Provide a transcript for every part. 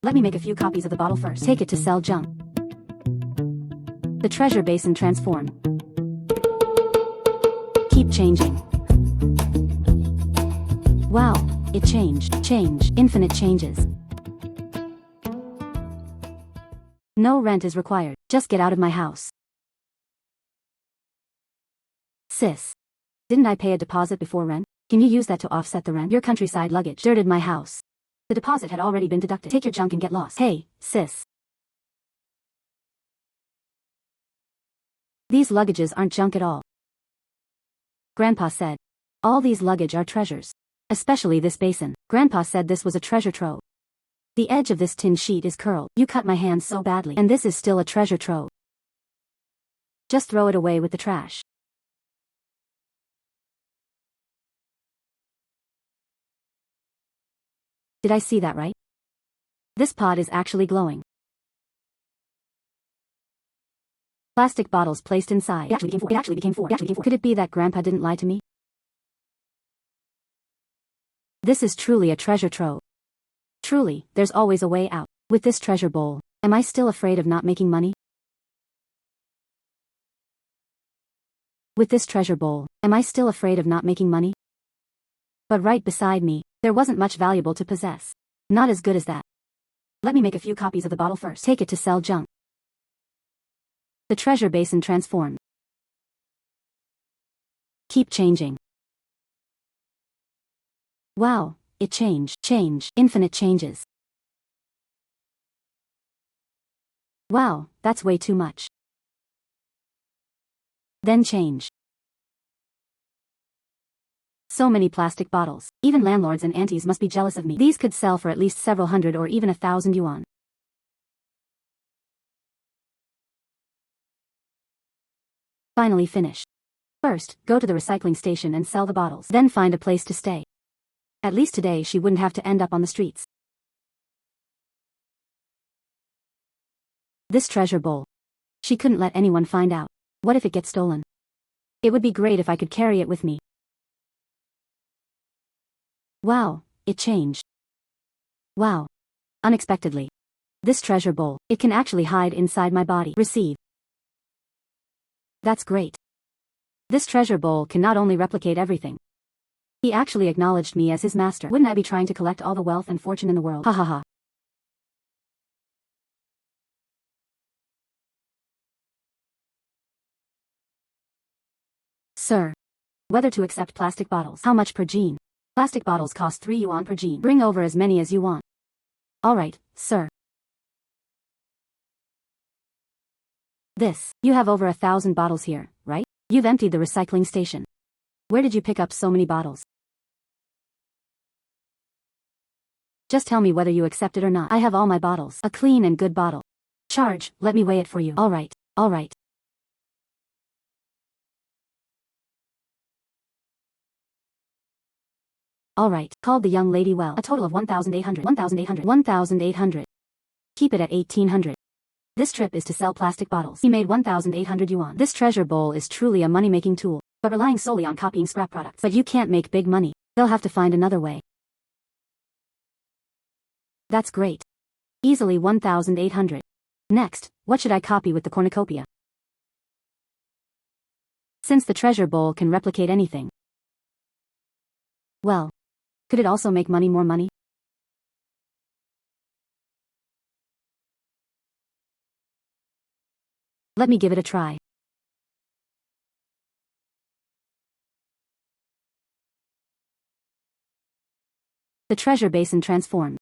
Let me make a few copies of the bottle first. Take it to sell junk. The treasure basin transform. Keep changing. Wow, it changed. Change. Infinite changes. No rent is required. Just get out of my house. Sis. Didn't I pay a deposit before rent? Can you use that to offset the rent? Your countryside luggage dirted my house. The deposit had already been deducted. Take your junk and get lost. Hey, sis. These luggages aren't junk at all. Grandpa said. All these luggage are treasures. Especially this basin. Grandpa said this was a treasure trove. The edge of this tin sheet is curled. You cut my hand so badly. And this is still a treasure trove. Just throw it away with the trash. Did I see that right? This pot is actually glowing. Plastic bottles placed inside. It actually became four. Could it be that Grandpa didn't lie to me? This is truly a treasure trove. Truly, there's always a way out. With this treasure bowl, am I still afraid of not making money? With this treasure bowl, am I still afraid of not making money? But right beside me, there wasn't much valuable to possess. Not as good as that. Let me make a few copies of the bottle first. Take it to sell junk. The treasure basin transformed. Keep changing. Wow, it changed. Change. Infinite changes. Wow, that's way too much. Then change. So many plastic bottles. Even landlords and aunties must be jealous of me. These could sell for at least several hundred or even 1,000 yuan. Finally finished. First, go to the recycling station and sell the bottles. Then find a place to stay. At least today she wouldn't have to end up on the streets. This treasure bowl. She couldn't let anyone find out. What if it gets stolen? It would be great if I could carry it with me. Wow, it changed. Wow. Unexpectedly. This treasure bowl, it can actually hide inside my body. Receive. That's great. This treasure bowl can not only replicate everything. He actually acknowledged me as his master. Wouldn't I be trying to collect all the wealth and fortune in the world? Ha ha ha. Sir. Whether to accept plastic bottles. How much per jean? Plastic bottles cost 3 yuan per jean. Bring over as many as you want. Alright, sir. This. You have over 1,000 bottles here, right? You've emptied the recycling station. Where did you pick up so many bottles? Just tell me whether you accept it or not. I have all my bottles. A clean and good bottle. Charge, let me weigh it for you. Alright, alright. Alright, called the young lady well. A total of 1,800. 1,800. 1,800. Keep it at 1,800. This trip is to sell plastic bottles. He made 1,800 yuan. This treasure bowl is truly a money-making tool, but relying solely on copying scrap products. But you can't make big money. They'll have to find another way. That's great. Easily 1,800. Next, what should I copy with the cornucopia? Since the treasure bowl can replicate anything. Well, could it also make money more money? Let me give it a try. The treasure basin transformed.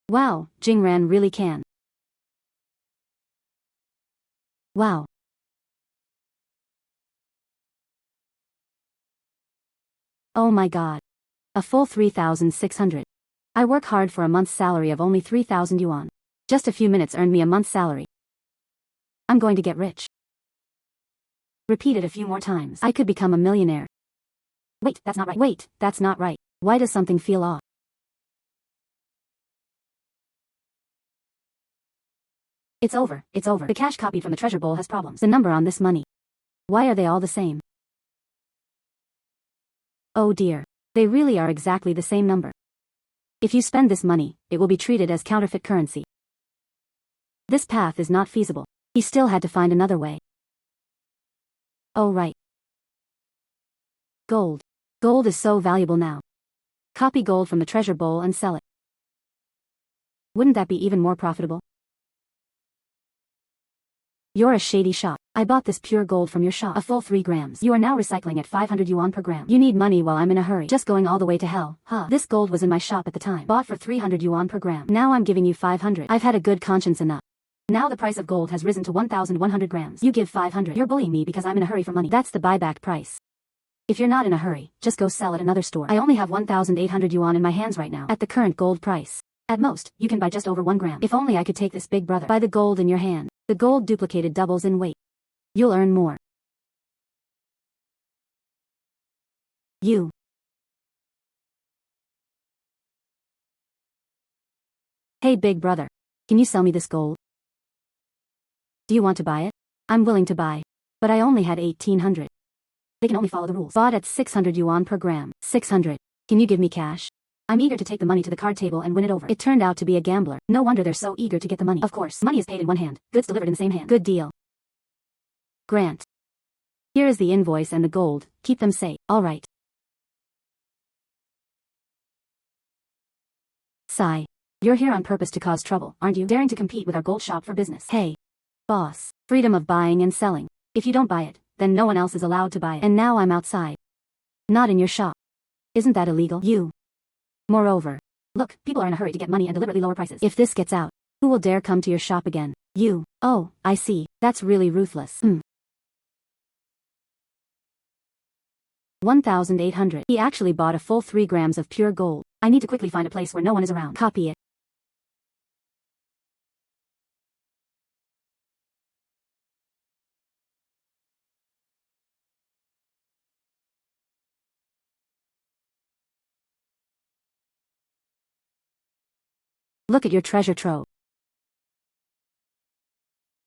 Wow, Jingran really can. Wow. Oh my god. A full 3,600. I work hard for a month's salary of only 3,000 yuan. Just a few minutes earned me a month's salary. I'm going to get rich. Repeat it a few more times. I could become a millionaire. Wait, that's not right. Wait, that's not right. Why does something feel off? It's over, it's over. The cash copied from the treasure bowl has problems. The number on this money. Why are they all the same? Oh dear. They really are exactly the same number. If you spend this money, it will be treated as counterfeit currency. This path is not feasible. He still had to find another way. Oh right. Gold. Gold is so valuable now. Copy gold from the treasure bowl and sell it. Wouldn't that be even more profitable? You're a shady shop. I bought this pure gold from your shop, a full 3 grams. You are now recycling at 500 yuan per gram. You need money while I'm in a hurry. Just going all the way to hell, huh? This gold was in my shop at the time. Bought for 300 yuan per gram. Now I'm giving you 500. I've had a good conscience enough. Now the price of gold has risen to 1,100 grams. You give 500. You're bullying me because I'm in a hurry for money. That's the buyback price. If you're not in a hurry, just go sell at another store. I only have 1,800 yuan in my hands right now. At the current gold price. At most, you can buy just over 1 gram. If only I could take this big brother. Buy the gold in your hand. The gold duplicated doubles in weight. You'll earn more. You. Hey big brother. Can you sell me this gold? Do you want to buy it? I'm willing to buy. But I only had 1,800. They can only follow the rules. Bought at 600 yuan per gram. 600. Can you give me cash? I'm eager to take the money to the card table and win it over. It turned out to be a gambler. No wonder they're so eager to get the money. Of course, money is paid in one hand, goods delivered in the same hand. Good deal. Grant. Here is the invoice and the gold. Keep them safe. All right. Sigh. You're here on purpose to cause trouble, aren't you? Daring to compete with our gold shop for business. Hey. Boss. Freedom of buying and selling. If you don't buy it, then no one else is allowed to buy it. And now I'm outside. Not in your shop. Isn't that illegal? You. Moreover. Look, people are in a hurry to get money and deliberately lower prices. If this gets out, who will dare come to your shop again? You. Oh, I see. That's really ruthless. 1,800. He actually bought a full 3 grams of pure gold. I need to quickly find a place where no one is around. Copy it. Look at your treasure trove.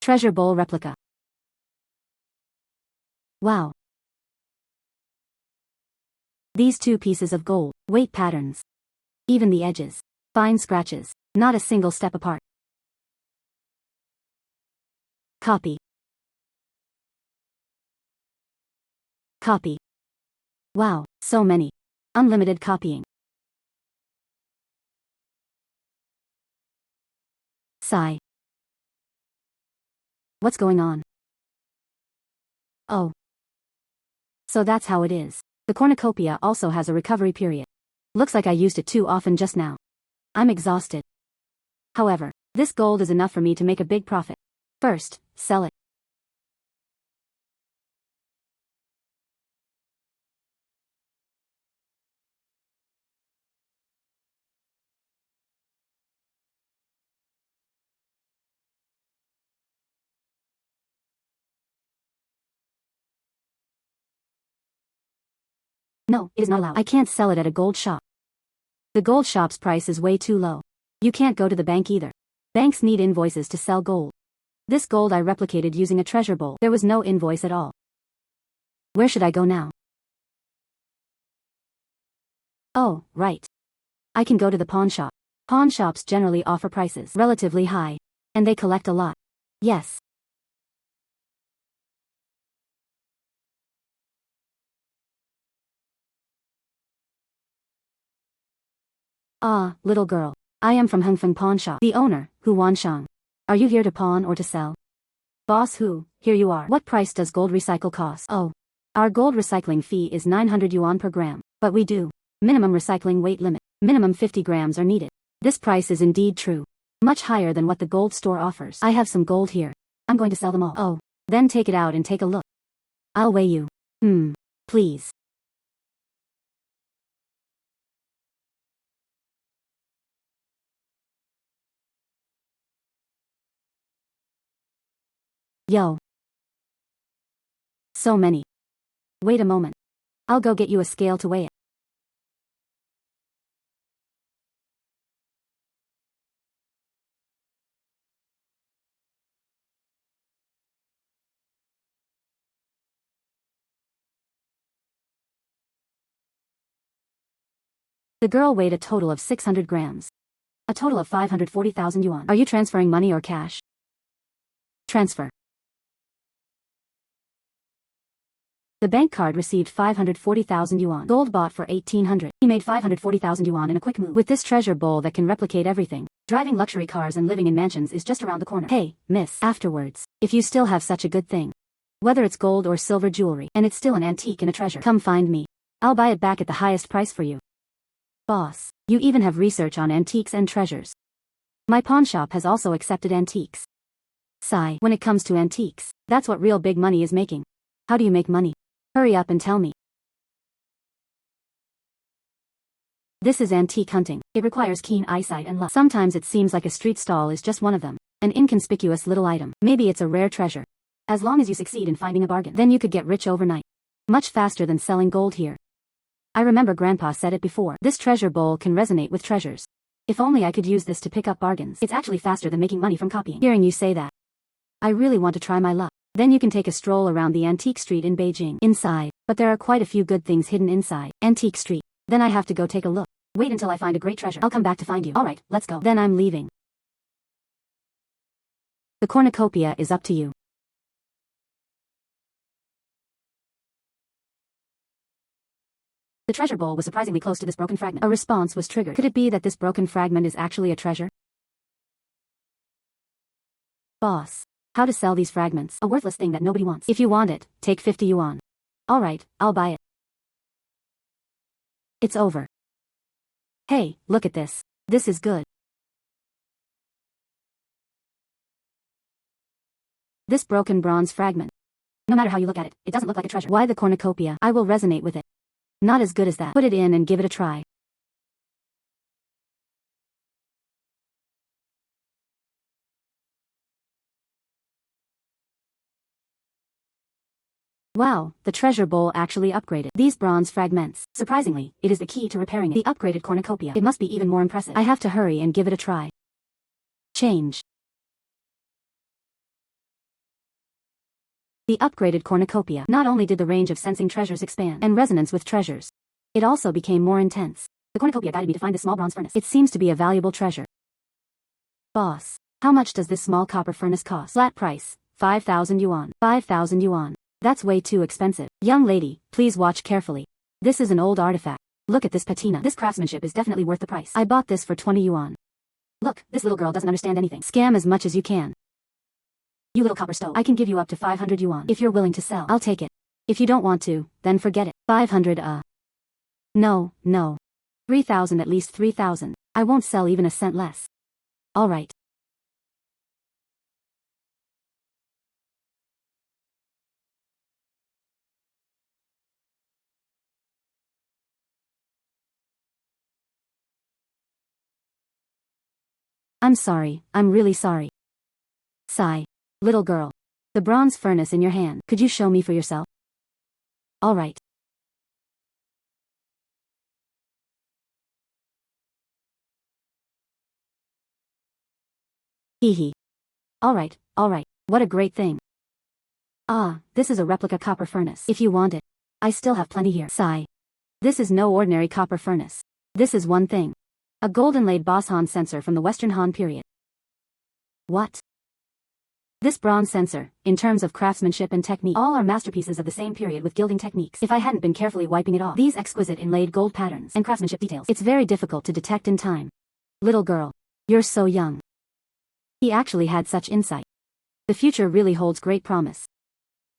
Treasure bowl replica. Wow. These 2 pieces of gold, weight patterns. Even the edges. Fine scratches. Not a single step apart. Copy. Copy. Wow, so many. Unlimited copying. Sigh. What's going on? Oh. So that's how it is. The cornucopia also has a recovery period. Looks like I used it too often just now. I'm exhausted. However, this gold is enough for me to make a big profit. First, sell it. No, it is not allowed. I can't sell it at a gold shop. The gold shop's price is way too low. You can't go to the bank either. Banks need invoices to sell gold. This gold I replicated using a treasure bowl. There was no invoice at all. Where should I go now? Oh, right. I can go to the pawn shop. Pawn shops generally offer prices relatively high. And they collect a lot. Yes. Ah, little girl. I am from Hengfeng Pawn Shop. The owner, Hu Wanshang. Are you here to pawn or to sell? Boss Hu, here you are. What price does gold recycle cost? Oh. Our gold recycling fee is 900 yuan per gram. But we do. Minimum recycling weight limit. Minimum 50 grams are needed. This price is indeed true. Much higher than what the gold store offers. I have some gold here. I'm going to sell them all. Oh. Then take it out and take a look. I'll weigh you. Please. Yo. So many. Wait a moment. I'll go get you a scale to weigh it. The girl weighed a total of 600 grams. A total of 540,000 yuan. Are you transferring money or cash? Transfer. The bank card received 540,000 yuan. Gold bought for 1,800. He made 540,000 yuan in a quick move. With this treasure bowl that can replicate everything, driving luxury cars and living in mansions is just around the corner. Hey, miss. Afterwards, if you still have such a good thing, whether it's gold or silver jewelry, and it's still an antique and a treasure, come find me. I'll buy it back at the highest price for you. Boss, you even have research on antiques and treasures. My pawn shop has also accepted antiques. Sigh, when it comes to antiques, that's what real big money is making. How do you make money? Hurry up and tell me. This is antique hunting. It requires keen eyesight and luck. Sometimes it seems like a street stall is just one of them. An inconspicuous little item. Maybe it's a rare treasure. As long as you succeed in finding a bargain, then you could get rich overnight. Much faster than selling gold here. I remember Grandpa said it before. This treasure bowl can resonate with treasures. If only I could use this to pick up bargains. It's actually faster than making money from copying. Hearing you say that, I really want to try my luck. Then you can take a stroll around the antique street in Beijing. Inside, but there are quite a few good things hidden inside. Antique street. Then I have to go take a look. Wait until I find a great treasure. I'll come back to find you. Alright, let's go. Then I'm leaving. The cornucopia is up to you. The treasure bowl was surprisingly close to this broken fragment. A response was triggered. Could it be that this broken fragment is actually a treasure? Boss. How to sell these fragments? A worthless thing that nobody wants. If you want it, take 50 yuan. Alright, I'll buy it. It's over. Hey, look at this. This is good. This broken bronze fragment. No matter how you look at it, it doesn't look like a treasure. Why the cornucopia? I will resonate with it. Not as good as that. Put it in and give it a try. Wow, the treasure bowl actually upgraded. These bronze fragments. Surprisingly, it is the key to repairing it. The upgraded cornucopia. It must be even more impressive. I have to hurry and give it a try. Change. The upgraded cornucopia. Not only did the range of sensing treasures expand and resonance with treasures, it also became more intense. The cornucopia guided me to find this small bronze furnace. It seems to be a valuable treasure. Boss, how much does this small copper furnace cost? Flat price, 5,000 yuan. 5,000 yuan. That's way too expensive. Young lady, please watch carefully. This is an old artifact. Look at this patina. This craftsmanship is definitely worth the price. I bought this for 20 yuan. Look, this little girl doesn't understand anything. Scam as much as you can. You little copper stove. I can give you up to 500 yuan. If you're willing to sell, I'll take it. If you don't want to, then forget it. 500 No. 3,000 at least 3,000. I won't sell even a cent less. Alright. I'm sorry, I'm really sorry. Sigh. Little girl. The bronze furnace in your hand. Could you show me for yourself? Alright. Hee. Alright. What a great thing. Ah, this is a replica copper furnace. If you want it, I still have plenty here. Sigh. This is no ordinary copper furnace. This is one thing. A golden-laid Boss Han sensor from the Western Han period. What? This bronze sensor, in terms of craftsmanship and technique, all are masterpieces of the same period with gilding techniques. If I hadn't been carefully wiping it off, these exquisite inlaid gold patterns and craftsmanship details, it's very difficult to detect in time. Little girl, you're so young. He actually had such insight. The future really holds great promise.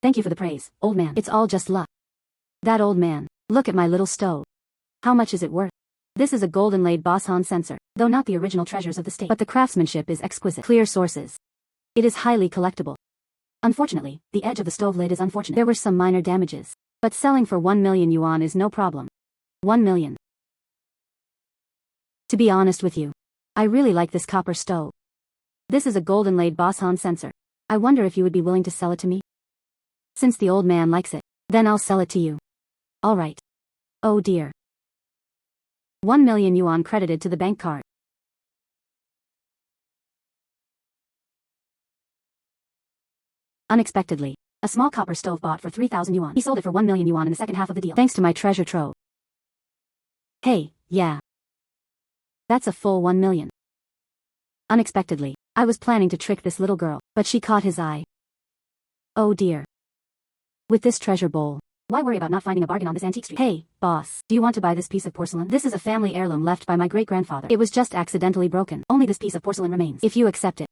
Thank you for the praise, old man. It's all just luck. That old man, look at my little stove. How much is it worth? This is a golden-laid Boss Han sensor, though not the original treasures of the state, but the craftsmanship is exquisite. Clear sources. It is highly collectible. Unfortunately, the edge of the stove lid is unfortunate. There were some minor damages, but selling for 1 million yuan is no problem. 1 million. To be honest with you, I really like this copper stove. This is a golden-laid Boss Han sensor. I wonder if you would be willing to sell it to me? Since the old man likes it, then I'll sell it to you. Alright. Oh dear. 1 million yuan credited to the bank card. Unexpectedly, a small copper stove bought for 3,000 yuan. He sold it for 1 million yuan in the second half of the deal, thanks to my treasure trove. Hey, yeah. That's a full 1 million. Unexpectedly, I was planning to trick this little girl, but she caught his eye. Oh dear. With this treasure bowl. Why worry about not finding a bargain on this antique street? Hey, boss, do you want to buy this piece of porcelain? This is a family heirloom left by my great-grandfather. It was just accidentally broken. Only this piece of porcelain remains. If you accept it.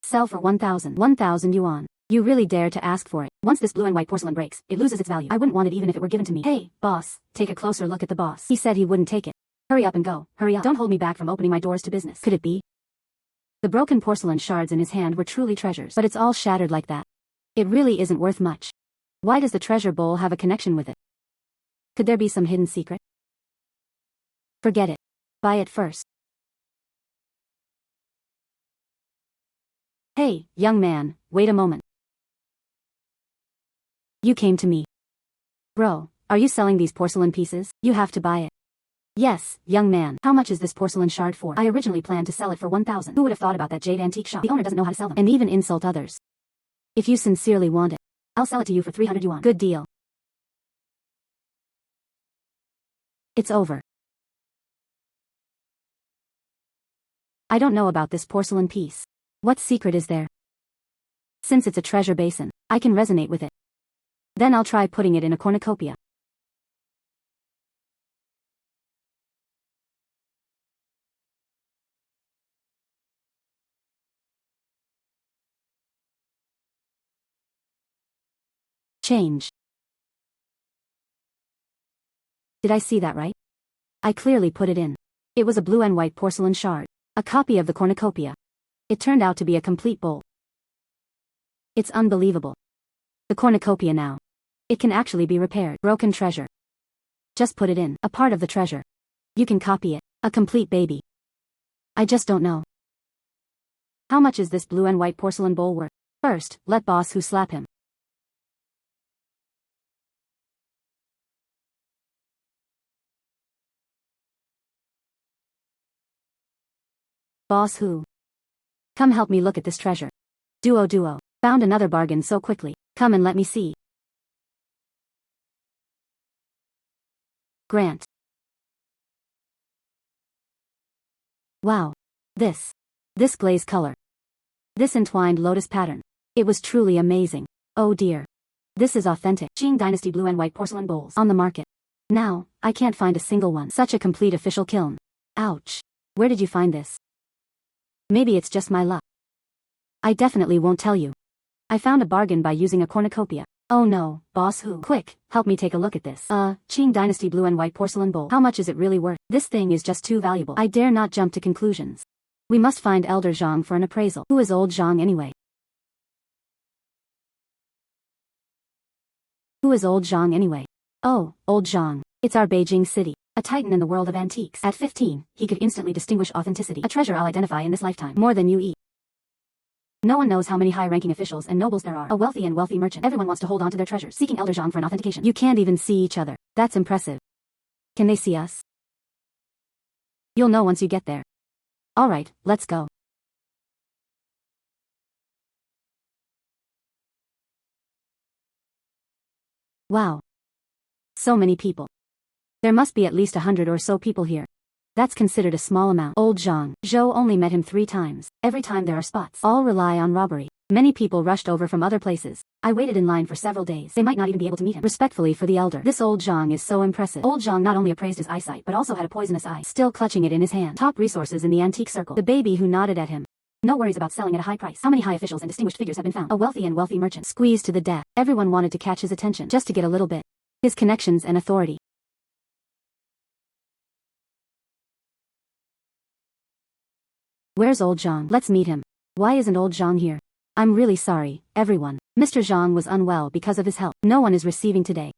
Sell for 1,000 yuan. You really dare to ask for it. Once this blue and white porcelain breaks, it loses its value. I wouldn't want it even if it were given to me. Hey, boss, take a closer look at the boss. He said he wouldn't take it. Hurry up and go. Hurry up. Don't hold me back from opening my doors to business. Could it be? The broken porcelain shards in his hand were truly treasures, but it's all shattered like that. It really isn't worth much. Why does the treasure bowl have a connection with it? Could there be some hidden secret? Forget it. Buy it first. Hey, young man, wait a moment. You came to me. Bro, are you selling these porcelain pieces? You have to buy it. Yes, young man. How much is this porcelain shard for? I originally planned to sell it for 1,000. Who would have thought about that jade antique shop? The owner doesn't know how to sell them, and even insult others. If you sincerely want it, I'll sell it to you for 300 yuan. Good deal. It's over. I don't know about this porcelain piece. What secret is there? Since it's a treasure basin, I can resonate with it. Then I'll try putting it in a cornucopia. Change. Did I see that right? I clearly put it in. It was a blue and white porcelain shard. A copy of the cornucopia. It turned out to be a complete bowl. It's unbelievable. The cornucopia now. It can actually be repaired. Broken treasure. Just put it in. A part of the treasure. You can copy it. A complete baby. I just don't know. How much is this blue and white porcelain bowl worth? First, let boss who slap him. Boss who? Come help me look at this treasure. Duo. Found another bargain so quickly. Come and let me see. Grant. Wow. This glaze color. This entwined lotus pattern. It was truly amazing. Oh dear. This is authentic Qing Dynasty blue and white porcelain bowls on the market. Now, I can't find a single one. Such a complete official kiln. Ouch. Where did you find this? Maybe it's just my luck. I definitely won't tell you. I found a bargain by using a cornucopia. Oh no, boss who? Quick, help me take a look at this. Qing Dynasty blue and white porcelain bowl. How much is it really worth? This thing is just too valuable. I dare not jump to conclusions. We must find Elder Zhang for an appraisal. Who is old Zhang anyway? Who is old Zhang anyway? Oh, old Zhang. It's our Beijing city. A titan in the world of antiques. At 15, he could instantly distinguish authenticity. A treasure I'll identify in this lifetime. More than you eat. No one knows how many high-ranking officials and nobles there are. A wealthy merchant. Everyone wants to hold on to their treasures, seeking Elder Zhang for an authentication. You can't even see each other. That's impressive. Can they see us? You'll know once you get there. Alright, let's go. Wow. So many people. There must be at least 100 or so people here. That's considered a small amount. Old Zhang. Zhou only met him 3 times. Every time there are spots. All rely on robbery. Many people rushed over from other places. I waited in line for several days. They might not even be able to meet him. Respectfully for the elder. This old Zhang is so impressive. Old Zhang not only appraised his eyesight but also had a poisonous eye. Still clutching it in his hand. Top resources in the antique circle. The baby who nodded at him. No worries about selling at a high price. How many high officials and distinguished figures have been found? A wealthy merchant. Squeezed to the death. Everyone wanted to catch his attention. Just to get a little bit. His connections and authority. Where's old Zhang? Let's meet him. Why isn't old Zhang here? I'm really sorry, everyone. Mr. Zhang was unwell because of his health. No one is receiving today.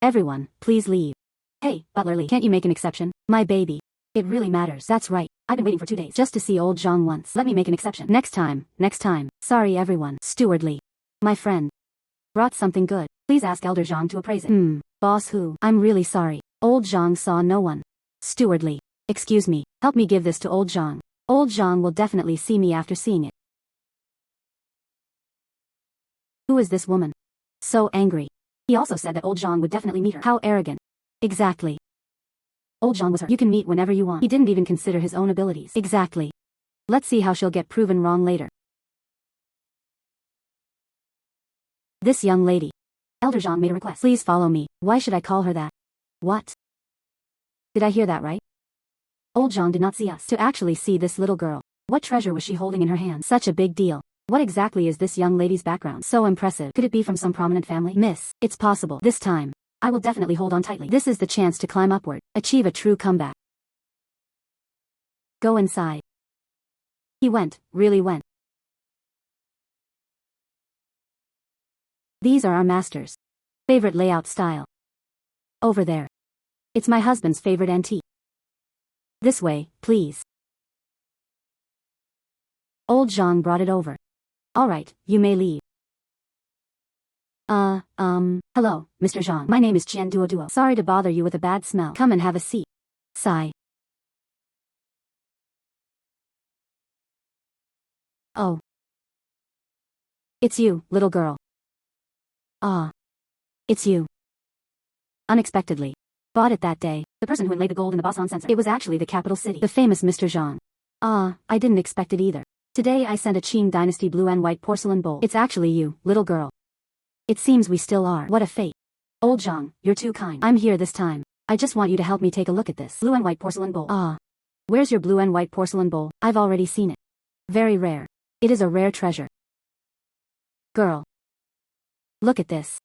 Everyone, please leave. Hey, Butler Lee, can't you make an exception? My baby. It really matters. That's right. I've been waiting for 2 days just to see old Zhang once. Let me make an exception. Next time. Sorry everyone. Steward Lee. My friend. Brought something good. Please ask Elder Zhang to appraise it. Boss who? I'm really sorry. Old Zhang saw no one. Steward Lee. Excuse me. Help me give this to old Zhang. Old Zhang will definitely see me after seeing it. Who is this woman? So angry. He also said that old Zhang would definitely meet her. How arrogant. Exactly. Old Zhang was her. You can meet whenever you want. He didn't even consider his own abilities. Exactly. Let's see how she'll get proven wrong later. This young lady. Elder Zhang made a request. Please follow me. Why should I call her that? What? Did I hear that right? Old Zhang did not see us to actually see this little girl. What treasure was she holding in her hand? Such a big deal. What exactly is this young lady's background? So impressive. Could it be from some prominent family? Miss, it's possible. This time, I will definitely hold on tightly. This is the chance to climb upward, achieve a true comeback. Go inside. He went, really went. These are our master's favorite layout style. Over there. It's my husband's favorite antique. This way, please. Old Zhang brought it over. Alright, you may leave. Hello, Mr. Zhang. My name is Qian Duoduo. Sorry to bother you with a bad smell. Come and have a seat. Sigh. Oh. It's you, little girl. Ah. It's you. Unexpectedly. Bought it that day. The person who inlaid the gold in the Basan sensor. It was actually the capital city. The famous Mr. Zhang. Ah, I didn't expect it either. Today I sent a Qing dynasty blue and white porcelain bowl. It's actually you, little girl. It seems we still are. What a fate. Old Zhang, you're too kind. I'm here this time. I just want you to help me take a look at this blue and white porcelain bowl. Ah. Where's your blue and white porcelain bowl? I've already seen it. Very rare. It is a rare treasure. Girl. Look at this.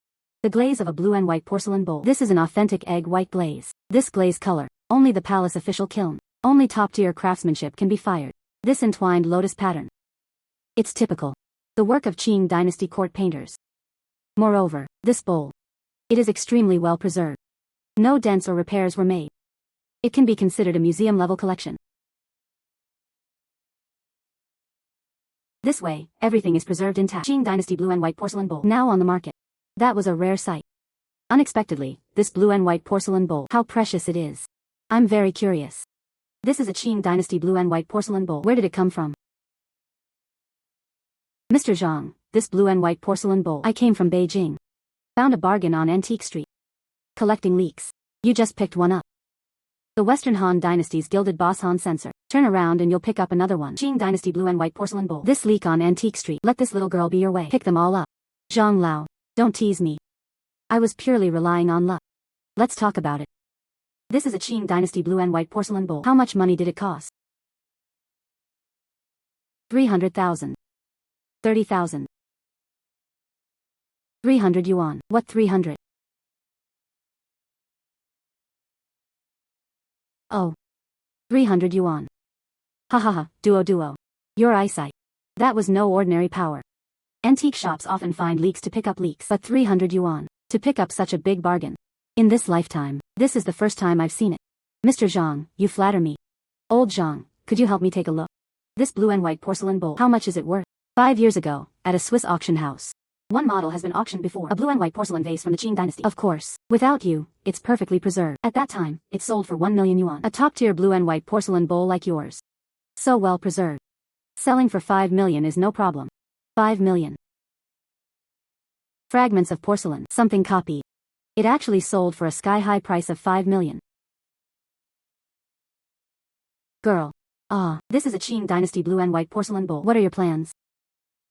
The glaze of a blue and white porcelain bowl. This is an authentic egg white glaze. This glaze color, only the palace official kiln. Only top-tier craftsmanship can be fired. This entwined lotus pattern. It's typical. The work of Qing dynasty court painters. Moreover, this bowl. It is extremely well preserved. No dents or repairs were made. It can be considered a museum-level collection. This way, everything is preserved intact. Qing dynasty blue and white porcelain bowl. Now on the market. That was a rare sight. Unexpectedly, this blue and white porcelain bowl. How precious it is. I'm very curious. This is a Qing dynasty blue and white porcelain bowl. Where did it come from? Mr. Zhang, this blue and white porcelain bowl. I came from Beijing. Found a bargain on Antique Street. Collecting leaks. You just picked one up. The Western Han Dynasty's gilded Boss Han sensor. Turn around and you'll pick up another one. Qing dynasty blue and white porcelain bowl. This leak on Antique Street. Let this little girl be your way. Pick them all up. Zhang Lao, don't tease me. I was purely relying on luck. Let's talk about it. This is a Qing dynasty blue and white porcelain bowl. How much money did it cost? 300,000. 30,000. 300 yuan. What 300? Oh. 300 yuan. Ha ha ha, duo. Your eyesight. That was no ordinary power. Antique shops often find leaks to pick up leaks, but 300 yuan, to pick up such a big bargain. In this lifetime, this is the first time I've seen it. Mr. Zhang, you flatter me. Old Zhang, could you help me take a look? This blue and white porcelain bowl, how much is it worth? 5 years ago, at a Swiss auction house. One model has been auctioned before, a blue and white porcelain vase from the Qing dynasty. Of course, without you, it's perfectly preserved. At that time, it sold for 1 million yuan. A top-tier blue and white porcelain bowl like yours. So well preserved. Selling for 5 million is no problem. 5 million. Fragments of porcelain, something copied. It actually sold for a sky-high price of 5 million. Girl. Ah, this is a Qing dynasty blue and white porcelain bowl. What are your plans?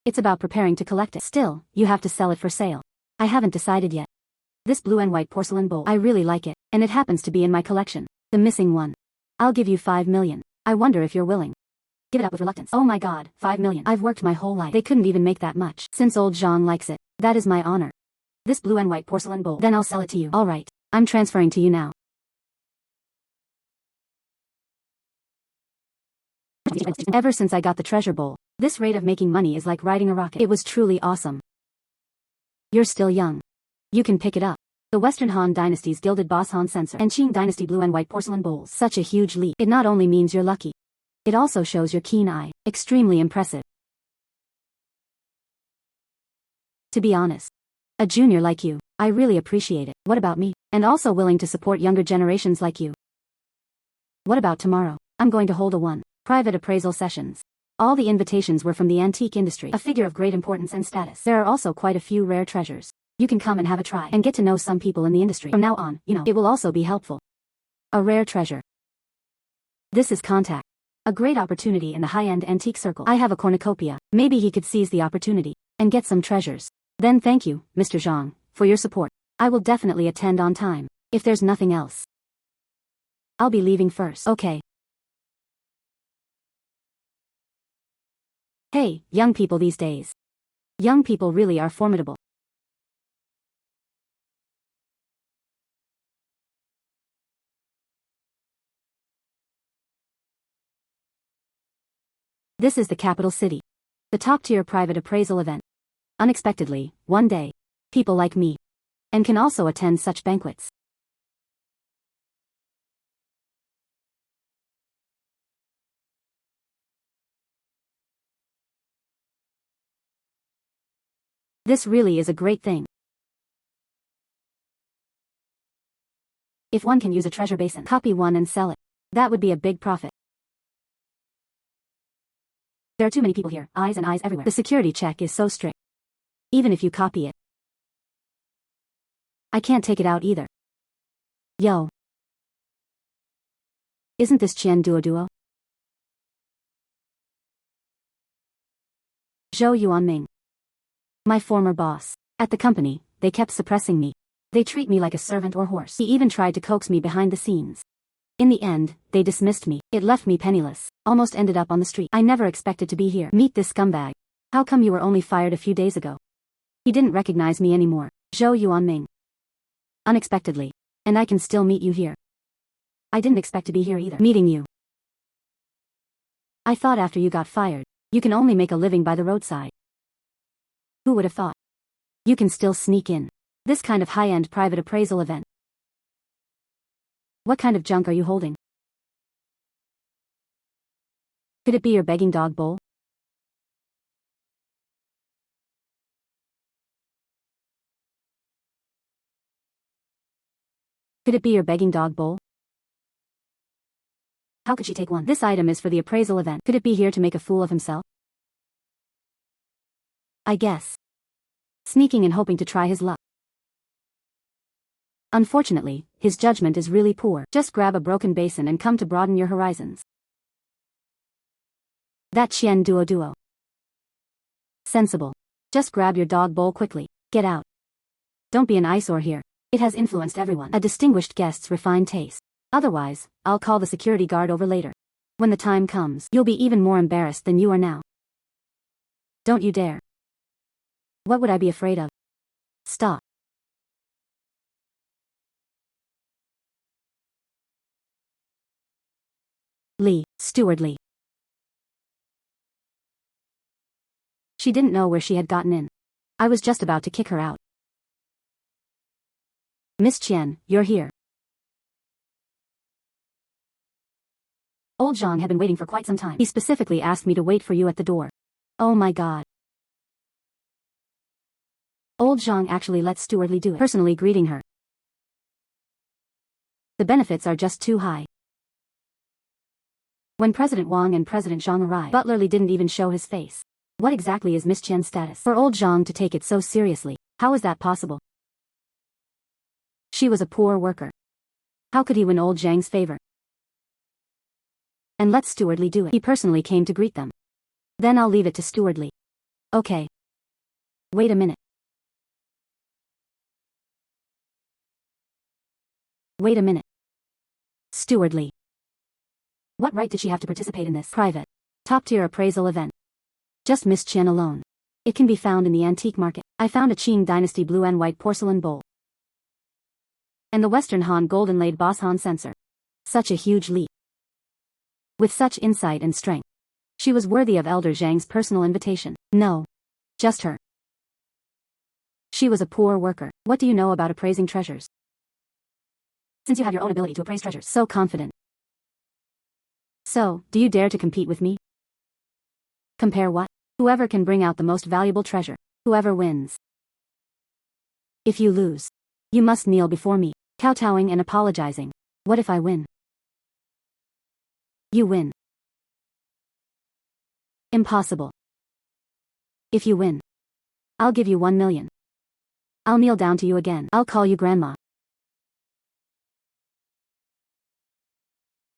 It's about preparing to collect it. Still, you have to sell it for sale. I haven't decided yet. This blue and white porcelain bowl, I really like it, and it happens to be in my collection. The missing one. I'll give you 5 million. I wonder if you're willing. Give it up with reluctance. Oh my god, 5 million. I've worked my whole life. They couldn't even make that much. Since old Zhang likes it, that is my honor. This blue and white porcelain bowl. Then I'll sell it to you. Alright, I'm transferring to you now. Ever since I got the treasure bowl, this rate of making money is like riding a rocket. It was truly awesome. You're still young. You can pick it up. The Western Han Dynasty's gilded Boss Han sensor and Qing Dynasty blue and white porcelain bowls. Such a huge leap. It not only means you're lucky. It also shows your keen eye. Extremely impressive. To be honest. A junior like you, I really appreciate it. What about me? And also willing to support younger generations like you. What about tomorrow? I'm going to hold a private appraisal sessions. All the invitations were from the antique industry, a figure of great importance and status. There are also quite a few rare treasures. You can come and have a try and get to know some people in the industry. From now on, it will also be helpful. A rare treasure. This is Contact. A great opportunity in the high-end antique circle. I have a cornucopia. Maybe he could seize the opportunity and get some treasures. Then thank you, Mr. Zhang, for your support. I will definitely attend on time. If there's nothing else, I'll be leaving first. Okay. Hey, young people these days. Young people really are formidable. This is the capital city. The top-tier private appraisal event. Unexpectedly, one day, people like me, and can also attend such banquets. This really is a great thing. If one can use a treasure basin, copy one and sell it, that would be a big profit. There are too many people here, eyes and eyes everywhere. The security check is so strict. Even if you copy it, I can't take it out either. Yo. Isn't this Qian Duoduo? Zhou Yuanming. My former boss. At the company, they kept suppressing me. They treat me like a servant or horse. He even tried to coax me behind the scenes. In the end, they dismissed me. It left me penniless. Almost ended up on the street. I never expected to be here. Meet this scumbag. How come you were only fired a few days ago? He didn't recognize me anymore. Zhou Yuanming. Unexpectedly. And I can still meet you here. I didn't expect to be here either. Meeting you. I thought after you got fired, you can only make a living by the roadside. Who would have thought? You can still sneak in. This kind of high-end private appraisal event. What kind of junk are you holding? Could it be your begging dog bowl? Could it be your begging dog bowl? How could she take one? This item is for the appraisal event. Could it be here to make a fool of himself? I guess. Sneaking and hoping to try his luck. Unfortunately, his judgment is really poor. Just grab a broken basin and come to broaden your horizons. That Qian Duoduo. Sensible. Just grab your dog bowl quickly. Get out. Don't be an eyesore here. It has influenced everyone. A distinguished guest's refined taste. Otherwise, I'll call the security guard over later. When the time comes, you'll be even more embarrassed than you are now. Don't you dare. What would I be afraid of? Stop. Lee, Steward Lee. She didn't know where she had gotten in. I was just about to kick her out. Miss Qian, you're here. Old Zhang had been waiting for quite some time. He specifically asked me to wait for you at the door. Oh my god. Old Zhang actually let Steward Lee do it, personally greeting her. The benefits are just too high. When President Wang and President Zhang arrived, Butler Lee didn't even show his face. What exactly is Miss Qian's status? For old Zhang to take it so seriously, how is that possible? She was a poor worker. How could he win old Zhang's favor? And let Steward Lee do it. He personally came to greet them. Then I'll leave it to Steward Lee. Okay. Wait a minute. Wait a minute. Steward Lee. What right did she have to participate in this private, top-tier appraisal event? Just Miss Qian alone. It can be found in the antique market. I found a Qing dynasty blue and white porcelain bowl. And the Western Han gold inlaid Boss Han censer. Such a huge leap. With such insight and strength. She was worthy of Elder Zhang's personal invitation. No. Just her. She was a poor worker. What do you know about appraising treasures? Since you have your own ability to appraise treasures. So confident. So, do you dare to compete with me? Compare what? Whoever can bring out the most valuable treasure. Whoever wins. If you lose, you must kneel before me, kowtowing and apologizing. What if I win? You win. Impossible. If you win, I'll give you 1 million. I'll kneel down to you again. I'll call you grandma.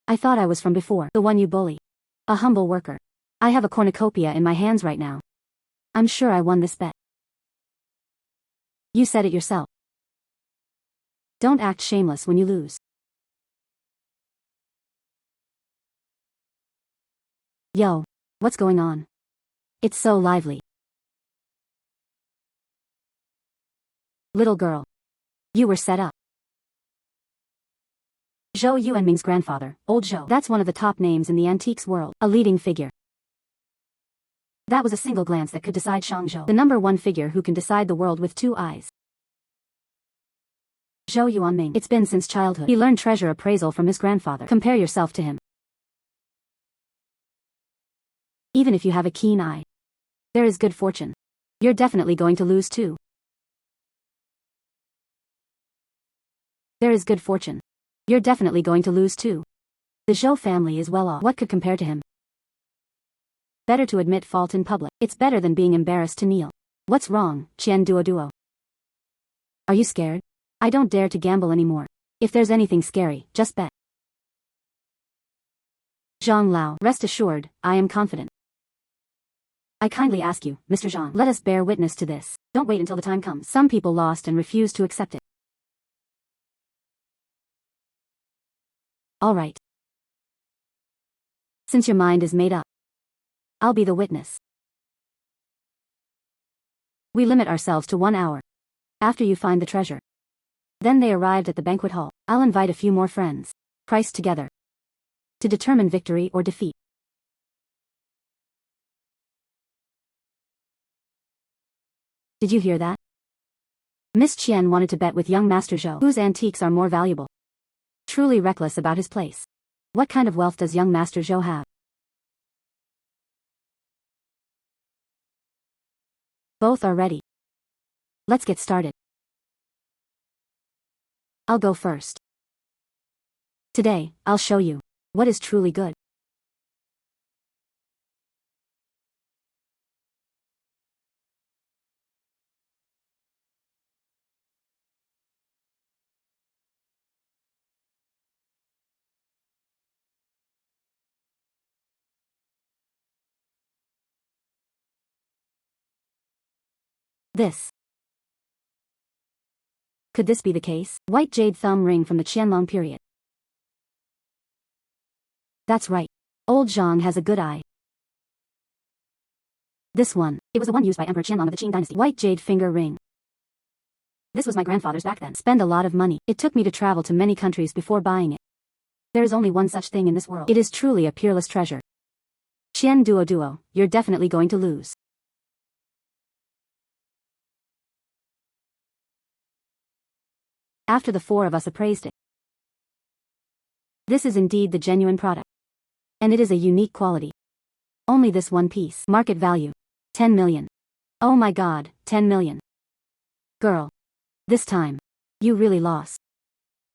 I thought I was from before. The one you bully. A humble worker. I have a cornucopia in my hands right now. I'm sure I won this bet. You said it yourself. Don't act shameless when you lose. Yo, what's going on? It's so lively. Little girl. You were set up. Zhou Yuanming's grandfather, Old Zhou. That's one of the top names in the antiques world. A leading figure. That was a single glance that could decide Shangzhou. The number one figure who can decide the world with two eyes. Zhou Yuanming. It's been since childhood. He learned treasure appraisal from his grandfather. Compare yourself to him. Even if you have a keen eye, there is good fortune. You're definitely going to lose too. There is good fortune. You're definitely going to lose too. The Zhou family is well off. What could compare to him? Better to admit fault in public. It's better than being embarrassed to kneel. What's wrong, Qian Duoduo? Are you scared? I don't dare to gamble anymore. If there's anything scary, just bet. Zhang Lao. Rest assured, I am confident. I kindly ask you, Mr. Zhang, let us bear witness to this. Don't wait until the time comes. Some people lost and refused to accept it. All right. Since your mind is made up, I'll be the witness. We limit ourselves to 1 hour. After you find the treasure. Then they arrived at the banquet hall. I'll invite a few more friends. Priced together. To determine victory or defeat. Did you hear that? Miss Qian wanted to bet with young Master Zhou, whose antiques are more valuable. Truly reckless about his place. What kind of wealth does young Master Zhou have? Both are ready. Let's get started. I'll go first. Today, I'll show you what is truly good. This. Could this be the case? White jade thumb ring from the Qianlong period. That's right. Old Zhang has a good eye. This one. It was the one used by Emperor Qianlong of the Qing dynasty. White jade finger ring. This was my grandfather's back then. Spend a lot of money. It took me to travel to many countries before buying it. There is only one such thing in this world. It is truly a peerless treasure. Qian Duoduo, you're definitely going to lose. After the four of us appraised it. This is indeed the genuine product. And it is a unique quality. Only this one piece. Market value. 10 million. Oh my god, 10 million. Girl. This time. You really lost.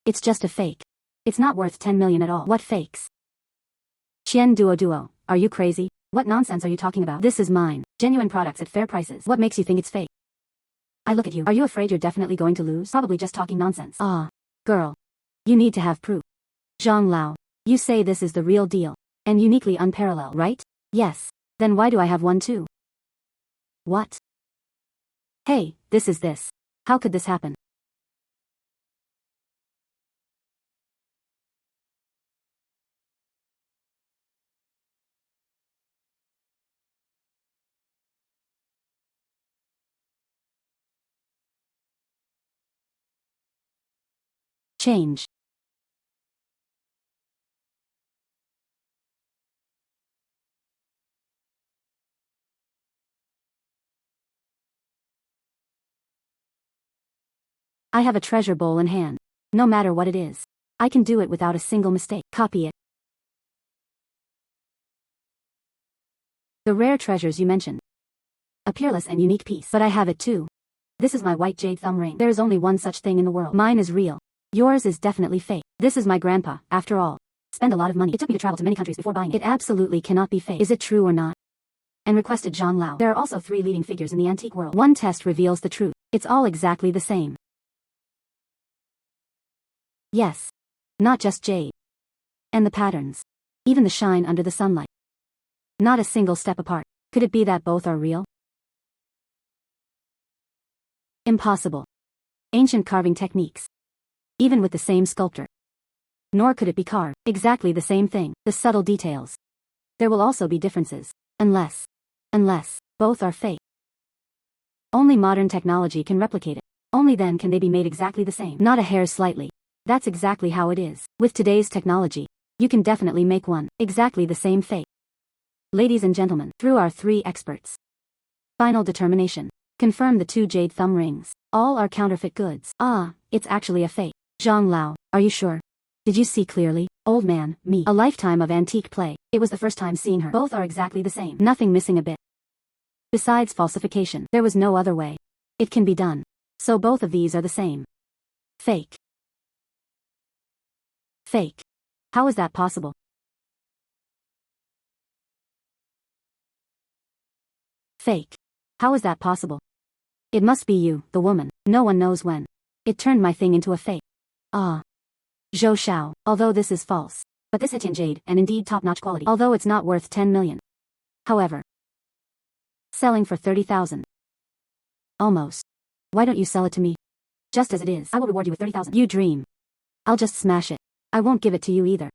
It's just a fake. It's not worth 10 million at all. What fakes? Qian Duoduo, are you crazy? What nonsense are you talking about? This is mine. Genuine products at fair prices. What makes you think it's fake? I look at you. Are you afraid you're definitely going to lose? Probably just talking nonsense. Ah. Girl. You need to have proof. Zhang Lao. You say this is the real deal. And uniquely unparalleled, right? Yes. Then why do I have one too? What? Hey, this is this. How could this happen? Change. I have a treasure bowl in hand. No matter what it is. I can do it without a single mistake. Copy it. The rare treasures you mentioned. A peerless and unique piece. But I have it too. This is my white jade thumb ring. There is only one such thing in the world. Mine is real. Yours is definitely fake. This is my grandpa, after all. Spend a lot of money. It took me to travel to many countries before buying it. It absolutely cannot be fake. Is it true or not? And requested Zhang Lao. There are also 3 leading figures in the antique world. One test reveals the truth. It's all exactly the same. Yes. Not just jade. And the patterns. Even the shine under the sunlight. Not a single step apart. Could it be that both are real? Impossible. Ancient carving techniques. Even with the same sculptor. Nor could it be carved exactly the same thing, the subtle details. There will also be differences. Unless both are fake. Only modern technology can replicate it. Only then can they be made exactly the same. Not a hair slightly. That's exactly how it is. With today's technology, you can definitely make one exactly the same fake. Ladies and gentlemen, through our 3 experts. Final determination. Confirm the 2 jade thumb rings. All are counterfeit goods. Ah, it's actually a fake. Zhang Lao, are you sure? Did you see clearly? Old man, me. A lifetime of antique play. It was the first time seeing her. Both are exactly the same. Nothing missing a bit. Besides falsification, there was no other way. It can be done. So both of these are the same. Fake. Fake. How is that possible? Fake. How is that possible? It must be you, the woman. No one knows when. It turned my thing into a fake. Ah. Zhou Xiao, although this is false. But this Qian jade, and indeed top-notch quality. Although it's not worth 10 million. However. Selling for 30,000. Almost. Why don't you sell it to me? Just as it is. I will reward you with 30,000. You dream. I'll just smash it. I won't give it to you either.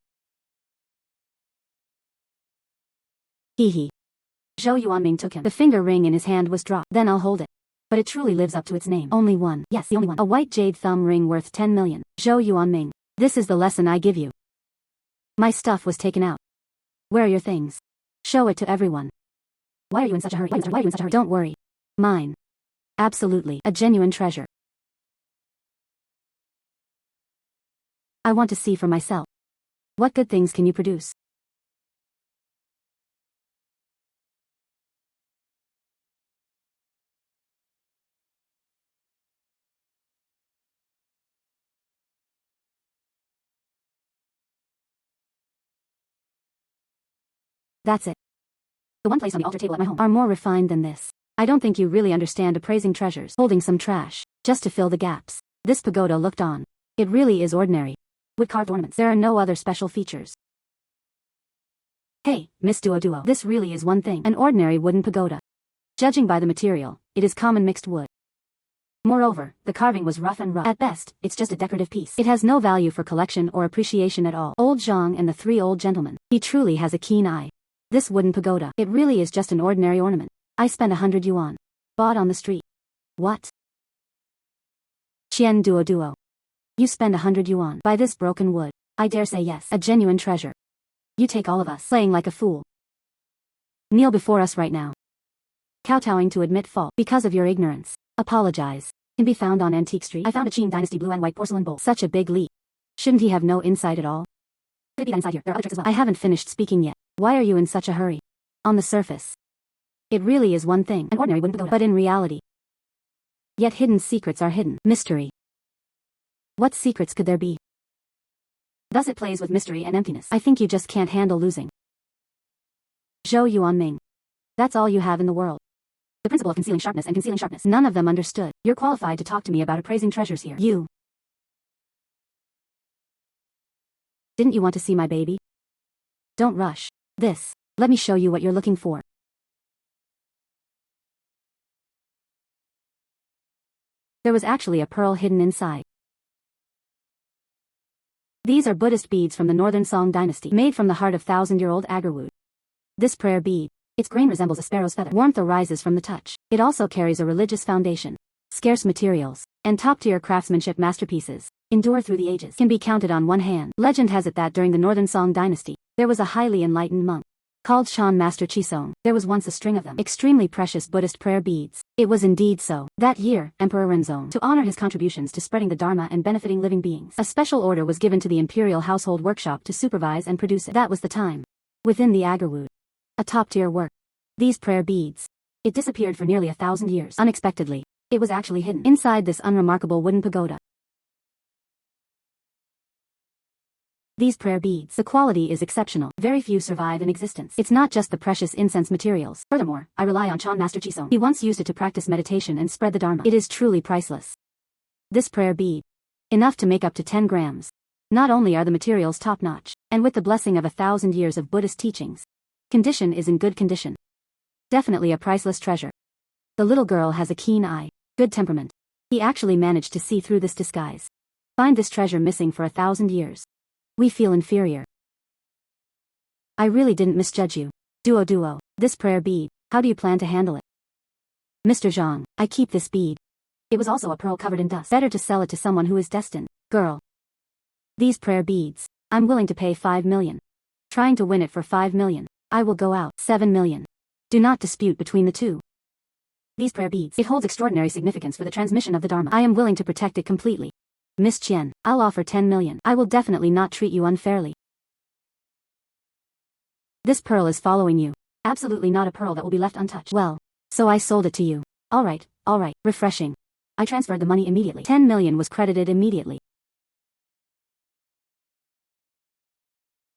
Hee hee. Zhou Yuanming took him. The finger ring in his hand was dropped. Then I'll hold it. But it truly lives up to its name. Only one. Yes, the only one. A white jade thumb ring worth 10 million. Zhou Yuanming. This is the lesson I give you. My stuff was taken out. Where are your things? Show it to everyone. Why are you in such a hurry? Why are you in such a hurry? Don't worry. Mine. Absolutely. A genuine treasure. I want to see for myself. What good things can you produce? That's it. The one place on the altar table at my home are more refined than this. I don't think you really understand appraising treasures. Holding some trash, just to fill the gaps. This pagoda looked on. It really is ordinary. Wood-carved ornaments. There are no other special features. Hey, Miss Duoduo. This really is one thing. An ordinary wooden pagoda. Judging by the material, it is common mixed wood. Moreover, the carving was rough and rough. At best, it's just a decorative piece. It has no value for collection or appreciation at all. Old Zhang and the 3 old gentlemen. He truly has a keen eye. This wooden pagoda, it really is just an ordinary ornament. I spent 100 yuan. Bought on the street. What? Qian Duoduo. You spend 100 yuan. Buy this broken wood. I dare say yes. A genuine treasure. You take all of us. Playing like a fool. Kneel before us right now. Kowtowing to admit fault. Because of your ignorance. Apologize. Can be found on Antique Street. I found a Qing Dynasty blue and white porcelain bowl. Such a big leap. Shouldn't he have no insight at all? Could it be that inside here? There are other tricks as well. I haven't finished speaking yet. Why are you in such a hurry? On the surface. It really is one thing. An ordinary wooden pagoda. But in reality. Yet hidden secrets are hidden. Mystery. What secrets could there be? Thus it plays with mystery and emptiness. I think you just can't handle losing. Zhou Yuanming. That's all you have in the world. The principle of concealing sharpness and concealing sharpness. None of them understood. You're qualified to talk to me about appraising treasures here. You. Didn't you want to see my baby? Don't rush. This. Let me show you what you're looking for. There was actually a pearl hidden inside. These are Buddhist beads from the Northern Song dynasty, made from the heart of thousand-year-old agarwood. This prayer bead. Its grain resembles a sparrow's feather. Warmth arises from the touch. It also carries a religious foundation. Scarce materials, and top-tier craftsmanship masterpieces, endure through the ages, can be counted on one hand. Legend has it that during the Northern Song dynasty, there was a highly enlightened monk, called Shan Master Chisong. There was once a string of them, extremely precious Buddhist prayer beads. It was indeed so. That year, Emperor Renzong, to honor his contributions to spreading the Dharma and benefiting living beings, a special order was given to the Imperial Household Workshop to supervise and produce it. That was the time. Within the agarwood. A top-tier work. These prayer beads. It disappeared for nearly 1,000 years. Unexpectedly. It was actually hidden inside this unremarkable wooden pagoda. These prayer beads. The quality is exceptional. Very few survive in existence. It's not just the precious incense materials. Furthermore, I rely on Chan Master Chisong. He once used it to practice meditation and spread the Dharma. It is truly priceless. This prayer bead. Enough to make up to 10 grams. Not only are the materials top-notch, and with the blessing of 1,000 years of Buddhist teachings, condition is in good condition. Definitely a priceless treasure. The little girl has a keen eye, good temperament. He actually managed to see through this disguise. Find this treasure missing for 1,000 years. We feel inferior. I really didn't misjudge you. Duoduo, this prayer bead, how do you plan to handle it? Mr. Zhang, I keep this bead. It was also a pearl covered in dust. Better to sell it to someone who is destined. Girl. These prayer beads, I'm willing to pay 5 million. Trying to win it for 5 million. I will go out 7 million. Do not dispute between the two. These prayer beads, it holds extraordinary significance for the transmission of the Dharma. I am willing to protect it completely. Miss Qian, I'll offer 10 million. I will definitely not treat you unfairly. This pearl is following you. Absolutely not a pearl that will be left untouched. Well, so I sold it to you. Alright, refreshing. I transferred the money immediately. 10 million was credited immediately.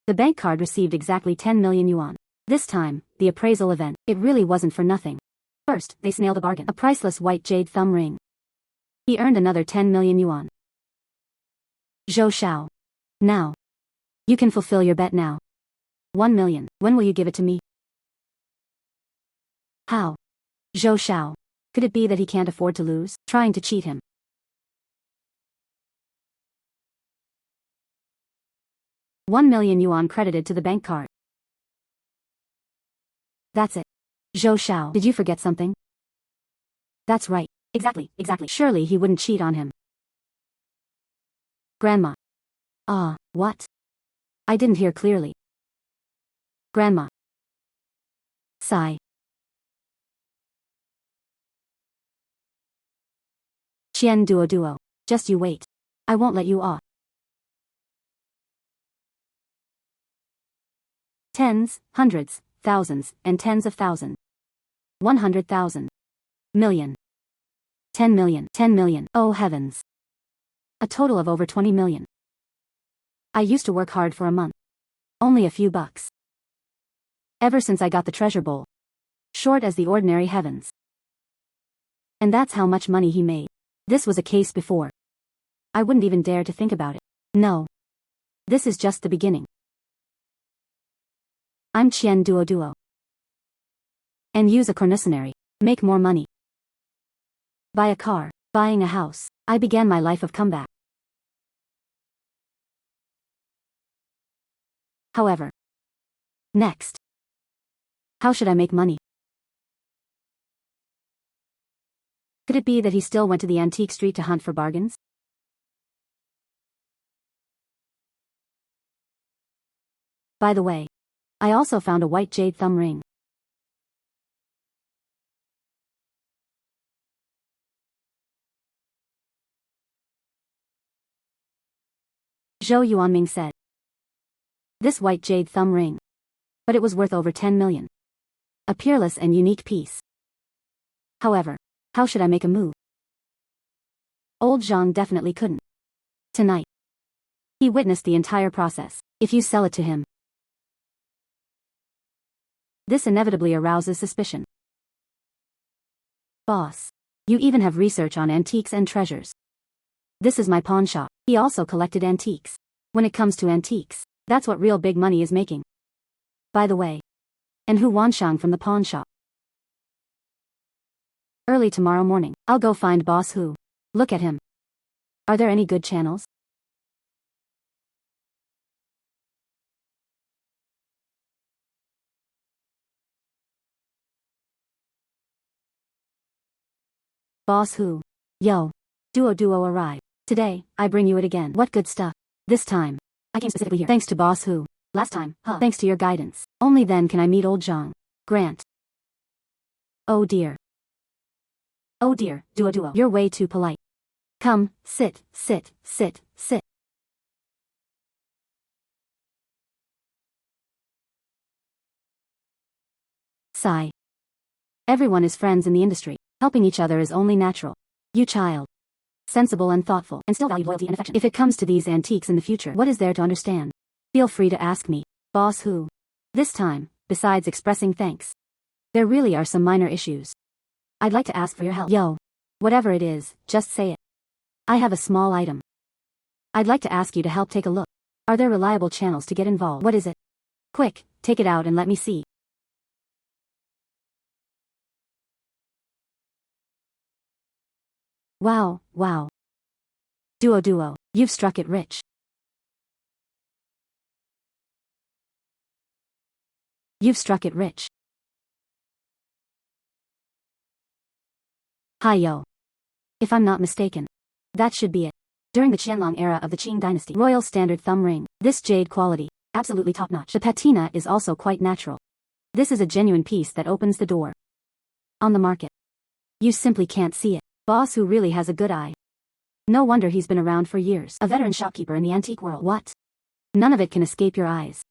The bank card received exactly 10 million yuan. This time, the appraisal event, it really wasn't for nothing. First, they snailed a bargain. A priceless white jade thumb ring. He earned another 10 million yuan. Zhou Shao. Now. You can fulfill your bet now. 1 million. When will you give it to me? How? Zhou Shao. Could it be that he can't afford to lose, trying to cheat him? $1 million credited to the bank card. That's it. Zhou Shao, did you forget something? That's right. Exactly. Surely he wouldn't cheat on him. Grandma. What? I didn't hear clearly. Grandma. Sigh. Qian Duoduo, just you wait. I won't let you off. Tens, hundreds, thousands, and tens of thousands. 100,000. Million. 10 million. 10 million. Oh heavens. A total of over 20 million. I used to work hard for a month. Only a few bucks. Ever since I got the treasure bowl. Short as the ordinary heavens. And that's how much money he made. This was a case before. I wouldn't even dare to think about it. No. This is just the beginning. I'm Qian Duoduo. And use a mercenary. Make more money. Buy a car. Buying a house. I began my life of comeback. However. Next. How should I make money? Could it be that he still went to the antique street to hunt for bargains? By the way, I also found a white jade thumb ring. Zhou Yuanming said. This white jade thumb ring. But it was worth over 10 million. A peerless and unique piece. However, how should I make a move? Old Zhang definitely couldn't. Tonight. He witnessed the entire process. If you sell it to him, this inevitably arouses suspicion. Boss. You even have research on antiques and treasures. This is my pawn shop. He also collected antiques. When it comes to antiques, that's what real big money is making. By the way. And Hu Wanshang from the pawn shop. Early tomorrow morning, I'll go find Boss Hu. Look at him. Are there any good channels? Boss Hu. Yo. Duoduo arrived. Today, I bring you it again. What good stuff. This time, I came specifically here. Thanks to Boss Hu. Last time, thanks to your guidance. Only then can I meet old Zhang. Grant. Oh dear. Oh dear, Duoduo. You're way too polite. Come, sit. Sigh. Everyone is friends in the industry. Helping each other is only natural. You child. Sensible and thoughtful, and still value loyalty and affection. If it comes to these antiques in the future, what is there to understand? Feel free to ask me. Boss Hu. This time, besides expressing thanks, there really are some minor issues. I'd like to ask for your help. Yo. Whatever it is, just say it. I have a small item. I'd like to ask you to help take a look. Are there reliable channels to get involved? What is it? Quick, take it out and let me see. Wow, wow. Duoduo, you've struck it rich. You've struck it rich. Hi yo. If I'm not mistaken. That should be it. During the Qianlong era of the Qing dynasty. Royal standard thumb ring. This jade quality. Absolutely top-notch. The patina is also quite natural. This is a genuine piece that opens the door. On the market. You simply can't see it. Boss who really has a good eye. No wonder he's been around for years. A veteran shopkeeper in the antique world. What? None of it can escape your eyes.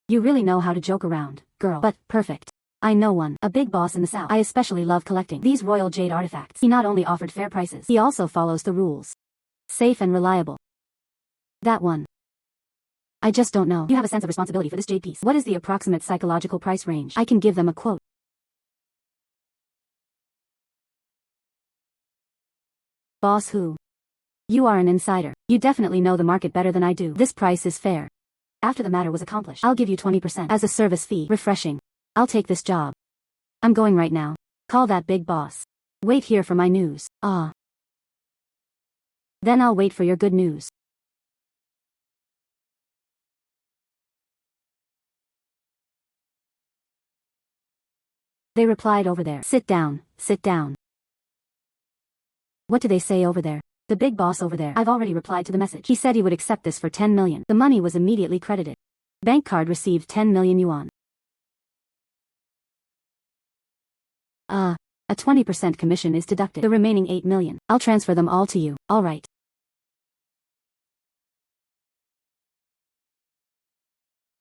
You really know how to joke around, girl. But, perfect. I know one. A big boss in the south. I especially love collecting these royal jade artifacts. He not only offered fair prices, he also follows the rules. Safe and reliable. That one. I just don't know. You have a sense of responsibility for this jade piece. What is the approximate psychological price range? I can give them a quote. Boss who? You are an insider. You definitely know the market better than I do. This price is fair. After the matter was accomplished, I'll give you 20% as a service fee. Refreshing. I'll take this job. I'm going right now. Call that big boss. Wait here for my news. Ah. Then I'll wait for your good news. They replied over there. Sit down, sit down. What do they say over there? The big boss over there. I've already replied to the message. He said he would accept this for 10 million. The money was immediately credited. Bank card received 10 million yuan. A 20% commission is deducted. The remaining 8 million. I'll transfer them all to you. Alright.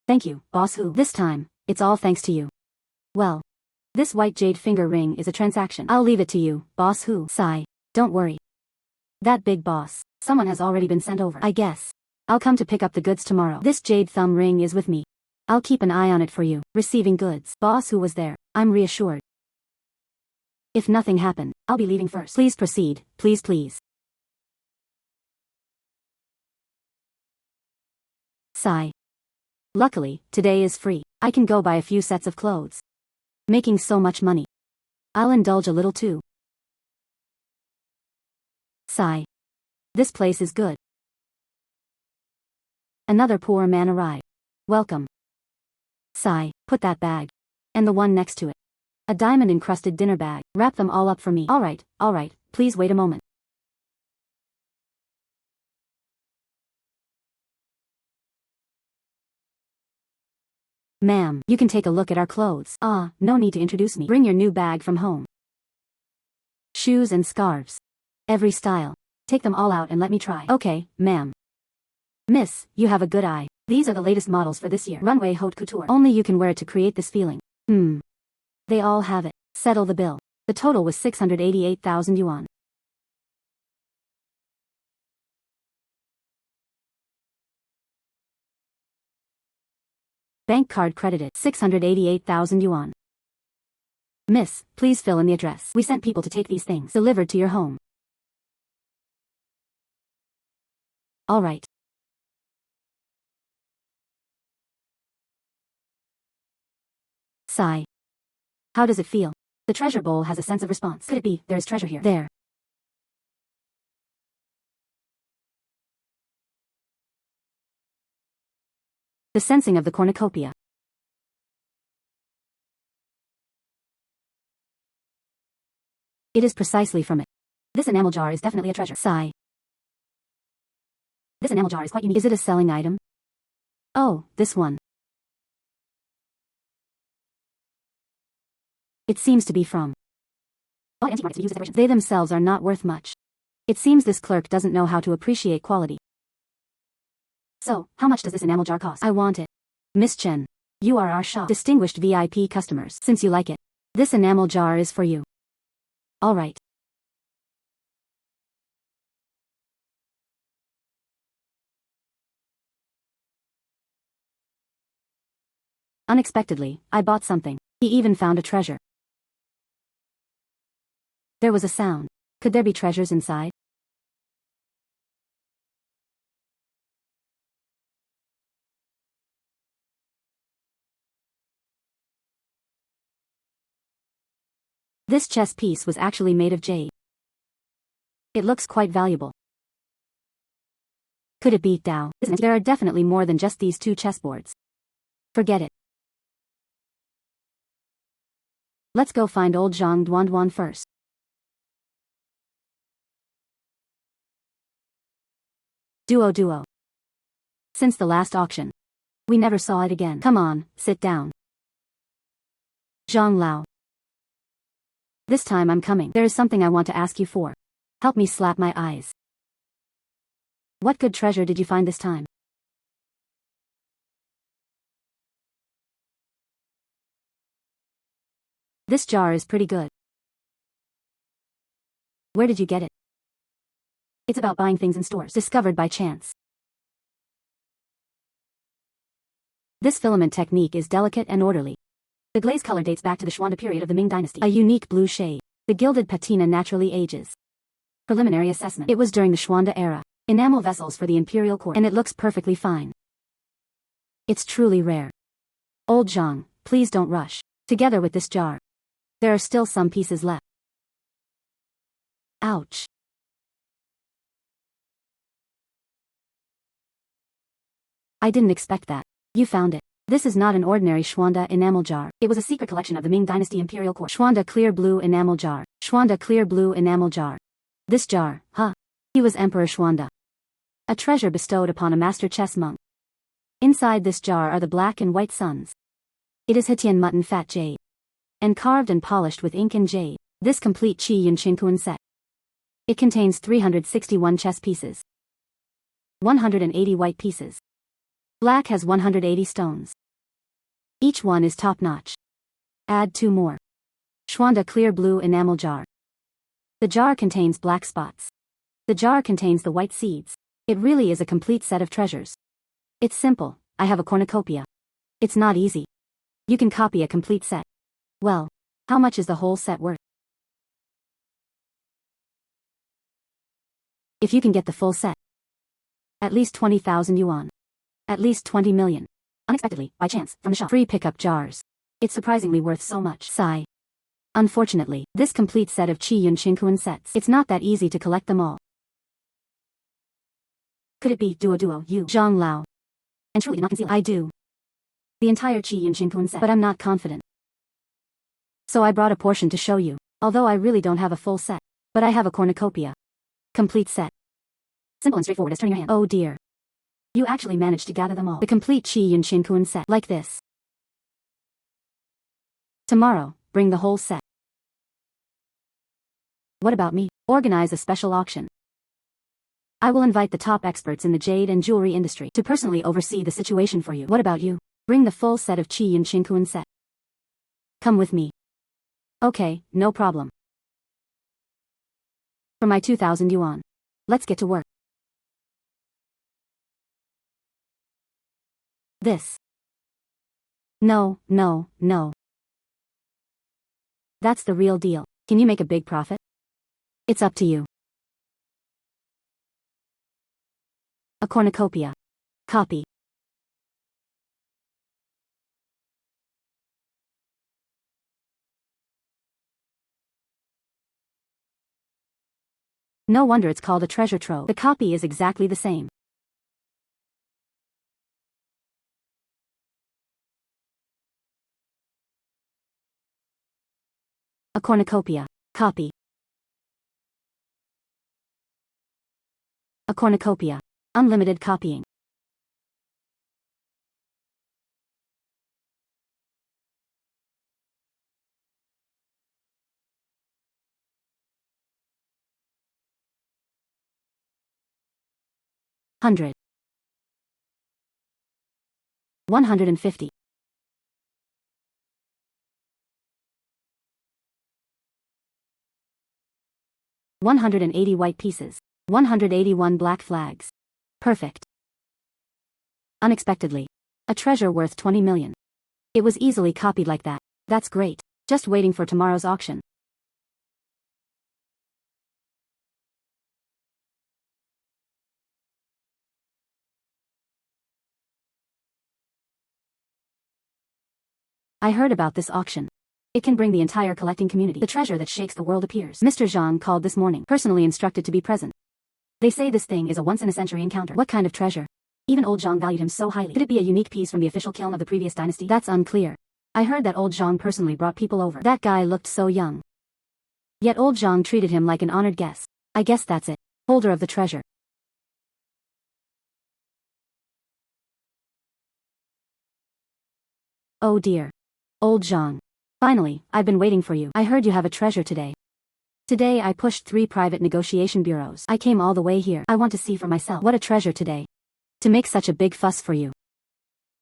Thank you, boss who. This time, it's all thanks to you. Well. This white jade finger ring is a transaction. I'll leave it to you, boss who. Sigh. Don't worry. That big boss. Someone has already been sent over. I guess. I'll come to pick up the goods tomorrow. This jade thumb ring is with me. I'll keep an eye on it for you. Receiving goods. Boss who was there. I'm reassured. If nothing happened, I'll be leaving first. Please proceed, please please. Sigh. Luckily, today is free. I can go buy a few sets of clothes. Making so much money. I'll indulge a little too. Sigh. This place is good. Another poor man arrived. Welcome. Sigh. Put that bag. And the one next to it. A diamond-encrusted dinner bag. Wrap them all up for me. Alright, please wait a moment. Ma'am, you can take a look at our clothes. Ah, no need to introduce me. Bring your new bag from home. Shoes and scarves. Every style. Take them all out and let me try. Okay, ma'am. Miss, you have a good eye. These are the latest models for this year. Runway haute couture. Only you can wear it to create this feeling. They all have it. Settle the bill. The total was 688,000 yuan. Bank card credited. 688,000 yuan. Miss, please fill in the address. We sent people to take these things delivered to your home. Alright. Sigh. How does it feel? The treasure bowl has a sense of response. Could it be, there is treasure here? There. The sensing of the cornucopia. It is precisely from it. This enamel jar is definitely a treasure. Sigh. This enamel jar is quite unique. Is it a selling item? Oh, this one. It seems to be from. They themselves are not worth much. It seems this clerk doesn't know how to appreciate quality. So, how much does this enamel jar cost? I want it. Miss Chen, you are our shop distinguished VIP customers. Since you like it, this enamel jar is for you. Alright. Unexpectedly, I bought something. He even found a treasure. There was a sound. Could there be treasures inside? This chess piece was actually made of jade. It looks quite valuable. Could it beat Dao? There are definitely more than just these two chessboards. Forget it. Let's go find old Qian Duoduo first. Duo. Since the last auction, we never saw it again. Come on, sit down. Zhang Lao. This time I'm coming. There is something I want to ask you for. Help me slap my eyes. What good treasure did you find this time? This jar is pretty good. Where did you get it? It's about buying things in stores. Discovered by chance. This filament technique is delicate and orderly. The glaze color dates back to the Xuande period of the Ming Dynasty. A unique blue shade. The gilded patina naturally ages. Preliminary assessment. It was during the Xuande era. Enamel vessels for the imperial court. And it looks perfectly fine. It's truly rare. Old Zhang, please don't rush. Together with this jar, there are still some pieces left. Ouch. I didn't expect that. You found it. This is not an ordinary Xuande enamel jar. It was a secret collection of the Ming Dynasty imperial court. Xuande clear blue enamel jar. Xuande clear blue enamel jar. This jar, huh? He was Emperor Xuande. A treasure bestowed upon a master chess monk. Inside this jar are the black and white suns. It is Hetian mutton fat jade. And carved and polished with ink and jade. This complete Qian Duoduo set. It contains 361 chess pieces. 180 white pieces. Black has 180 stones. Each one is top-notch. Add 2 more. Xuande clear blue enamel jar. The jar contains black spots. The jar contains the white seeds. It really is a complete set of treasures. It's simple, I have a cornucopia. It's not easy. You can copy a complete set. Well, how much is the whole set worth? If you can get the full set. At least 20,000 yuan. At least 20 million. Unexpectedly, by chance, from the shop. Free pickup jars. It's surprisingly worth so much. Sigh. Unfortunately, this complete set of Qian Duoduo sets. It's not that easy to collect them all. Could it be Duoduo, you, Zhang Lao? And truly not conceal. I do. The entire Qian Duoduo set. But I'm not confident. So I brought a portion to show you. Although I really don't have a full set. But I have a cornucopia. Complete set. Simple and straightforward as turning your hand. Oh dear. You actually managed to gather them all. The complete Qian Duoduo set. Like this. Tomorrow, bring the whole set. What about me? Organize a special auction. I will invite the top experts in the jade and jewelry industry to personally oversee the situation for you. What about you? Bring the full set of Qian Duoduo set. Come with me. Okay, no problem. For my 2,000 yuan. Let's get to work. This. No. That's the real deal. Can you make a big profit? It's up to you. A cornucopia. Copy. No wonder it's called a treasure trove. The copy is exactly the same. A cornucopia. Copy. A cornucopia. Unlimited copying. Hundred. 150. 180 white pieces. 181 black flags. Perfect. Unexpectedly. A treasure worth 20 million. It was easily copied like that. That's great. Just waiting for tomorrow's auction. I heard about this auction. It can bring the entire collecting community. The treasure that shakes the world appears. Mr. Zhang called this morning, personally instructed to be present. They say this thing is a once-in-a-century encounter. What kind of treasure? Even old Zhang valued him so highly. Could it be a unique piece from the official kiln of the previous dynasty? That's unclear. I heard that old Zhang personally brought people over. That guy looked so young. Yet old Zhang treated him like an honored guest. I guess that's it. Holder of the treasure. Oh dear. Old Zhang. Finally, I've been waiting for you. I heard you have a treasure today. Today I pushed 3 private negotiation bureaus. I came all the way here. I want to see for myself. What a treasure today. To make such a big fuss for you.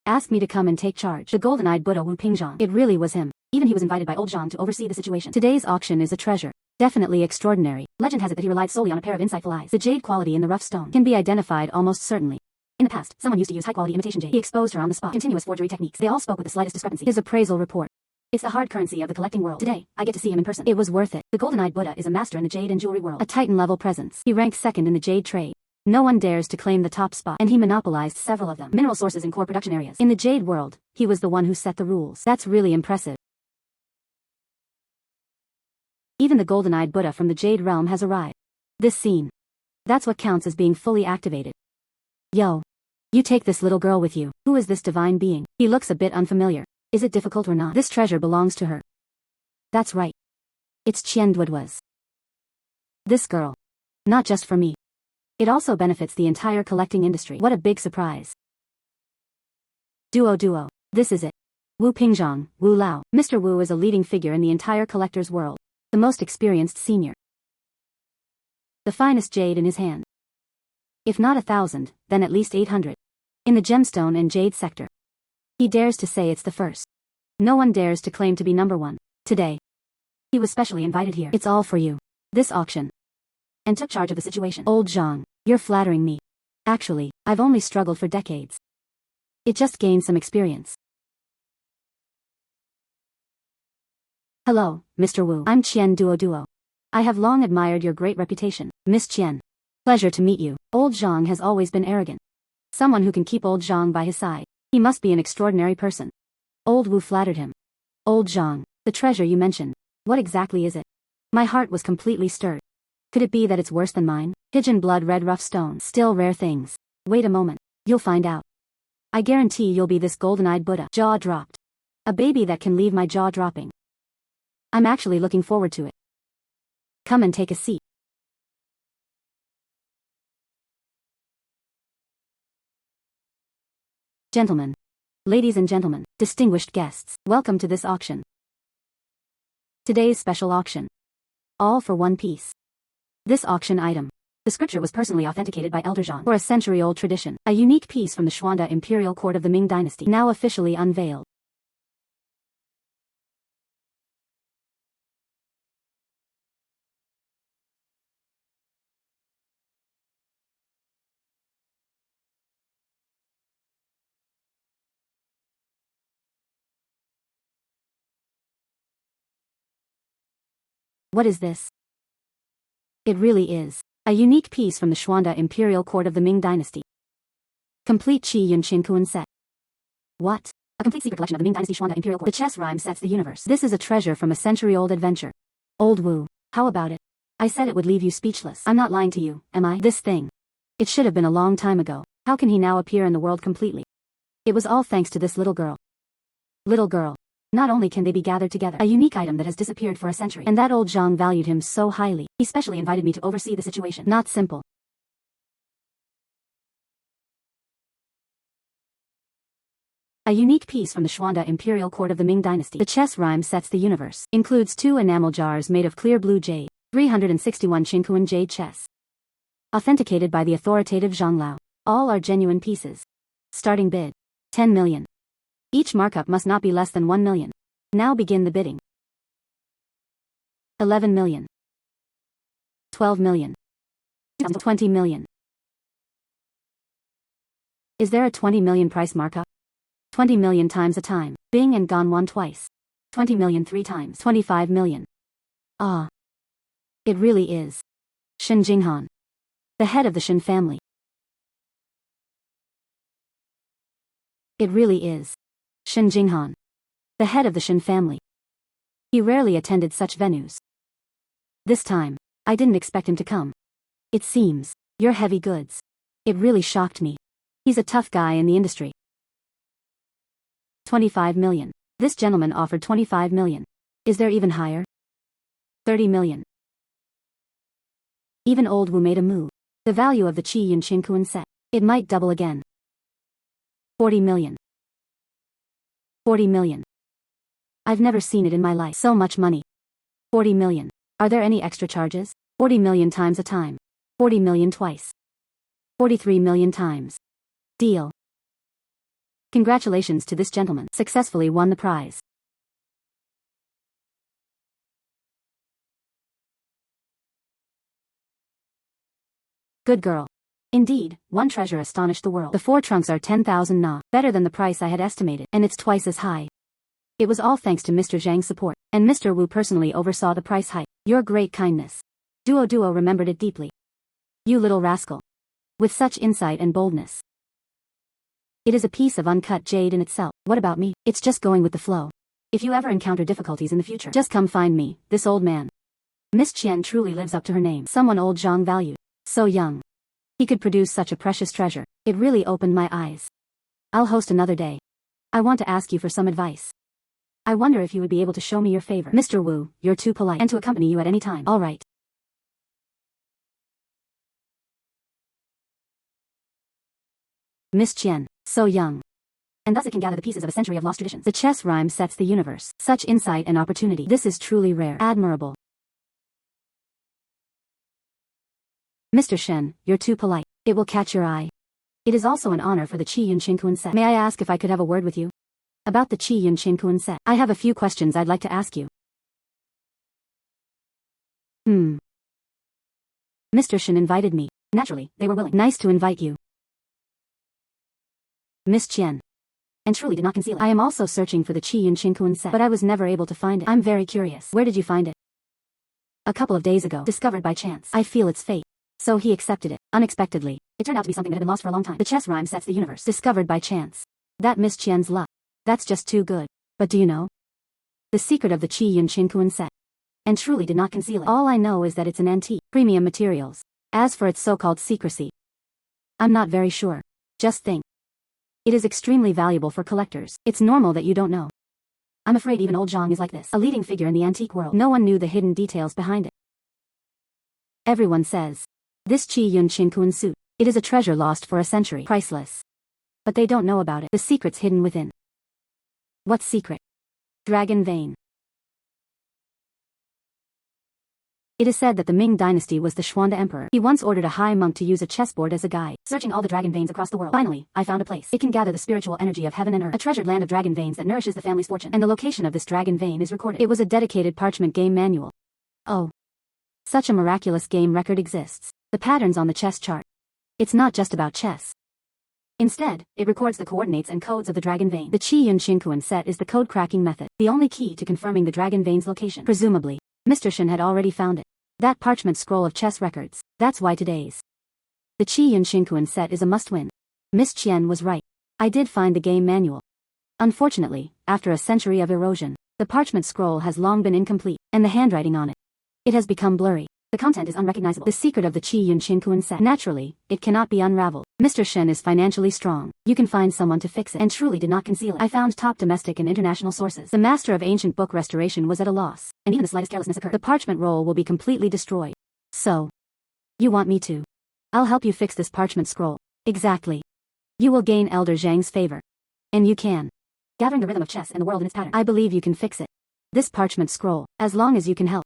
Asked me to come and take charge. The golden-eyed Buddha Wu Pingzhang. It really was him. Even he was invited by old Zhang to oversee the situation. Today's auction is a treasure. Definitely extraordinary. Legend has it that he relied solely on a pair of insightful eyes. The jade quality in the rough stone can be identified almost certainly. In the past, someone used to use high-quality imitation jade. He exposed her on the spot. Continuous forgery techniques. They all spoke with the slightest discrepancy. His appraisal report. It's the hard currency of the collecting world. Today, I get to see him in person. It was worth it. The golden-eyed Buddha is a master in the jade and jewelry world. A titan-level presence. He ranks second in the jade trade. No one dares to claim the top spot, and he monopolized several of them. Mineral sources in core production areas. In the jade world, he was the one who set the rules. That's really impressive. Even the golden-eyed Buddha from the jade realm has arrived. This scene. That's what counts as being fully activated. Yo. You take this little girl with you. Who is this divine being? He looks a bit unfamiliar. Is it difficult or not? This treasure belongs to her. That's right. It's Qian Duoduo's. This girl. Not just for me. It also benefits the entire collecting industry. What a big surprise. Duo. This is it. Wu Pingzhang, Wu Lao. Mr. Wu is a leading figure in the entire collector's world. The most experienced senior. The finest jade in his hand. If not 1,000, then at least 800. In the gemstone and jade sector. He dares to say it's the first. No one dares to claim to be number 1. Today. He was specially invited here. It's all for you. This auction. And took charge of the situation. Old Zhang, you're flattering me. Actually, I've only struggled for decades. It just gained some experience. Hello, Mr. Wu. I'm Qian Duoduo. I have long admired your great reputation, Miss Qian. Pleasure to meet you. Old Zhang has always been arrogant. Someone who can keep old Zhang by his side. He must be an extraordinary person. Old Wu flattered him. Old Zhang, the treasure you mentioned. What exactly is it? My heart was completely stirred. Could it be that it's worse than mine? Pigeon blood red rough stone. Still rare things. Wait a moment. You'll find out. I guarantee you'll be this golden-eyed Buddha. Jaw dropped. A baby that can leave my jaw dropping. I'm actually looking forward to it. Come and take a seat. Gentlemen. Ladies and gentlemen, distinguished guests, welcome to this auction. Today's special auction. All for one piece. This auction item. The scripture was personally authenticated by Elder Zhang for a century-old tradition, a unique piece from the Xuanda imperial court of the Ming dynasty, now officially unveiled. What is this? It really is. A unique piece from the Xuanda imperial court of the Ming dynasty. Complete Qi Yun Qin Kuan set. What? A complete secret collection of the Ming dynasty Xuanda imperial court. The chess rhyme sets the universe. This is a treasure from a century-old adventure. Old Wu, how about it? I said it would leave you speechless. I'm not lying to you, am I? This thing. It should have been a long time ago. How can he now appear in the world completely? It was all thanks to this little girl. Little girl. Not only can they be gathered together, a unique item that has disappeared for a century, and that old Zhang valued him so highly, he specially invited me to oversee the situation. Not simple. A unique piece from the Xuanda imperial court of the Ming dynasty. The chess rhyme sets the universe. Includes 2 enamel jars made of clear blue jade, 361 Qinkuan jade chess. Authenticated by the authoritative Zhang Lao. All are genuine pieces. Starting bid. 10 million. Each markup must not be less than 1 million. Now begin the bidding. 11 million. 12 million. 20 million. Is there a 20 million price markup? 20 million times a time. Bing and gone one twice. 20 million 3 times. 25 million. Ah. It really is. Shen Jinghan. The head of the Shen family. It really is. Shen Jinghan. The head of the Shen family. He rarely attended such venues. This time, I didn't expect him to come. It seems, you're heavy goods. It really shocked me. He's a tough guy in the industry. 25 million. This gentleman offered 25 million. Is there even higher? 30 million. Even old Wu made a move. The value of the Qian Duoduo set. It might double again. 40 million. 40 million. I've never seen it in my life. So much money. 40 million. Are there any extra charges? 40 million times a time. 40 million twice. 43 million times. Deal. Congratulations to this gentleman. Successfully won the prize. Good girl. Indeed, one treasure astonished the world. The 4 trunks are 10,000 na, better than the price I had estimated, and it's twice as high. It was all thanks to Mr. Zhang's support, and Mr. Wu personally oversaw the price hike. Your great kindness. Duoduo remembered it deeply. You little rascal. With such insight and boldness. It is a piece of uncut jade in itself. What about me? It's just going with the flow. If you ever encounter difficulties in the future, just come find me, this old man. Miss Qian truly lives up to her name. Someone old Zhang valued. So young. He could produce such a precious treasure. It really opened my eyes. I'll host another day. I want to ask you for some advice. I wonder if you would be able to show me your favor. Mr. Wu, you're too polite, and to accompany you at any time. All right. Miss Qian, so young. And thus it can gather the pieces of a century of lost traditions. The chess rhyme sets the universe. Such insight and opportunity. This is truly rare. Admirable. Mr. Shen, you're too polite. It will catch your eye. It is also an honor for the Qian Duoduo set. May I ask if I could have a word with you? About the Qian Duoduo set. I have a few questions I'd like to ask you. Mr. Shen invited me. Naturally, they were willing. Nice to invite you. Miss Qian. And truly did not conceal it. I am also searching for the Qian Duoduo set, but I was never able to find it. I'm very curious. Where did you find it? A couple of days ago. Discovered by chance. I feel it's fate. So he accepted it, unexpectedly. It turned out to be something that had been lost for a long time. The chess rhyme sets the universe. Discovered by chance. That Miss Qian's luck. That's just too good. But do you know? The secret of the Qian Duoduo set. And truly did not conceal it. All I know is that it's an antique, premium materials. As for its so-called secrecy, I'm not very sure. Just think. It is extremely valuable for collectors. It's normal that you don't know. I'm afraid even old Zhang is like this. A leading figure in the antique world. No one knew the hidden details behind it. Everyone says. This Qian Duoduo suit. It is a treasure lost for a century. Priceless. But they don't know about it. The secret's hidden within. What secret? Dragon vein. It is said that the Ming dynasty was the Xuanda emperor. He once ordered a high monk to use a chessboard as a guide, searching all the dragon veins across the world. Finally, I found a place. It can gather the spiritual energy of heaven and earth. A treasured land of dragon veins that nourishes the family's fortune. And the location of this dragon vein is recorded. It was a dedicated parchment game manual. Oh. Such a miraculous game record exists. The patterns on the chess chart. It's not just about chess. Instead, it records the coordinates and codes of the dragon vein. The Qian Duoduo set is the code cracking method, the only key to confirming the dragon vein's location. Presumably, Mr. Shen had already found it. That parchment scroll of chess records. That's why today's the Qian Duoduo set is a must-win. Miss Qian was right. I did find the game manual. Unfortunately, after a century of erosion, the parchment scroll has long been incomplete, and the handwriting on it has become blurry. The content is unrecognizable. The secret of the Qian Duoduo set. Naturally, it cannot be unraveled. Mr. Shen is financially strong. You can find someone to fix it. And truly did not conceal it. I found top domestic and international sources. The master of ancient book restoration was at a loss, and even the slightest carelessness occurred. The parchment roll will be completely destroyed. So, you want me to? I'll help you fix this parchment scroll. Exactly. You will gain Elder Zhang's favor. And you can. Gathering the rhythm of chess and the world in its pattern. I believe you can fix it. This parchment scroll, as long as you can help.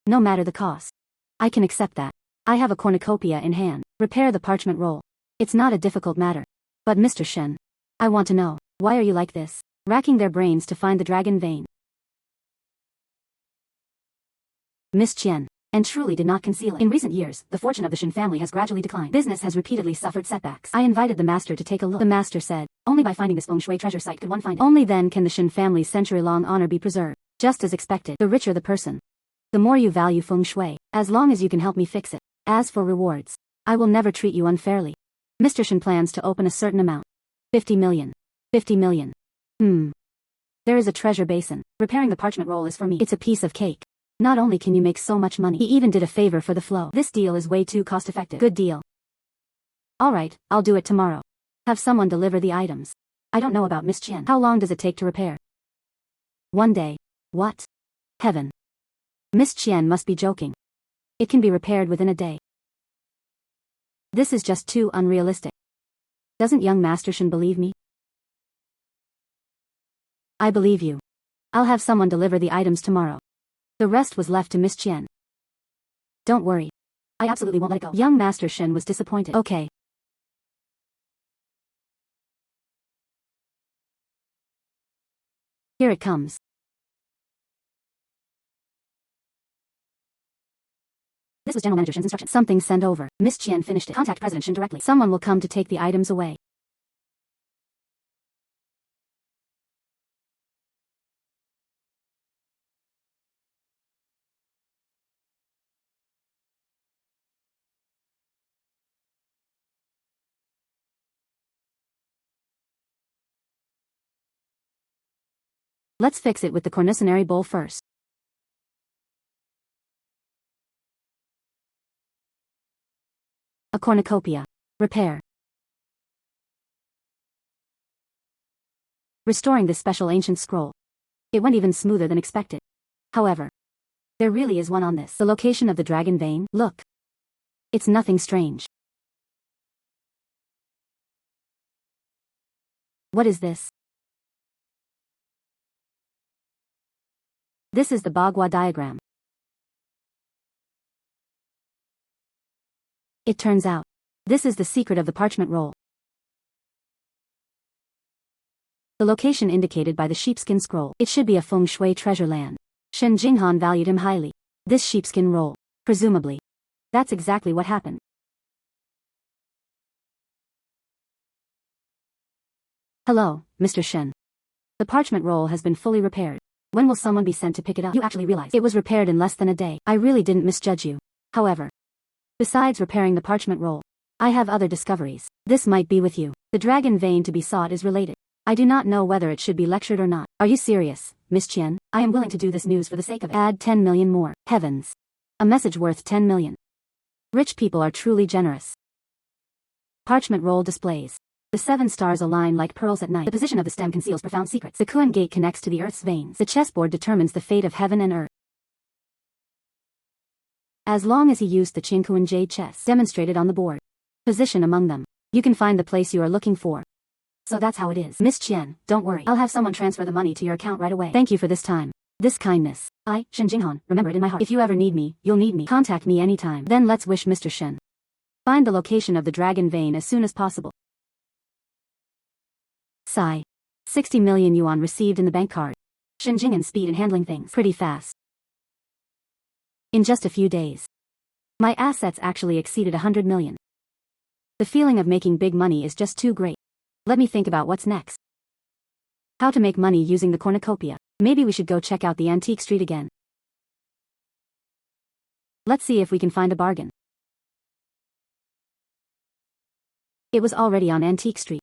No matter the cost. I can accept that. I have a cornucopia in hand. Repair the parchment roll. It's not a difficult matter. But Mr. Shen, I want to know, why are you like this? Racking their brains to find the dragon vein. Miss Qian, and truly did not conceal it. In recent years, the fortune of the Shen family has gradually declined. Business has repeatedly suffered setbacks. I invited the master to take a look. The master said, only by finding this feng shui treasure site could one find it. Only then can the Shen family's century-long honor be preserved. Just as expected, the richer the person, the more you value feng shui, as long as you can help me fix it. As for rewards, I will never treat you unfairly. Mr. Shen plans to open a certain amount. 50 million. 50 million. There is a treasure basin. Repairing the parchment roll is for me. It's a piece of cake. Not only can you make so much money, he even did a favor for the flow. This deal is way too cost-effective. Good deal. Alright, I'll do it tomorrow. Have someone deliver the items. I don't know about Miss Qian. How long does it take to repair? 1 day. What? Heaven. Miss Qian must be joking. It can be repaired within a day. This is just too unrealistic. Doesn't young Master Shen believe me? I believe you. I'll have someone deliver the items tomorrow. The rest was left to Miss Qian. Don't worry. I absolutely won't let it go. Young Master Shen was disappointed. Okay. Here it comes. This was General Manager Shen's instruction. Something sent over. Miss Qian finished it. Contact President Shen directly. Someone will come to take the items away. Let's fix it with the cornicenary bowl first. A cornucopia. Repair. Restoring this special ancient scroll. It went even smoother than expected. However, there really is one on this. The location of the dragon vein, look. It's nothing strange. What is this? This is the Bagua diagram. It turns out, this is the secret of the parchment roll. The location indicated by the sheepskin scroll. It should be a feng shui treasure land. Shen Jinghan valued him highly. This sheepskin roll, presumably. That's exactly what happened. Hello, Mr. Shen. The parchment roll has been fully repaired. When will someone be sent to pick it up? You actually realize it was repaired in less than a day. I really didn't misjudge you. However, besides repairing the parchment roll, I have other discoveries. This might be with you. The dragon vein to be sought is related. I do not know whether it should be lectured or not. Are you serious, Miss Qian? I am willing to do this news for the sake of it. Add 10 million more. Heavens. A message worth 10 million. Rich people are truly generous. Parchment roll displays. The 7 stars align like pearls at night. The position of the stem conceals profound secrets. The Qian gate connects to the earth's veins. The chessboard determines the fate of heaven and earth. As long as he used the Qingkuan jade chess demonstrated on the board. Position among them. You can find the place you are looking for. So that's how it is. Miss Qian, don't worry. I'll have someone transfer the money to your account right away. Thank you for this time. This kindness. I, Shen Jinghan, remember it in my heart. If you ever need me, you'll need me. Contact me anytime. Then let's wish Mr. Shen. Find the location of the dragon vein as soon as possible. Sigh. 60 million yuan received in the bank card. Shen Jinghan's speed in handling things pretty fast. In just a few days. My assets actually exceeded 100 million. The feeling of making big money is just too great. Let me think about what's next. How to make money using the cornucopia. Maybe we should go check out the antique street again. Let's see if we can find a bargain. It was already on Antique Street.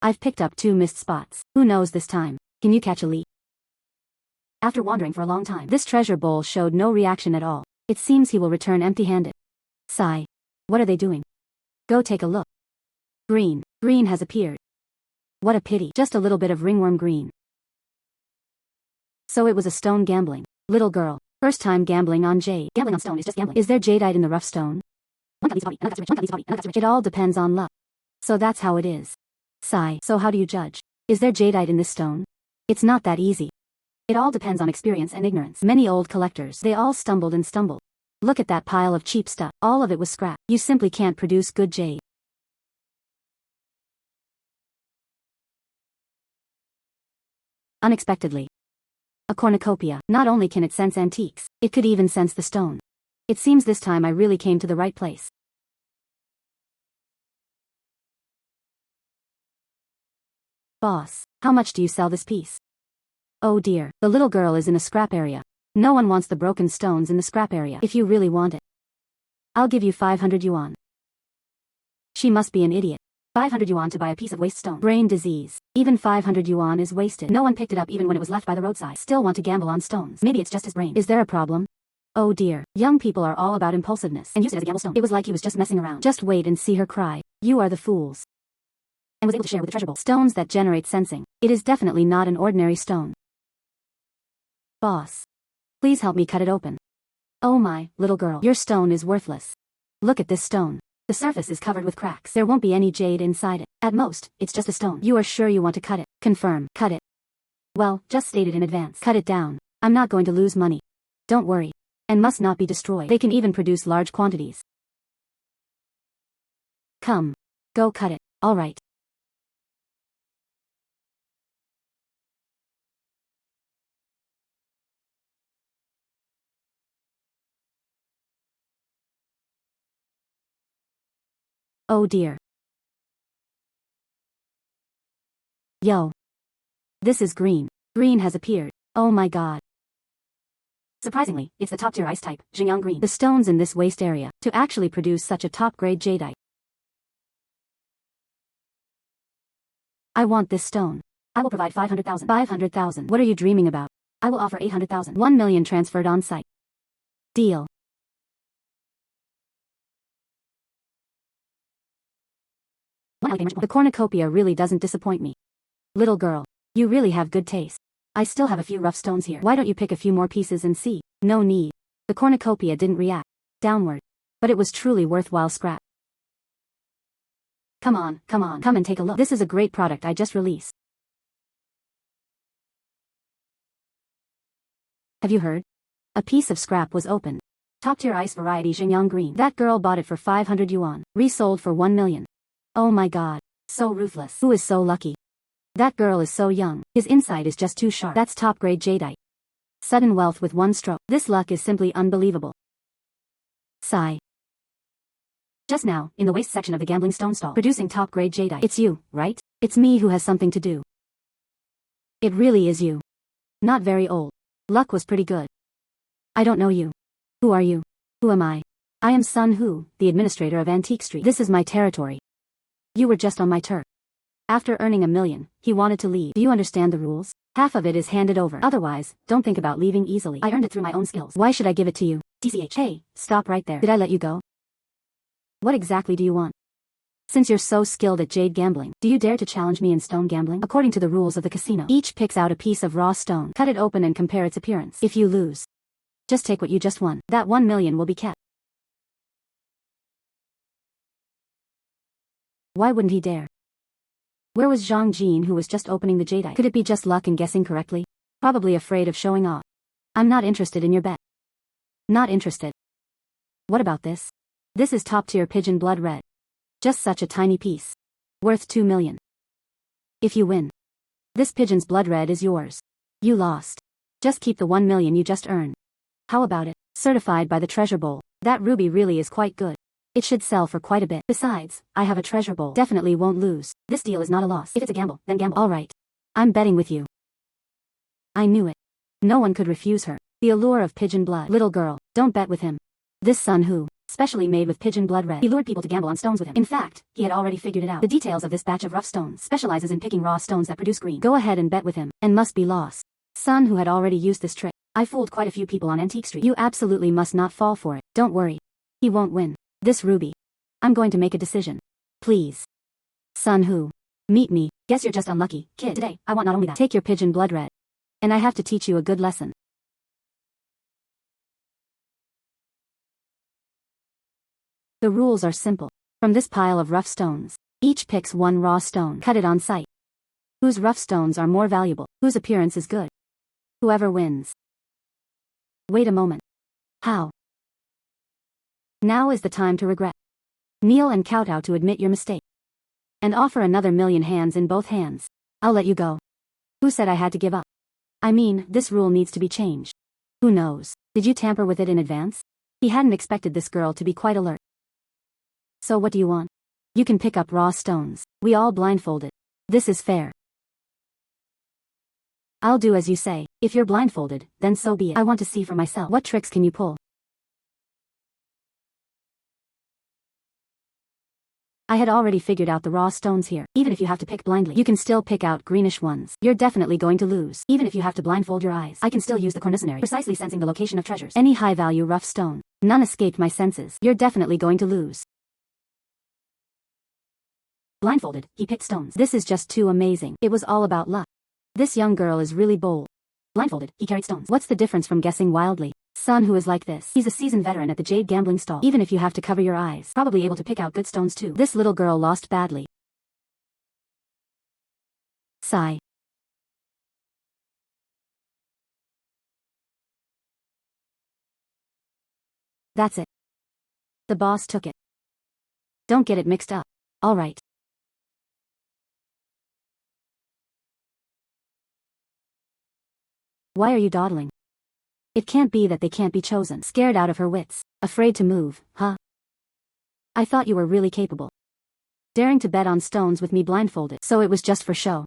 I've picked up 2 missed spots. Who knows this time? Can you catch a lead? After wandering for a long time, this treasure bowl showed no reaction at all. It seems he will return empty-handed. Sigh. What are they doing? Go take a look. Green. Green has appeared. What a pity. Just a little bit of ringworm green. So it was a stone gambling. Little girl. First time gambling on jade. Gambling on stone is just gambling. Is there jadeite in the rough stone? It all depends on luck. So that's how it is. Sigh. So how do you judge? Is there jadeite in this stone? It's not that easy. It all depends on experience and ignorance. Many old collectors, they all stumbled and stumbled. Look at that pile of cheap stuff. All of it was scrap. You simply can't produce good jade. Unexpectedly. A cornucopia. Not only can it sense antiques, it could even sense the stone. It seems this time I really came to the right place. Boss, how much do you sell this piece? Oh dear, the little girl is in a scrap area. No one wants the broken stones in the scrap area. If you really want it, I'll give you 500 yuan. She must be an idiot. 500 yuan to buy a piece of waste stone. Brain disease. Even 500 yuan is wasted. No one picked it up even when it was left by the roadside. Still want to gamble on stones. Maybe it's just his brain. Is there a problem? Oh dear. Young people are all about impulsiveness and use it as a gamble stone. It was like he was just messing around. Just wait and see her cry. You are the fools. And was able to share with the treasure bowl. Stones that generate sensing. It is definitely not an ordinary stone. Boss. Please help me cut it open. Oh my, little girl. Your stone is worthless. Look at this stone. The surface is covered with cracks. There won't be any jade inside it. At most, it's just a stone. You are sure you want to cut it? Confirm. Cut it. Well, just state it in advance. Cut it down. I'm not going to lose money. Don't worry. And must not be destroyed. They can even produce large quantities. Come. Go cut it. All right. Oh dear. Yo. This is green. Green has appeared. Oh my god. Surprisingly, it's the top tier ice type, Xinjiang green. The stones in this waste area, to actually produce such a top grade jadeite. I want this stone. I will provide 500,000. 500,000. What are you dreaming about? I will offer 800,000. 1 million transferred on site. Deal. The cornucopia really doesn't disappoint me. Little girl, you really have good taste. I still have a few rough stones here. Why don't you pick a few more pieces and see? No need. The cornucopia didn't react downward, but it was truly worthwhile scrap. Come on, come and take a look. This is a great product I just released. Have you heard? A piece of scrap was opened. Top tier ice variety Xinjiang green. That girl bought it for 500 yuan. Resold for 1 million. Oh my god. So ruthless. Who is so lucky? That girl is so young. His insight is just too sharp. That's top grade jadeite. Sudden wealth with one stroke. This luck is simply unbelievable. Sigh. Just now, in the waste section of the gambling stone stall, producing top grade jadeite. It's you, right? It's me who has something to do. It really is you. Not very old. Luck was pretty good. I don't know you. Who are you? Who am I? I am Sun Hu, the administrator of Antique Street. This is my territory. You were just on my turf. After earning 1 million, he wanted to leave. Do you understand the rules? Half of it is handed over. Otherwise, don't think about leaving easily. I earned it through my own skills. Why should I give it to you? TCH. Hey, stop right there. Did I let you go? What exactly do you want? Since you're so skilled at jade gambling, do you dare to challenge me in stone gambling? According to the rules of the casino, each picks out a piece of raw stone. Cut it open and compare its appearance. If you lose, just take what you just won. That 1 million will be kept. Why wouldn't he dare? Where was Zhang Jin who was just opening the jadeite? Could it be just luck and guessing correctly? Probably afraid of showing off. I'm not interested in your bet. Not interested. What about this? This is top tier pigeon blood red. Just such a tiny piece. Worth 2 million. If you win, this pigeon's blood red is yours. You lost. Just keep the 1 million you just earned. How about it? Certified by the treasure bowl. That ruby really is quite good. It should sell for quite a bit. Besides, I have a treasure bowl. Definitely won't lose. This deal is not a loss. If it's a gamble, then gamble. All right. I'm betting with you. I knew it. No one could refuse her. The allure of pigeon blood. Little girl, don't bet with him. This Sun Hu, specially made with pigeon blood red. He lured people to gamble on stones with him. In fact, he had already figured it out. The details of this batch of rough stones. Specializes in picking raw stones that produce green. Go ahead and bet with him, and must be lost. Sun Hu had already used this trick. I fooled quite a few people on Antique Street. You absolutely must not fall for it. Don't worry. He won't win. This ruby. I'm going to make a decision. Please. Sun Hu. Meet me. Guess you're just unlucky, kid. Today, I want not only that. Take your pigeon blood red. And I have to teach you a good lesson. The rules are simple. From this pile of rough stones, each picks one raw stone. Cut it on site. Whose rough stones are more valuable? Whose appearance is good? Whoever wins. Wait a moment. How? Now is the time to regret. Kneel and kowtow to admit your mistake. And offer another 1 million hands in both hands. I'll let you go. Who said I had to give up? I mean, this rule needs to be changed. Who knows? Did you tamper with it in advance? He hadn't expected this girl to be quite alert. So what do you want? You can pick up raw stones. We all blindfolded. This is fair. I'll do as you say. If you're blindfolded, then so be it. I want to see for myself. What tricks can you pull? I had already figured out the raw stones here. Even if you have to pick blindly, you can still pick out greenish ones. You're definitely going to lose. Even if you have to blindfold your eyes, I can still use the cornisonary, precisely sensing the location of treasures. Any high-value rough stone. None escaped my senses. You're definitely going to lose. Blindfolded, he picked stones. This is just too amazing. It was all about luck. This young girl is really bold. Blindfolded, he carried stones. What's the difference from guessing wildly? Son who is like this. He's a seasoned veteran at the jade gambling stall. Even if you have to cover your eyes, probably able to pick out good stones too. This little girl lost badly. Sigh. That's it. The boss took it. Don't get it mixed up. All right. Why are you dawdling? It can't be that they can't be chosen. Scared out of her wits. Afraid to move, huh? I thought you were really capable. Daring to bet on stones with me blindfolded. So it was just for show.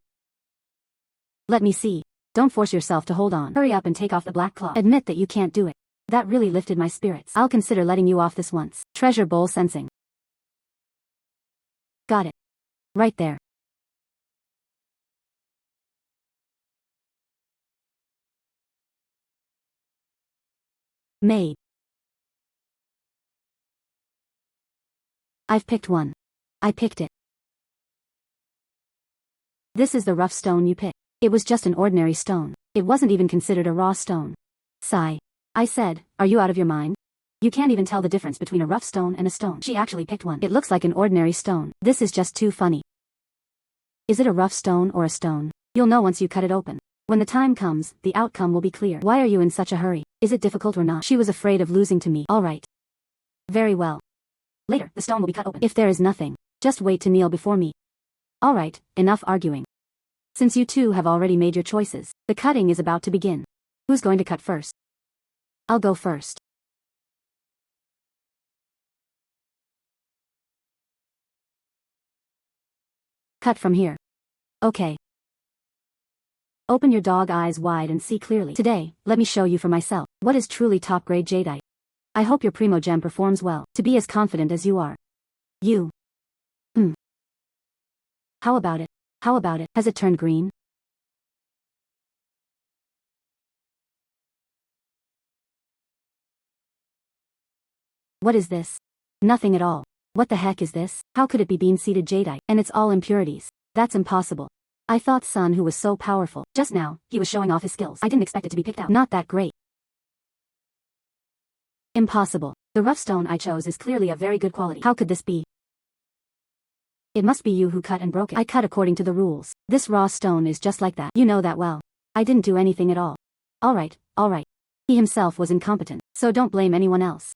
Let me see. Don't force yourself to hold on. Hurry up and take off the black cloth. Admit that you can't do it. That really lifted my spirits. I'll consider letting you off this once. Treasure bowl sensing. Got it. Right there. Made. I've picked one. I picked it. This is the rough stone you picked. It was just an ordinary stone. It wasn't even considered a raw stone. Sigh. I said, are you out of your mind? You can't even tell the difference between a rough stone and a stone. She actually picked one. It looks like an ordinary stone. This is just too funny. Is it a rough stone or a stone? You'll know once you cut it open. When the time comes, the outcome will be clear. Why are you in such a hurry? Is it difficult or not? She was afraid of losing to me. All right. Very well. Later, the stone will be cut open. If there is nothing, just wait to kneel before me. All right, enough arguing. Since you two have already made your choices, the cutting is about to begin. Who's going to cut first? I'll go first. Cut from here. Okay. Open your dog eyes wide and see clearly. Today, let me show you for myself what is truly top-grade jadeite. I hope your primo gem performs well, to be as confident as you are. You. How about it? How about it? Has it turned green? What is this? Nothing at all. What the heck is this? How could it be bean-seeded jadeite? And it's all impurities. That's impossible. I thought Sun who was so powerful. Just now, he was showing off his skills. I didn't expect it to be picked out. Not that great. Impossible. The rough stone I chose is clearly of very good quality. How could this be? It must be you who cut and broke it. I cut according to the rules. This raw stone is just like that. You know that well. I didn't do anything at all. All right, all right. He himself was incompetent, so don't blame anyone else.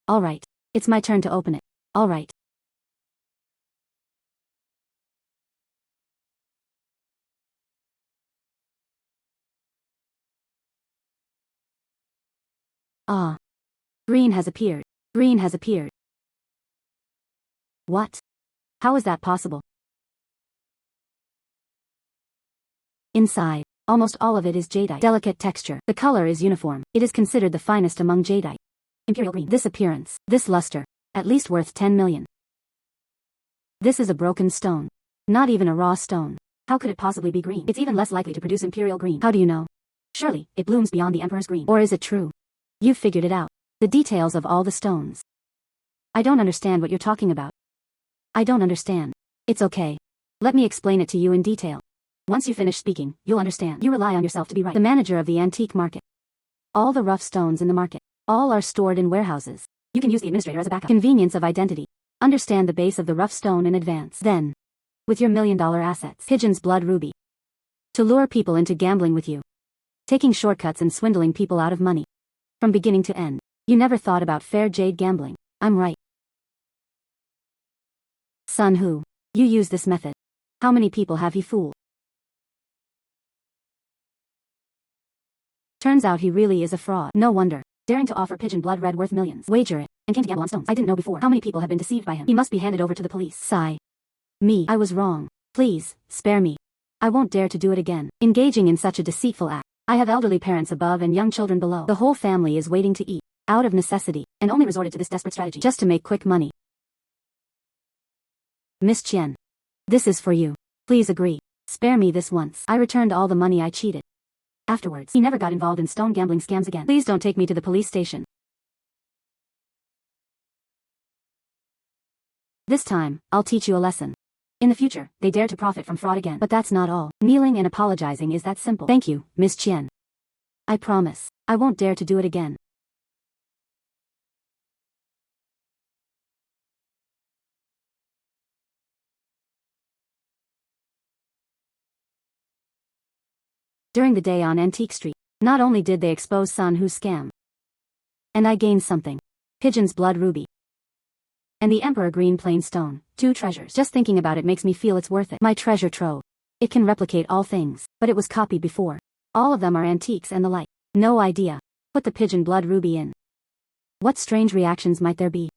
All right. It's my turn to open it. All right. Ah. Green has appeared. Green has appeared. What? How is that possible? Inside, almost all of it is jadeite. Delicate texture. The color is uniform. It is considered the finest among jadeite. Imperial green. This appearance, this luster, at least worth 10 million. This is a broken stone. Not even a raw stone. How could it possibly be green? It's even less likely to produce imperial green. How do you know? Surely, it blooms beyond the emperor's green. Or is it true? You've figured it out. The details of all the stones. I don't understand what you're talking about. I don't understand. It's okay. Let me explain it to you in detail. Once you finish speaking, you'll understand. You rely on yourself to be right. The manager of the antique market. All the rough stones in the market. All are stored in warehouses. You can use the administrator as a backup. Convenience of identity. Understand the base of the rough stone in advance. Then, with your $1 million assets, Pigeon's blood ruby. To lure people into gambling with you. Taking shortcuts and swindling people out of money. From beginning to end. You never thought about fair jade gambling. I'm right. Son who? You use this method. How many people have you fooled? Turns out he really is a fraud. No wonder. Daring to offer pigeon blood red worth millions. Wager it, and came to gamble on stones. I didn't know before how many people have been deceived by him. He must be handed over to the police. Sigh. Me. I was wrong. Please, spare me. I won't dare to do it again. Engaging in such a deceitful act. I have elderly parents above and young children below. The whole family is waiting to eat. Out of necessity, and only resorted to this desperate strategy just to make quick money. Miss Qian. This is for you. Please agree. Spare me this once. I returned all the money I cheated. Afterwards, he never got involved in stone gambling scams again. Please don't take me to the police station. This time, I'll teach you a lesson. In the future, they dare to profit from fraud again. But that's not all. Kneeling and apologizing is that simple. Thank you, Miss Qian. I promise, I won't dare to do it again. During the day on Antique Street, not only did they expose Sun Hu's scam, and I gained something. Pigeon's blood ruby. And the Emperor Green Plain Stone, 2 treasures. Just thinking about it makes me feel it's worth it. My treasure trove. It can replicate all things, but it was copied before. All of them are antiques and the like. No idea. Put the pigeon blood ruby in. What strange reactions might there be?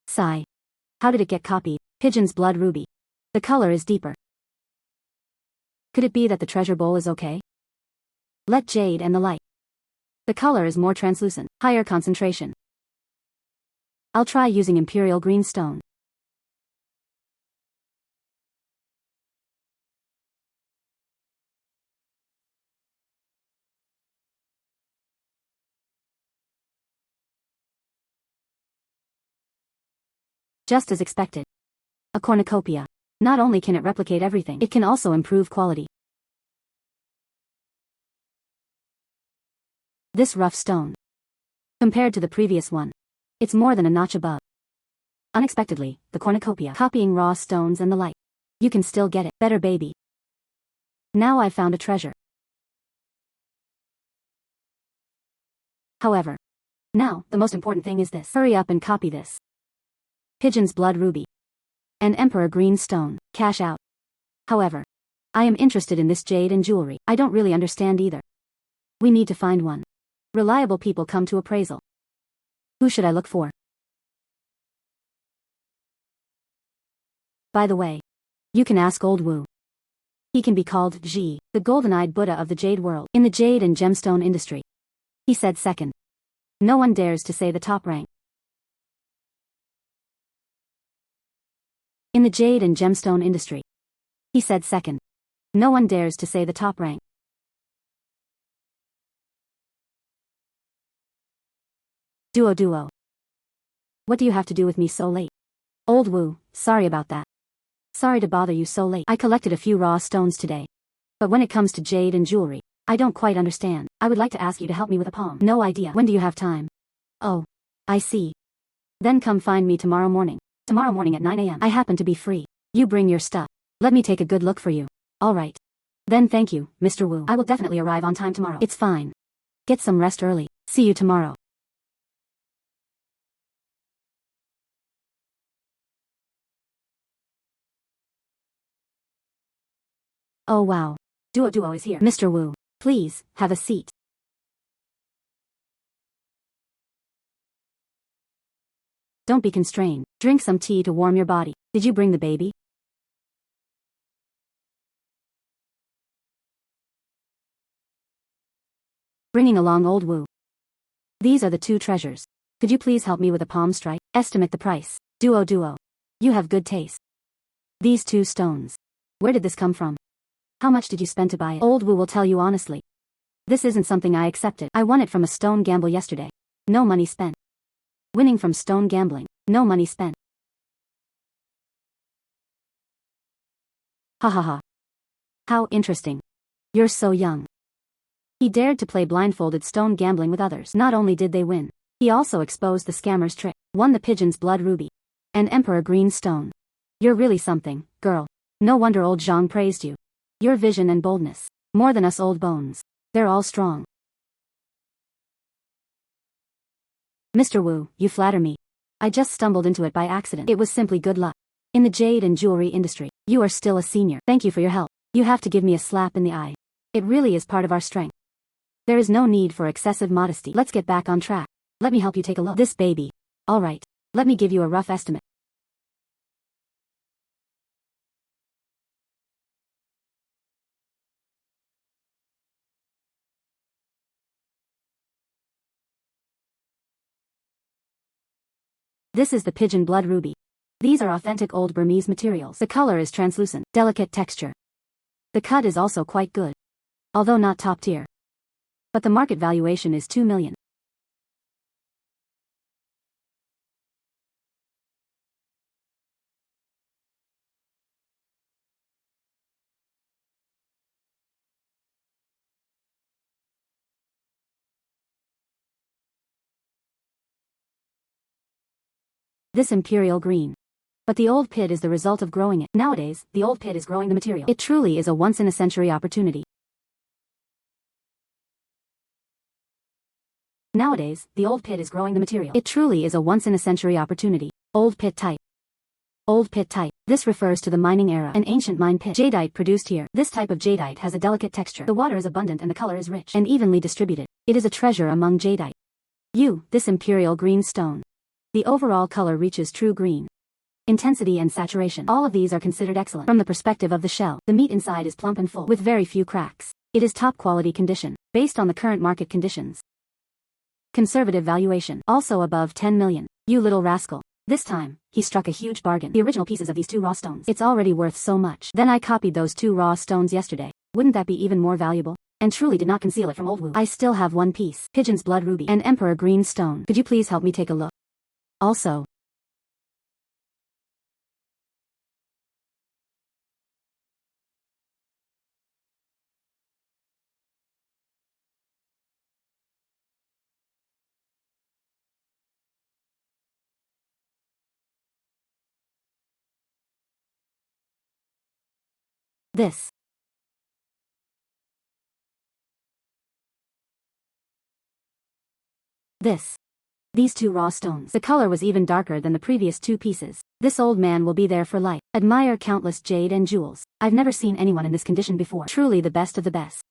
Sigh. How did it get copied? Pigeon's blood ruby. The color is deeper. Could it be that the treasure bowl is okay? Let jade and the light. The color is more translucent, higher concentration. I'll try using imperial green stone. Just as expected. A cornucopia. Not only can it replicate everything, it can also improve quality. This rough stone. Compared to the previous one, it's more than a notch above. Unexpectedly, the cornucopia copying raw stones and the like. You can still get it. Better baby. Now I've found a treasure. However, now, the most important thing is this. Hurry up and copy this. Pigeon's blood ruby. And Emperor green stone. Cash out. However, I am interested in this jade and jewelry. I don't really understand either. We need to find one. Reliable people come to appraisal. Who should I look for? By the way, you can ask Old Wu. He can be called Ji, the golden-eyed Buddha of the jade world, in the jade and gemstone industry. He said second. No one dares to say the top rank. In the jade and gemstone industry. He said second. No one dares to say the top rank. Duoduo. What do you have to do with me so late? Old Wu, sorry about that. Sorry to bother you so late. I collected a few raw stones today. But when it comes to jade and jewelry, I don't quite understand. I would like to ask you to help me with a palm. No idea. When do you have time? Oh, I see. Then come find me tomorrow morning. Tomorrow morning at 9 a.m. I happen to be free. You bring your stuff. Let me take a good look for you. All right. Then thank you, Mr. Wu. I will definitely arrive on time tomorrow. It's fine. Get some rest early. See you tomorrow. Oh wow. Duoduo is here. Mr. Wu, please, have a seat. Don't be constrained. Drink some tea to warm your body. Did you bring the baby? Bringing along Old Wu. These are the 2 treasures. Could you please help me with a palm strike? Estimate the price. Duoduo. You have good taste. These 2 stones. Where did this come from? How much did you spend to buy it? Old Wu will tell you honestly. This isn't something I accepted. I won it from a stone gamble yesterday. No money spent. Winning from stone gambling. No money spent. Ha ha ha. How interesting. You're so young. He dared to play blindfolded stone gambling with others. Not only did they win, he also exposed the scammer's trick. Won the pigeon's blood ruby. And Emperor green stone. You're really something, girl. No wonder old Zhang praised you. Your vision and boldness. More than us old bones. They're all strong. Mr. Wu, you flatter me. I just stumbled into it by accident. It was simply good luck. In the jade and jewelry industry, you are still a senior. Thank you for your help. You have to give me a slap in the eye. It really is part of our strength. There is no need for excessive modesty. Let's get back on track. Let me help you take a look. This baby. All right. Let me give you a rough estimate. This is the pigeon blood ruby. These are authentic old Burmese materials. The color is translucent, delicate texture. The cut is also quite good, although not top tier. But the market valuation is 2 million. This imperial green. But the old pit is the result of growing it. Nowadays, the old pit is growing the material. It truly is a once-in-a-century opportunity. Nowadays, the old pit is growing the material. It truly is a once-in-a-century opportunity. Old pit type. Old pit type. This refers to the mining era. An ancient mine pit. Jadeite produced here. This type of jadeite has a delicate texture. The water is abundant and the color is rich and evenly distributed. It is a treasure among jadeite. This imperial green stone. The overall color reaches true green. Intensity and saturation. All of these are considered excellent. From the perspective of the shell, the meat inside is plump and full, with very few cracks. It is top quality condition, based on the current market conditions. Conservative valuation, also above 10 million. You little rascal. This time, he struck a huge bargain. The original pieces of these 2 raw stones. It's already worth so much. Then I copied those 2 raw stones yesterday. Wouldn't that be even more valuable? And truly did not conceal it from Old Wu. I still have 1 piece. Pigeon's blood ruby and emperor green stone. Could you please help me take a look? Also, this. This. These 2 raw stones. The color was even darker than the previous 2 pieces. This old man will be there for life. Admire countless jade and jewels. I've never seen anyone in this condition before. Truly the best of the best.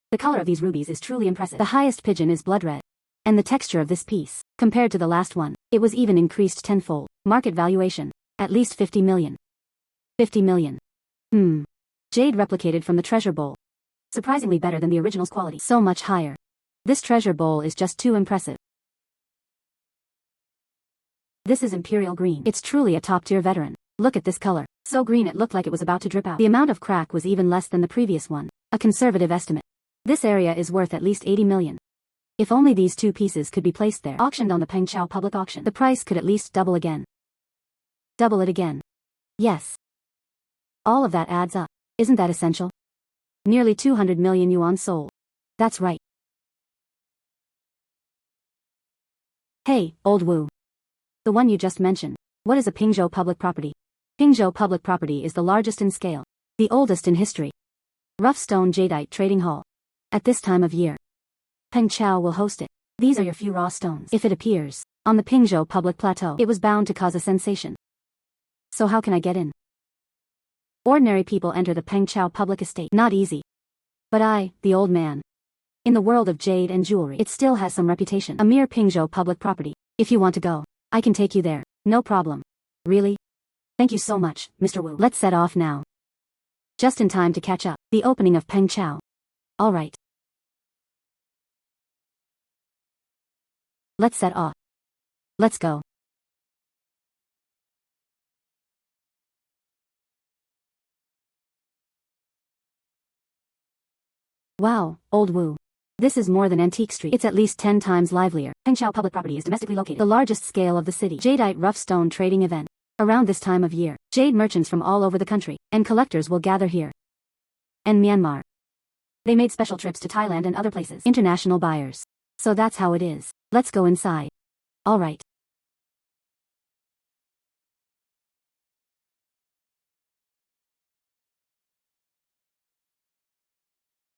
The color of these rubies is truly impressive. The highest pigeon is blood red. And the texture of this piece, compared to the last one, it was even increased tenfold. Market valuation, at least 50 million. 50 million. Jade replicated from the treasure bowl. Surprisingly better than the original's quality. So much higher. This treasure bowl is just too impressive. This is imperial green. It's truly a top-tier veteran. Look at this color. So green it looked like it was about to drip out. The amount of crack was even less than the previous one. A conservative estimate. This area is worth at least 80 million. If only these 2 pieces could be placed there. Auctioned on the Pengchao public auction. The price could at least double again. Double it again. Yes. All of that adds up. Isn't that essential? Nearly 200 million yuan sold. That's right. Hey, Old Wu. The one you just mentioned. What is a Pingzhou public property? Pingzhou public property is the largest in scale. The oldest in history. Rough stone jadeite trading hall. At this time of year, Pengchao will host it. These are your few raw stones. If it appears on the Pingzhou public plateau, it was bound to cause a sensation. So how can I get in? Ordinary people enter the Pengchao public estate. Not easy. But I, the old man. In the world of jade and jewelry, it still has some reputation. A mere Pingzhou public property. If you want to go, I can take you there. No problem. Really? Thank you so much, Mr. Wu. Let's set off now. Just in time to catch up. The opening of Pengchao. All right. Let's set off. Let's go. Wow, Old Wu. This is more than Antique Street. It's at least 10 times livelier. Pengchao public property is domestically located. The largest scale of the city. Jadeite rough stone trading event. Around this time of year, jade merchants from all over the country and collectors will gather here. And Myanmar. They made special trips to Thailand and other places. International buyers. So that's how it is. Let's go inside. All right.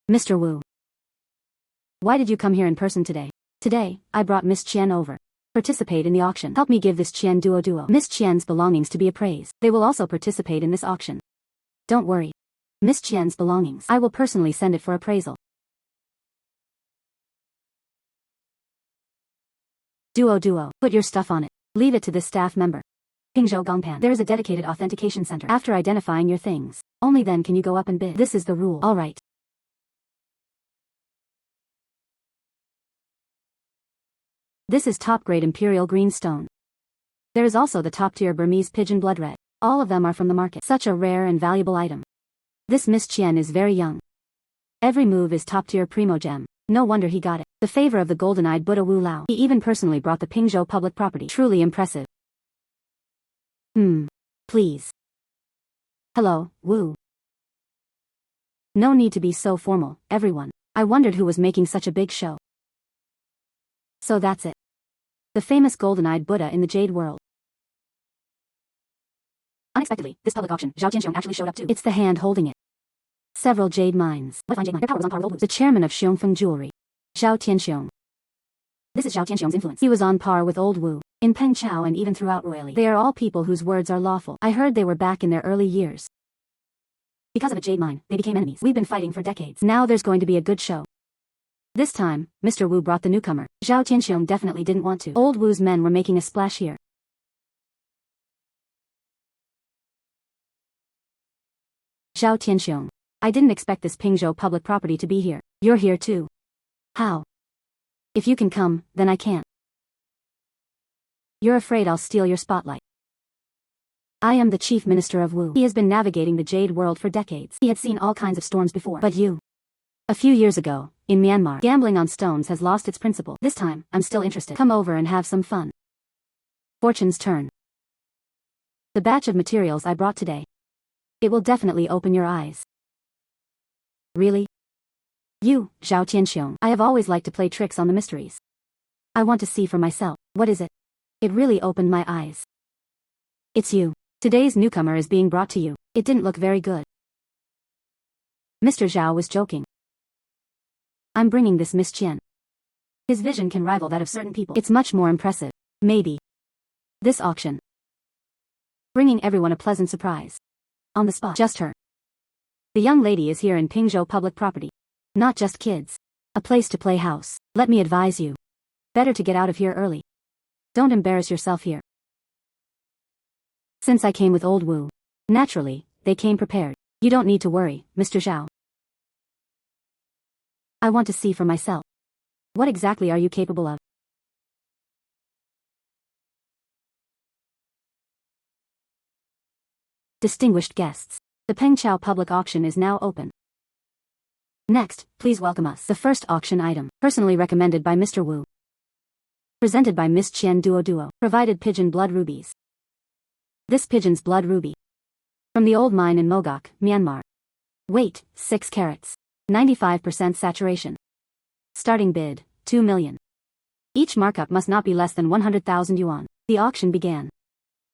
Mr. Wu. Why did you come here in person today? Today, I brought Miss Qian over. Participate in the auction. Help me give this Qian Duoduo Miss Qian's belongings to be appraised. They will also participate in this auction. Don't worry. Miss Qian's belongings. I will personally send it for appraisal. Duo. Put your stuff on it. Leave it to this staff member. Pingzhou Gongpan. There is a dedicated authentication center. After identifying your things, only then can you go up and bid. This is the rule. All right. This is top-grade Imperial Green Stone. There is also the top-tier Burmese Pigeon Blood Red. All of them are from the market. Such a rare and valuable item. This Miss Qian is very young. Every move is top-tier primo gem. No wonder he got it. The favor of the golden-eyed Buddha Wu Lao. He even personally brought the Pingzhou public property. Truly impressive. Please. Hello, Wu. No need to be so formal, everyone. I wondered who was making such a big show. So that's it. The famous golden-eyed Buddha in the jade world. Unexpectedly, this public auction, Zhao Tianxiong actually showed up too. It's the hand holding it. Several jade mines. What fine jade mine? Their power was on par with old Wu's. The chairman of Xiongfeng Jewelry. Zhao Tianxiong. This is Zhao Tianxiong's influence. He was on par with old Wu, in Peng Chao and even throughout royally. They are all people whose words are lawful. I heard they were back in their early years. Because of a jade mine, they became enemies. We've been fighting for decades. Now there's going to be a good show. This time, Mr. Wu brought the newcomer. Zhao Tianxiong definitely didn't want to. Old Wu's men were making a splash here. Zhao Tianxiong. I didn't expect this Pingzhou public property to be here. You're here too. How? If you can come, then I can't. You're afraid I'll steal your spotlight. I am the chief minister of Wu. He has been navigating the jade world for decades. He had seen all kinds of storms before. But you. A few years ago, in Myanmar, gambling on stones has lost its principle. This time, I'm still interested. Come over and have some fun. Fortune's turn. The batch of materials I brought today. It will definitely open your eyes. Really? You, Zhao Tianxiong. I have always liked to play tricks on the mysteries. I want to see for myself. What is it? It really opened my eyes. It's you. Today's newcomer is being brought to you. It didn't look very good. Mr. Zhao was joking. I'm bringing this Miss Qian. His vision can rival that of certain people. It's much more impressive. Maybe. This auction. Bringing everyone a pleasant surprise. On the spot. Just her. The young lady is here in Pingzhou public property. Not just kids. A place to play house. Let me advise you. Better to get out of here early. Don't embarrass yourself here. Since I came with old Wu. Naturally, they came prepared. You don't need to worry, Mr. Zhao. I want to see for myself. What exactly are you capable of? Distinguished guests. The Peng Chao public auction is now open. Next, please welcome us. The first auction item, personally recommended by Mr. Wu. Presented by Miss Qian Duoduo. Provided pigeon blood rubies. This pigeon's blood ruby. From the old mine in Mogok, Myanmar. Weight, 6 carats. 95% saturation. Starting bid, 2 million. Each markup must not be less than 100,000 yuan. The auction began.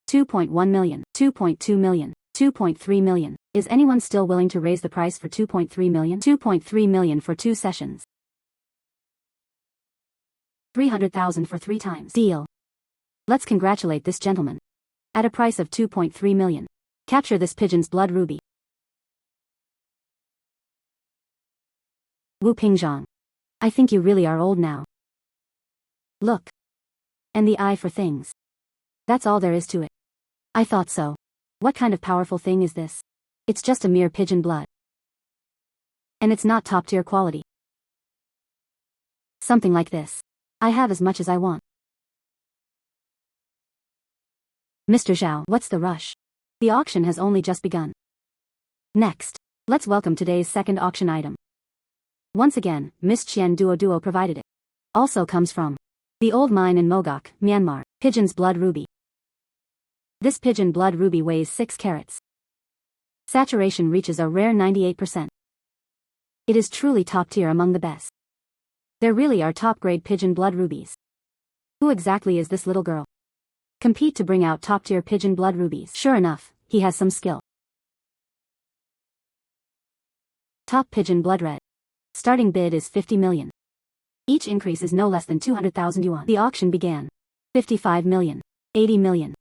2.1 million, 2.2 million, 2.3 million. Is anyone still willing to raise the price for 2.3 million? 2.3 million for 2 sessions. 300,000 for 3 times. Deal. Let's congratulate this gentleman. At a price of 2.3 million. Capture this pigeon's blood ruby. Wu Pingzhang. I think you really are old now. Look. And the eye for things. That's all there is to it. I thought so. What kind of powerful thing is this? It's just a mere pigeon blood. And it's not top-tier quality. Something like this. I have as much as I want. Mr. Zhao, what's the rush? The auction has only just begun. Next, let's welcome today's second auction item. Once again, Miss Qian Duoduo provided it. Also comes from the old mine in Mogok, Myanmar, pigeon's blood ruby. This pigeon blood ruby weighs 6 carats. Saturation reaches a rare 98%. It is truly top tier among the best. There really are top-grade pigeon blood rubies. Who exactly is this little girl? Compete to bring out top-tier pigeon blood rubies. Sure enough, he has some skill. Top pigeon blood red. Starting bid is 50 million. Each increase is no less than 200,000 yuan. The auction began. 55 million. 80 million.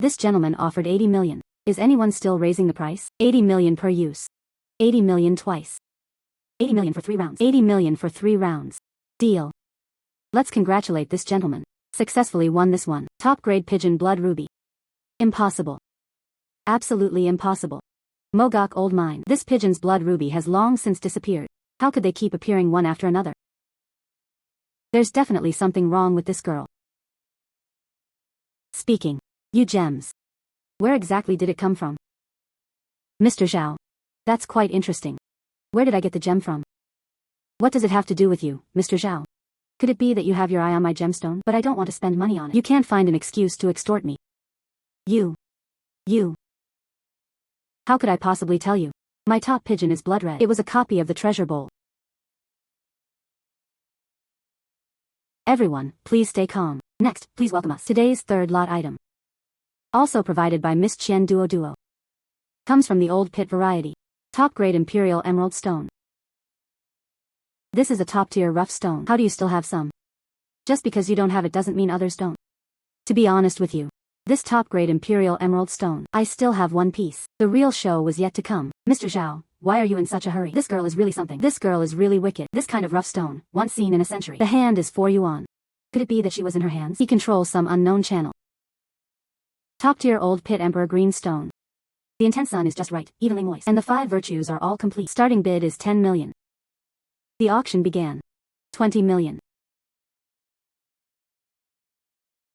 This gentleman offered 80 million. Is anyone still raising the price? 80 million per use. 80 million twice. 80 million for 3 rounds. 80 million for 3 rounds. Deal. Let's congratulate this gentleman. Successfully won this one. Top grade pigeon blood ruby. Impossible. Absolutely impossible. Mogok old mine. This pigeon's blood ruby has long since disappeared. How could they keep appearing one after another? There's definitely something wrong with this girl. Speaking. You gems. Where exactly did it come from? Mr. Zhao. That's quite interesting. Where did I get the gem from? What does it have to do with you, Mr. Zhao? Could it be that you have your eye on my gemstone? But I don't want to spend money on it. You can't find an excuse to extort me. You. How could I possibly tell you? My top pigeon is blood red. It was a copy of the treasure bowl. Everyone, please stay calm. Next, please welcome us. Today's third lot item. Also provided by Miss Qian Duoduo. Comes from the old pit variety. Top grade imperial emerald stone. This is a top tier rough stone. How do you still have some? Just because you don't have it doesn't mean others don't. To be honest with you. This top grade imperial emerald stone, I still have one piece. The real show was yet to come. Mr. Zhao, why are you in such a hurry? This girl is really something. This girl is really wicked. This kind of rough stone, once seen in a century. The hand is for yuan. Could it be that she was in her hands? He controls some unknown channel. Top tier old pit emperor green stone. The intense sun is just right, evenly moist. And the 5 virtues are all complete. Starting bid is 10 million. The auction began. 20 million.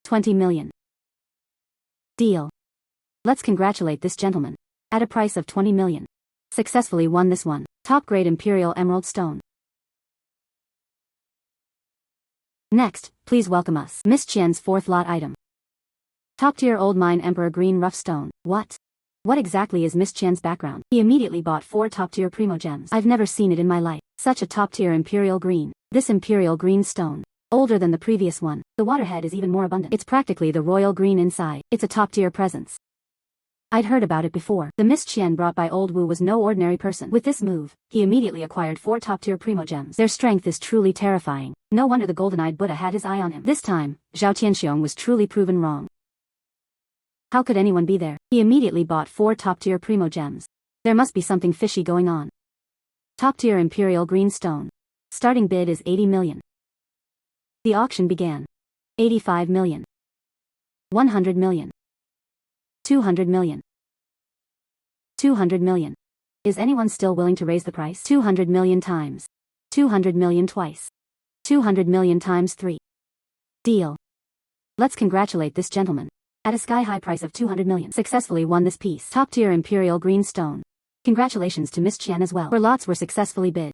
20 million. Deal. Let's congratulate this gentleman. At a price of 20 million. Successfully won this one. Top grade imperial emerald stone. Next, please welcome us. Miss Qian's fourth lot item. Top tier old mine emperor green rough stone. What? What exactly is Miss Qian's background? He immediately bought 4 top tier primo gems. I've never seen it in my life. Such a top tier imperial green. This imperial green stone. Older than the previous one. The waterhead is even more abundant. It's practically the royal green inside. It's a top tier presence. I'd heard about it before. The Miss Qian brought by Old Wu was no ordinary person. With this move, he immediately acquired 4 top tier primo gems. Their strength is truly terrifying. No wonder the golden-eyed Buddha had his eye on him. This time, Zhao Tianxiong was truly proven wrong. How could anyone be there? He immediately bought 4 top tier primo gems. There must be something fishy going on. Top tier imperial green stone. Starting bid is 80 million. The auction began. 85 million. 100 million. 200 million. 200 million. Is anyone still willing to raise the price? 200 million times. 200 million twice. 200 million times 3. Deal. Let's congratulate this gentleman. At a sky-high price of 200 million. Successfully won this piece. Top-tier imperial green stone. Congratulations to Miss Qian as well. Her lots were successfully bid.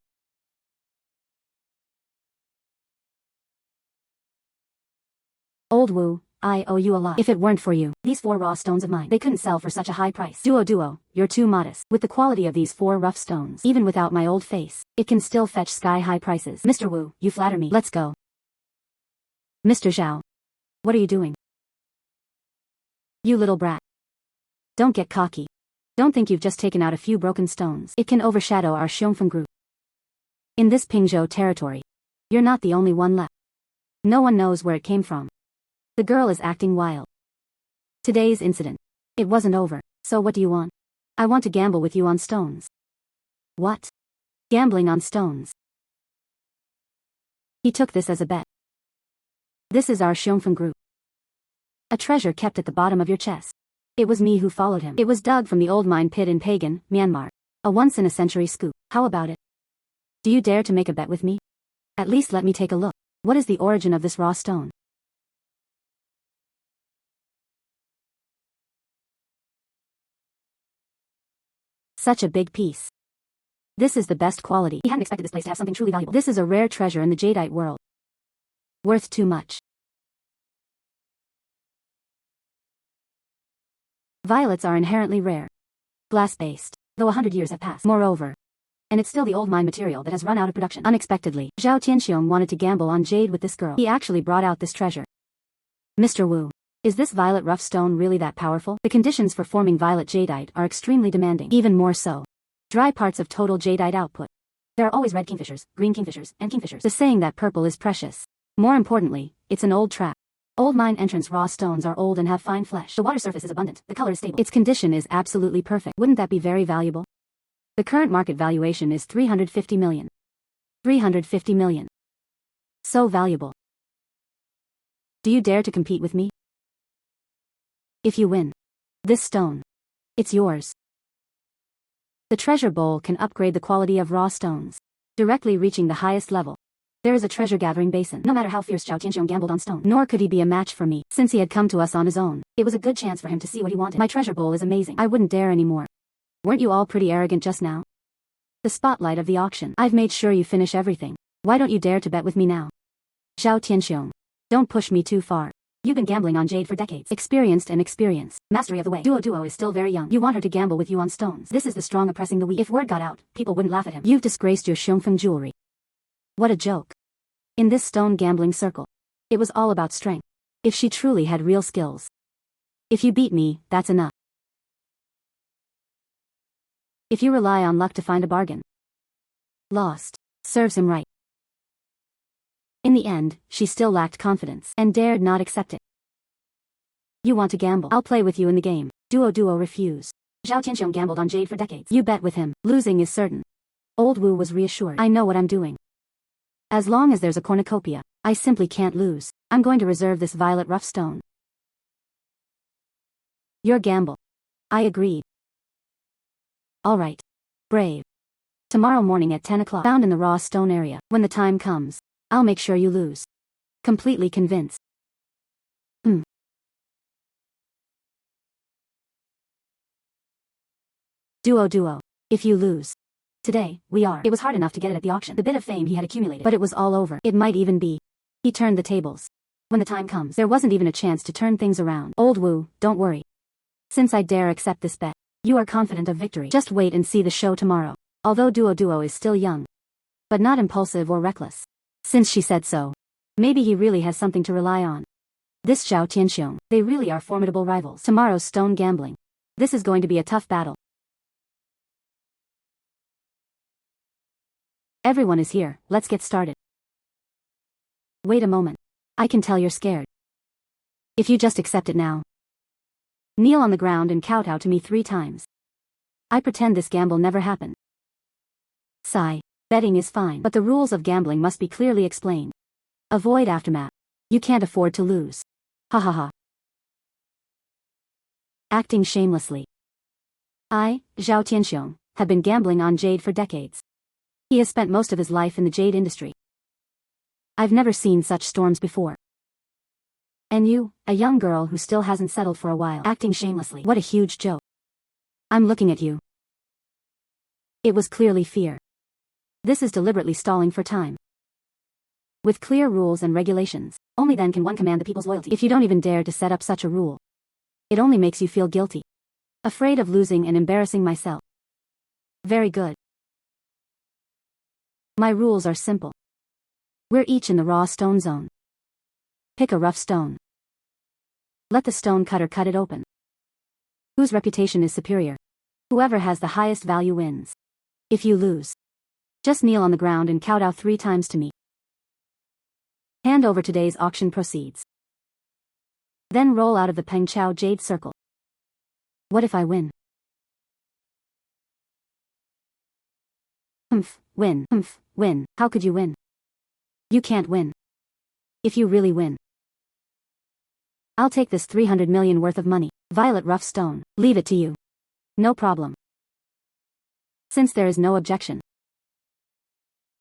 Old Wu, I owe you a lot. If it weren't for you, these 4 raw stones of mine, they couldn't sell for such a high price. Duo, you're too modest. With the quality of these 4 rough stones, even without my old face, it can still fetch sky-high prices. Mr. Wu, you flatter me. Let's go. Mr. Zhao. What are you doing? You little brat. Don't get cocky. Don't think you've just taken out a few broken stones. It can overshadow our Xiongfen group. In this Pingzhou territory, you're not the only one left. No one knows where it came from. The girl is acting wild. Today's incident. It wasn't over, so what do you want? I want to gamble with you on stones. What? Gambling on stones. He took this as a bet. This is our Xiongfen group. A treasure kept at the bottom of your chest. It was me who followed him. It was dug from the old mine pit in Pagan, Myanmar. A once-in-a-century scoop. How about it? Do you dare to make a bet with me? At least let me take a look. What is the origin of this raw stone? Such a big piece. This is the best quality. He hadn't expected this place to have something truly valuable. This is a rare treasure in the jadeite world. Worth too much. Violets are inherently rare. Glass-based, though 100 years have passed. Moreover, and it's still the old mine material that has run out of production. Unexpectedly, Zhao Tianxiong wanted to gamble on jade with this girl. He actually brought out this treasure. Mr. Wu, is this violet rough stone really that powerful? The conditions for forming violet jadeite are extremely demanding. Even more so. Dry parts of total jadeite output. There are always red kingfishers, green kingfishers, and kingfishers. The saying that purple is precious. More importantly, it's an old trap. Old mine entrance raw stones are old and have fine flesh. The water surface is abundant, the color is stable. Its condition is absolutely perfect. Wouldn't that be very valuable? The current market valuation is 350 million. 350 million. So valuable. Do you dare to compete with me? If you win this stone, it's yours. The treasure bowl can upgrade the quality of raw stones, directly reaching the highest level. There is a treasure gathering basin. No matter how fierce Zhao Tianxiong gambled on stone, nor could he be a match for me. Since he had come to us on his own, it was a good chance for him to see what he wanted. My treasure bowl is amazing. I wouldn't dare anymore. Weren't you all pretty arrogant just now? The spotlight of the auction. I've made sure you finish everything. Why don't you dare to bet with me now? Zhao Tianxiong. Don't push me too far. You've been gambling on jade for decades. Experienced and experienced. Mastery of the way. Duoduo is still very young. You want her to gamble with you on stones. This is the strong oppressing the weak. If word got out, people wouldn't laugh at him. You've disgraced your Xiongfeng jewelry. What a joke. In this stone gambling circle, it was all about strength. If she truly had real skills. If you beat me, that's enough. If you rely on luck to find a bargain. Lost. Serves him right. In the end, she still lacked confidence and dared not accept it. You want to gamble? I'll play with you in the game. Duoduo refused. Zhao Tianxiong gambled on jade for decades. You bet with him. Losing is certain. Old Wu was reassured. I know what I'm doing. As long as there's a cornucopia, I simply can't lose. I'm going to reserve this violet rough stone. Your gamble. I agreed. All right. Brave. Tomorrow morning at 10 o'clock. Found in the raw stone area. When the time comes, I'll make sure you lose. Completely convinced. Duo. If you lose. Today, we are. It was hard enough to get it at the auction. The bit of fame he had accumulated. But it was all over. It might even be. He turned the tables. When the time comes, there wasn't even a chance to turn things around. Old Wu, don't worry. Since I dare accept this bet, you are confident of victory. Just wait and see the show tomorrow. Although Duoduo is still young, but not impulsive or reckless. Since she said so, maybe he really has something to rely on. This Zhao Tianxiong, they really are formidable rivals. Tomorrow's stone gambling. This is going to be a tough battle. Everyone is here, let's get started. Wait a moment. I can tell you're scared. If you just accept it now. Kneel on the ground and kowtow to me 3 times. I pretend this gamble never happened. Sigh. Betting is fine, but the rules of gambling must be clearly explained. Avoid aftermath. You can't afford to lose. Ha ha ha. Acting shamelessly. I, Zhao Tianxiong, have been gambling on jade for decades. He has spent most of his life in the jade industry. I've never seen such storms before. And you, a young girl who still hasn't settled for a while, acting shamelessly. What a huge joke. I'm looking at you. It was clearly fear. This is deliberately stalling for time. With clear rules and regulations, only then can one command the people's loyalty. If you don't even dare to set up such a rule, it only makes you feel guilty. Afraid of losing and embarrassing myself. Very good. My rules are simple. We're each in the raw stone zone. Pick a rough stone. Let the stone cutter cut it open. Whose reputation is superior? Whoever has the highest value wins. If you lose, just kneel on the ground and kowtow 3 times to me. Hand over today's auction proceeds. Then roll out of the Peng Chao jade circle. What if I win? Win. Win. How could you win? You can't win. If you really win, I'll take this 300 million worth of money. Violet rough stone. Leave it to you. No problem. Since there is no objection,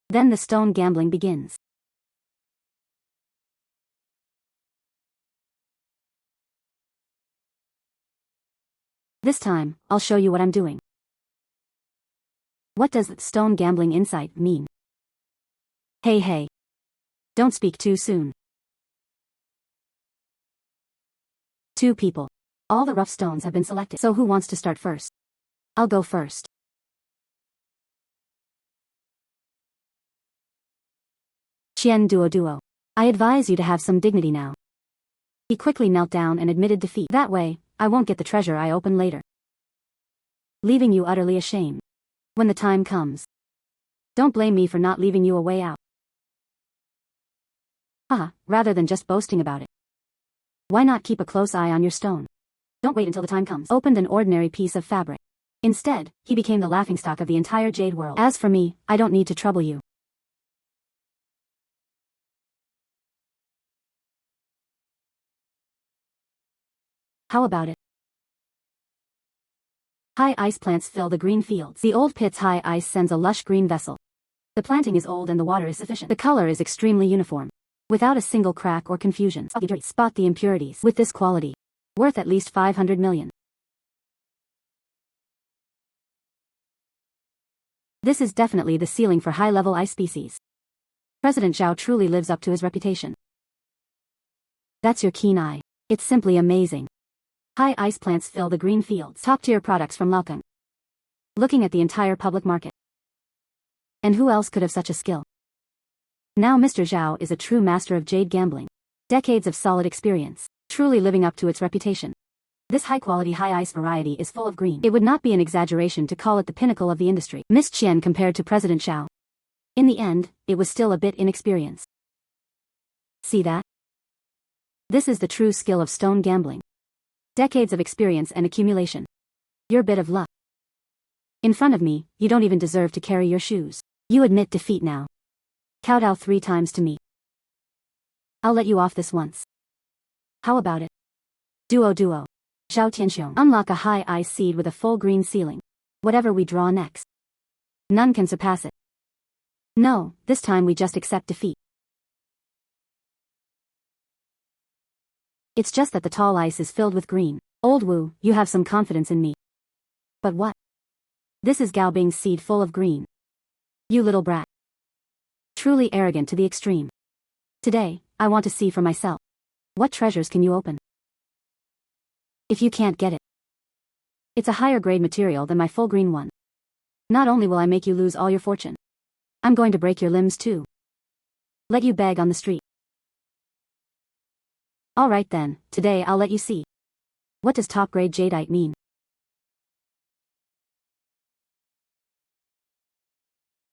then the stone gambling begins. This time, I'll show you what I'm doing. What does that stone gambling insight mean? Hey. Don't speak too soon. 2 people. All the rough stones have been selected. So who wants to start first? I'll go first. Qian Duoduo. I advise you to have some dignity now. He quickly knelt down and admitted defeat. That way, I won't get the treasure I open later. Leaving you utterly ashamed. When the time comes. Don't blame me for not leaving you a way out. Haha, rather than just boasting about it. Why not keep a close eye on your stone? Don't wait until the time comes. Opened an ordinary piece of fabric. Instead, he became the laughingstock of the entire jade world. As for me, I don't need to trouble you. How about it? High ice plants fill the green fields. The old pit's high ice sends a lush green vessel. The planting is old and the water is sufficient. The color is extremely uniform, without a single crack or confusion. Spot the impurities. With this quality, worth at least 500 million. This is definitely the ceiling for high-level ice species. President Zhao truly lives up to his reputation. That's your keen eye. It's simply amazing. High ice plants fill the green fields. Top-tier products from Laokeng. Looking at the entire public market. And who else could have such a skill? Now Mr. Zhao is a true master of jade gambling. Decades of solid experience, truly living up to its reputation. This high-quality high-ice variety is full of green. It would not be an exaggeration to call it the pinnacle of the industry. Miss Qian compared to President Zhao. In the end, it was still a bit inexperienced. See that? This is the true skill of stone gambling. Decades of experience and accumulation. Your bit of luck. In front of me, you don't even deserve to carry your shoes. You admit defeat now. Kowtow 3 times to me. I'll let you off this once. How about it? Duoduo. Zhao Tianxiong. Unlock a high ice seed with a full green ceiling. Whatever we draw next, none can surpass it. No, this time we just accept defeat. It's just that the tall ice is filled with green. Old Wu, you have some confidence in me. But what? This is Gao Bing's seed full of green. You little brat. Truly arrogant to the extreme. Today, I want to see for myself. What treasures can you open? If you can't get it, it's a higher grade material than my full green one. Not only will I make you lose all your fortune, I'm going to break your limbs too. Let you beg on the street. Alright then, today I'll let you see. What does top grade jadeite mean?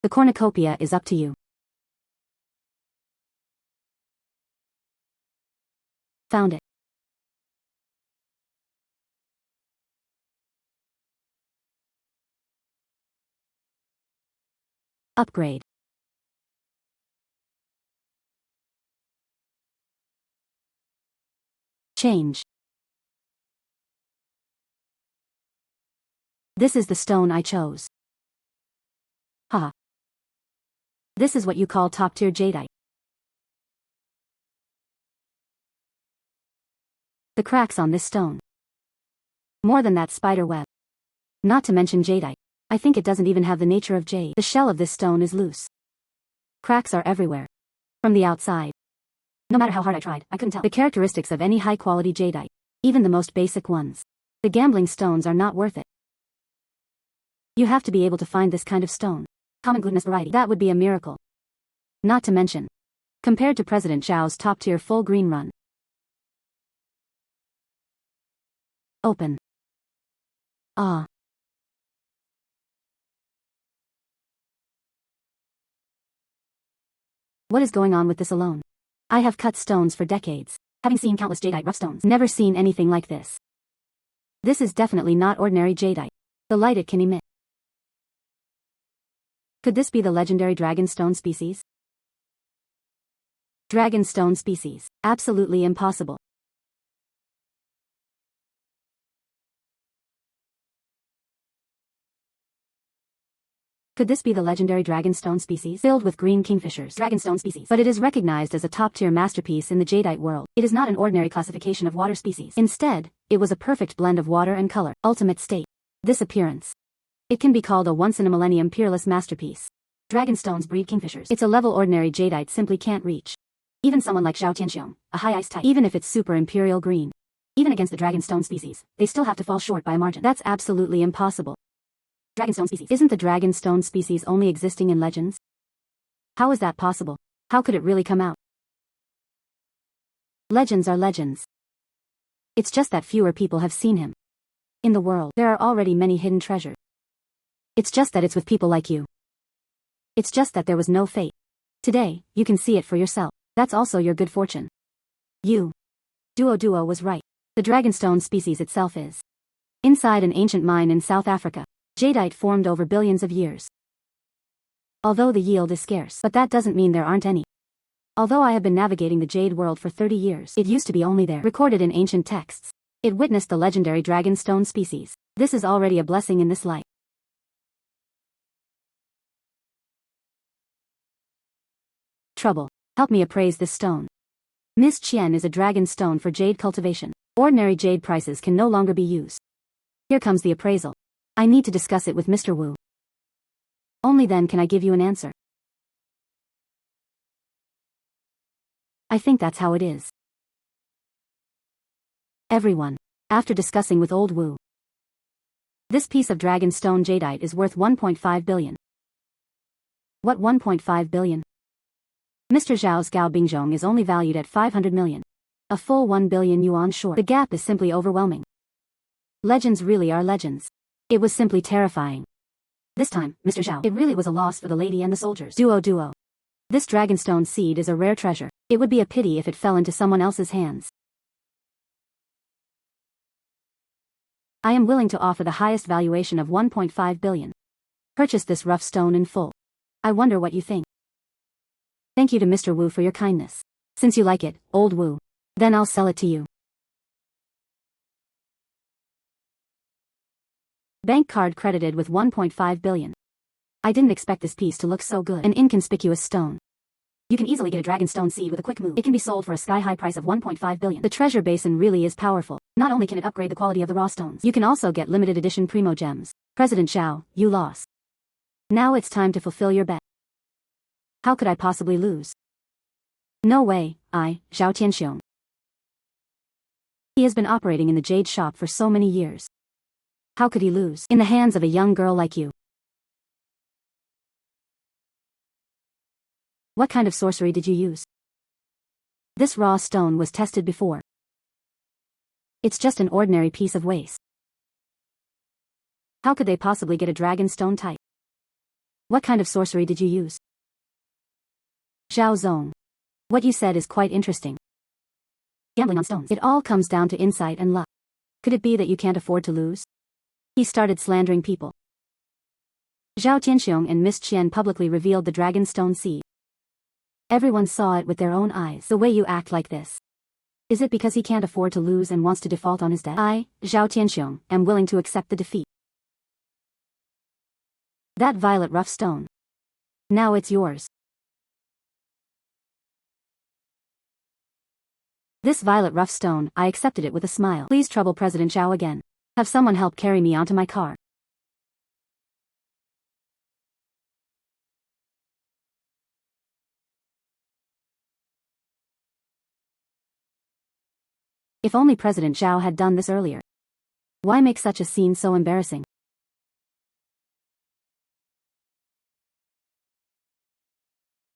The cornucopia is up to you. Found it. Upgrade. Change. This is the stone I chose. Haha. This is what you call top-tier jadeite. The cracks on this stone. More than that spider web. Not to mention jadeite. I think it doesn't even have the nature of jade. The shell of this stone is loose. Cracks are everywhere. From the outside. No matter how hard I tried, I couldn't tell the characteristics of any high-quality jadeite. Even the most basic ones. The gambling stones are not worth it. You have to be able to find this kind of stone. Common glutinous variety. That would be a miracle. Not to mention, compared to President Zhao's top-tier full green run. Open. Ah. What is going on with this alone? I have cut stones for decades, having seen countless jadeite rough stones. Never seen anything like this. This is definitely not ordinary jadeite. The light it can emit. Could this be the legendary dragonstone species? Dragonstone species. Absolutely impossible. Could this be the legendary dragonstone species? Filled with green kingfishers. Dragonstone species. But it is recognized as a top-tier masterpiece in the jadeite world. It is not an ordinary classification of water species. Instead, it was a perfect blend of water and color. Ultimate state. This appearance. It can be called a once-in-a-millennium peerless masterpiece. Dragonstones breed kingfishers. It's a level ordinary jadeite simply can't reach. Even someone like Zhao Tianxiong, a high ice type. Even if it's super imperial green. Even against the dragonstone species, they still have to fall short by a margin. That's absolutely impossible. Dragonstone species. Isn't the dragonstone species only existing in legends? How is that possible? How could it really come out? Legends are legends. It's just that fewer people have seen him. In the world, there are already many hidden treasures. It's just that it's with people like you. It's just that there was no fate. Today, you can see it for yourself. That's also your good fortune. You. Duoduo was right. The dragonstone species itself is inside an ancient mine in South Africa. Jadeite formed over billions of years. Although the yield is scarce, but that doesn't mean there aren't any. Although I have been navigating the jade world for 30 years, it used to be only there, recorded in ancient texts. It witnessed the legendary dragonstone species. This is already a blessing in this life. Trouble. Help me appraise this stone. Miss Qian is a dragon stone for jade cultivation. Ordinary jade prices can no longer be used. Here comes the appraisal. I need to discuss it with Mr. Wu. Only then can I give you an answer. I think that's how it is. Everyone. After discussing with old Wu, this piece of dragon stone jadeite is worth 1.5 billion. What 1.5 billion? Mr. Zhao's Gao Bingjong is only valued at 500 million. A full 1 billion yuan short. The gap is simply overwhelming. Legends really are legends. It was simply terrifying. This time, Mr. Zhao, it really was a loss for the lady and the soldiers. Duo. This dragonstone seed is a rare treasure. It would be a pity if it fell into someone else's hands. I am willing to offer the highest valuation of 1.5 billion. Purchase this rough stone in full. I wonder what you think. Thank you to Mr. Wu for your kindness. Since you like it, old Wu, then I'll sell it to you. Bank card credited with 1.5 billion. I didn't expect this piece to look so good. An inconspicuous stone. You can easily get a dragon stone seed with a quick move. It can be sold for a sky-high price of 1.5 billion. The treasure basin really is powerful. Not only can it upgrade the quality of the raw stones, you can also get limited edition primo gems. President Zhao, you lost. Now it's time to fulfill your bet. How could I possibly lose? No way, Zhao Tianxiong. He has been operating in the jade shop for so many years. How could he lose in the hands of a young girl like you? What kind of sorcery did you use? This raw stone was tested before. It's just an ordinary piece of waste. How could they possibly get a dragon stone type? What kind of sorcery did you use? Zhao Zong. What you said is quite interesting. Gambling on stones. It all comes down to insight and luck. Could it be that you can't afford to lose? He started slandering people. Zhao Tianxiong and Miss Qian publicly revealed the dragon stone seed. Everyone saw it with their own eyes. The way you act like this. Is it because he can't afford to lose and wants to default on his debt? I, Zhao Tianxiong, am willing to accept the defeat. That violet rough stone. Now it's yours. This violet rough stone, I accepted it with a smile. Please trouble President Zhao again. Have someone help carry me onto my car. If only President Zhao had done this earlier. Why make such a scene so embarrassing?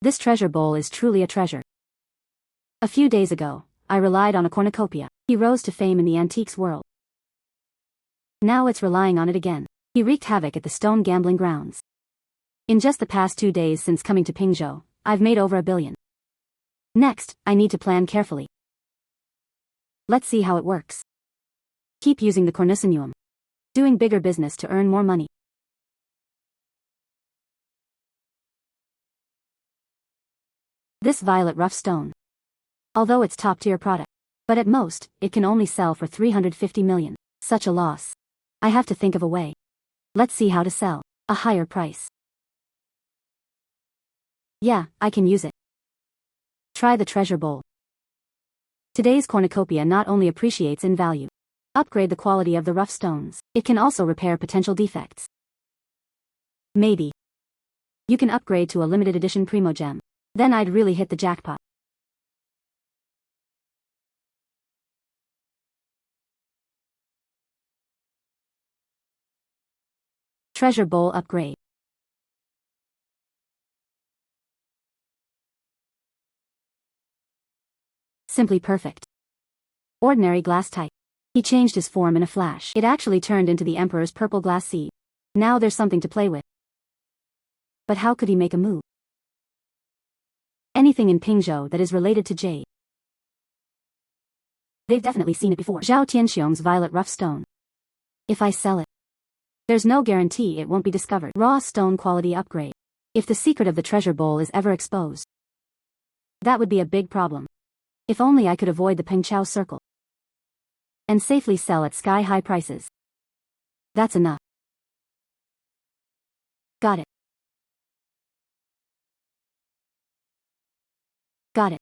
This treasure bowl is truly a treasure. A few days ago, I relied on a cornucopia. He rose to fame in the antiques world. Now it's relying on it again. He wreaked havoc at the stone gambling grounds. In just the past 2 days since coming to Pingzhou, I've made over 1 billion. Next, I need to plan carefully. Let's see how it works. Keep using the cornucinium. Doing bigger business to earn more money. This violet rough stone. Although it's top-tier product, but at most, it can only sell for 350 million. Such a loss. I have to think of a way. Let's see how to sell a higher price. Yeah, I can use it. Try the treasure bowl. Today's cornucopia not only appreciates in value, upgrade the quality of the rough stones, it can also repair potential defects. Maybe you can upgrade to a limited edition primo gem. Then I'd really hit the jackpot. Treasure bowl upgrade. Simply perfect. Ordinary glass type. He changed his form in a flash. It actually turned into the Emperor's purple glass seed. Now there's something to play with. But how could he make a move? Anything in Pingzhou that is related to jade. They've definitely seen it before. Zhao Tianxiong's violet rough stone. If I sell it, there's no guarantee it won't be discovered. Raw stone quality upgrade. If the secret of the treasure bowl is ever exposed, that would be a big problem. If only I could avoid the Pengchao circle and safely sell at sky-high prices. That's enough. Got it. Got it.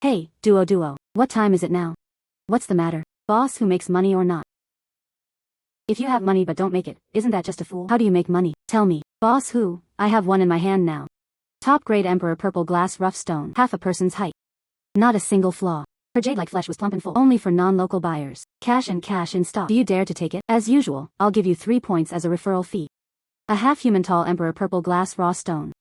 Hey, Duoduo, what time is it now? What's the matter? Boss who makes money or not? If you have money but don't make it, isn't that just a fool? How do you make money? Tell me. Boss who? I have one in my hand now. Top grade Emperor purple glass rough stone, half a person's height. Not a single flaw. Her jade-like flesh was plump and full. Only for non-local buyers. Cash in stock. Do you dare to take it? As usual, I'll give you 3 points as a referral fee. A half-human tall Emperor purple glass raw stone.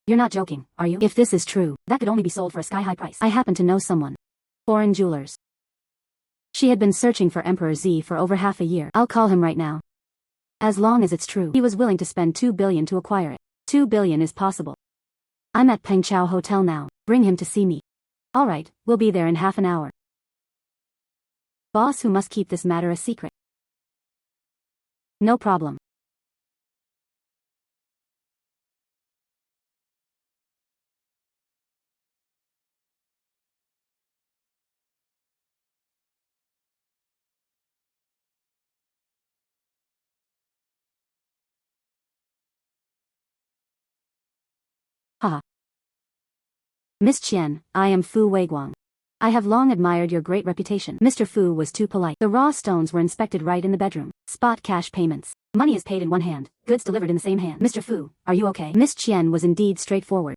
You're not joking, are you? If this is true, that could only be sold for a sky-high price. I happen to know someone. Foreign jewelers. She had been searching for Emperor Z for over half a year. I'll call him right now. As long as it's true, he was willing to spend 2 billion to acquire it. 2 billion is possible. I'm at Pengchao Hotel now. Bring him to see me. Alright, we'll be there in half an hour. Boss who must keep this matter a secret. No problem. Haha. Miss Qian, I am Fu Weiguang. I have long admired your great reputation. Mr. Fu was too polite. The raw stones were inspected right in the bedroom. Spot cash payments. Money is paid in one hand, goods delivered in the same hand. Mr. Fu, are you okay? Miss Qian was indeed straightforward.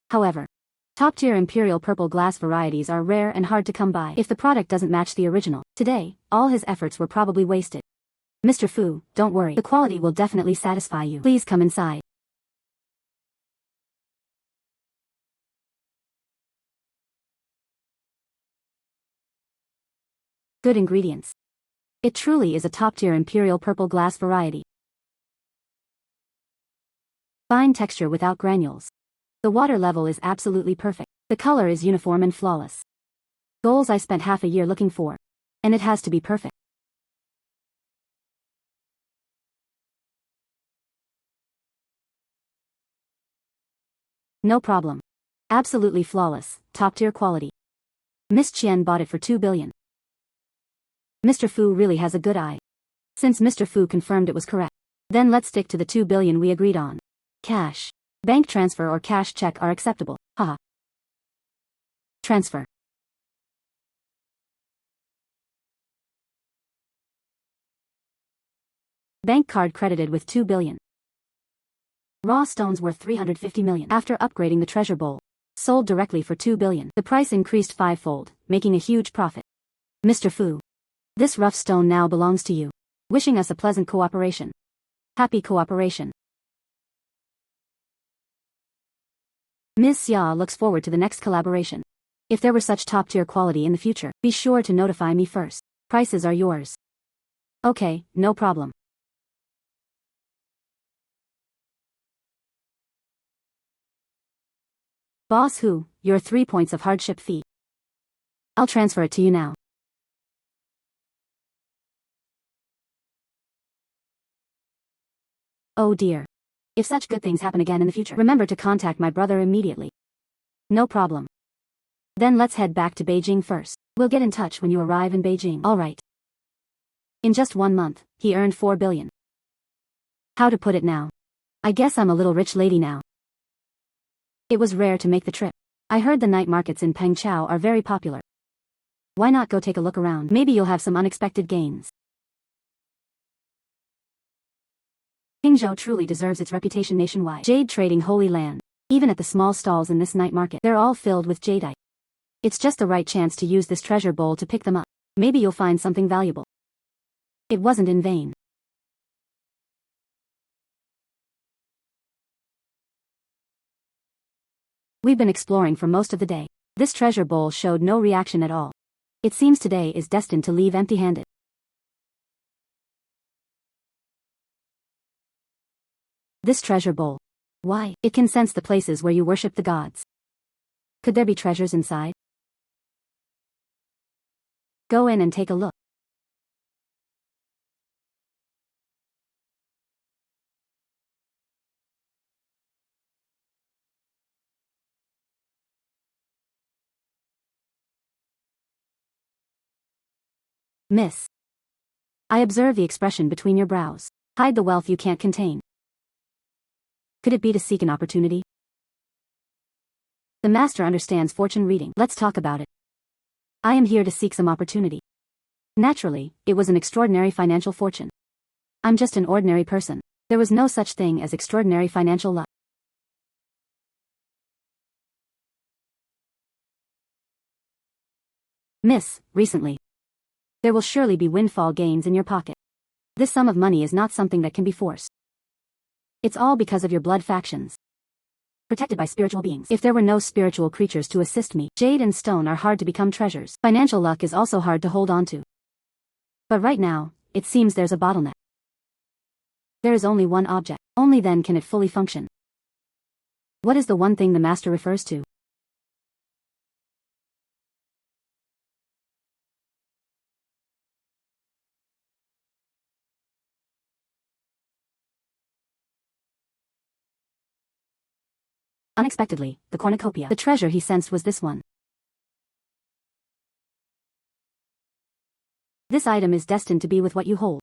However, top-tier imperial purple glass varieties are rare and hard to come by. If the product doesn't match the original, today, all his efforts were probably wasted. Mr. Fu, don't worry. The quality will definitely satisfy you. Please come inside. Good ingredients. It truly is a top-tier imperial purple glass variety. Fine texture without granules. The water level is absolutely perfect. The color is uniform and flawless. Goals I spent half a year looking for. And it has to be perfect. No problem. Absolutely flawless, top-tier quality. Miss Qian bought it for 2 billion. Mr. Fu really has a good eye. Since Mr. Fu confirmed it was correct, then let's stick to the 2 billion we agreed on. Cash. Bank transfer or cash check are acceptable. Haha. Transfer. Bank card credited with 2 billion. Raw stones worth 350 million. After upgrading the treasure bowl, sold directly for 2 billion. The price increased 5-fold, making a huge profit. Mr. Fu. This rough stone now belongs to you. Wishing us a pleasant cooperation. Happy cooperation. Ms. Xia looks forward to the next collaboration. If there were such top-tier quality in the future, be sure to notify me first. Prices are yours. Okay, no problem. Boss who, your 3 points of hardship fee. I'll transfer it to you now. Oh dear. If such good things happen again in the future, remember to contact my brother immediately. No problem. Then let's head back to Beijing first. We'll get in touch when you arrive in Beijing. Alright. In just 1 month, he earned 4 billion. How to put it now? I guess I'm a little rich lady now. It was rare to make the trip. I heard the night markets in Pengchao are very popular. Why not go take a look around? Maybe you'll have some unexpected gains. Qingzhou truly deserves its reputation nationwide. Jade trading holy land. Even at the small stalls in this night market, they're all filled with jadeite. It's just the right chance to use this treasure bowl to pick them up. Maybe you'll find something valuable. It wasn't in vain. We've been exploring for most of the day. This treasure bowl showed no reaction at all. It seems today is destined to leave empty-handed. This treasure bowl. Why? It can sense the places where you worship the gods. Could there be treasures inside? Go in and take a look. Miss. I observe the expression between your brows. Hide the wealth you can't contain. Could it be to seek an opportunity? The master understands fortune reading. Let's talk about it. I am here to seek some opportunity. Naturally, it was an extraordinary financial fortune. I'm just an ordinary person. There was no such thing as extraordinary financial luck. Miss, recently. There will surely be windfall gains in your pocket. This sum of money is not something that can be forced. It's all because of your blood factions. Protected by spiritual beings. If there were no spiritual creatures to assist me, jade and stone are hard to become treasures. Financial luck is also hard to hold on to. But right now, it seems there's a bottleneck. There is only one object. Only then can it fully function. What is the one thing the master refers to? Unexpectedly, the cornucopia. The treasure he sensed was this one. This item is destined to be with what you hold.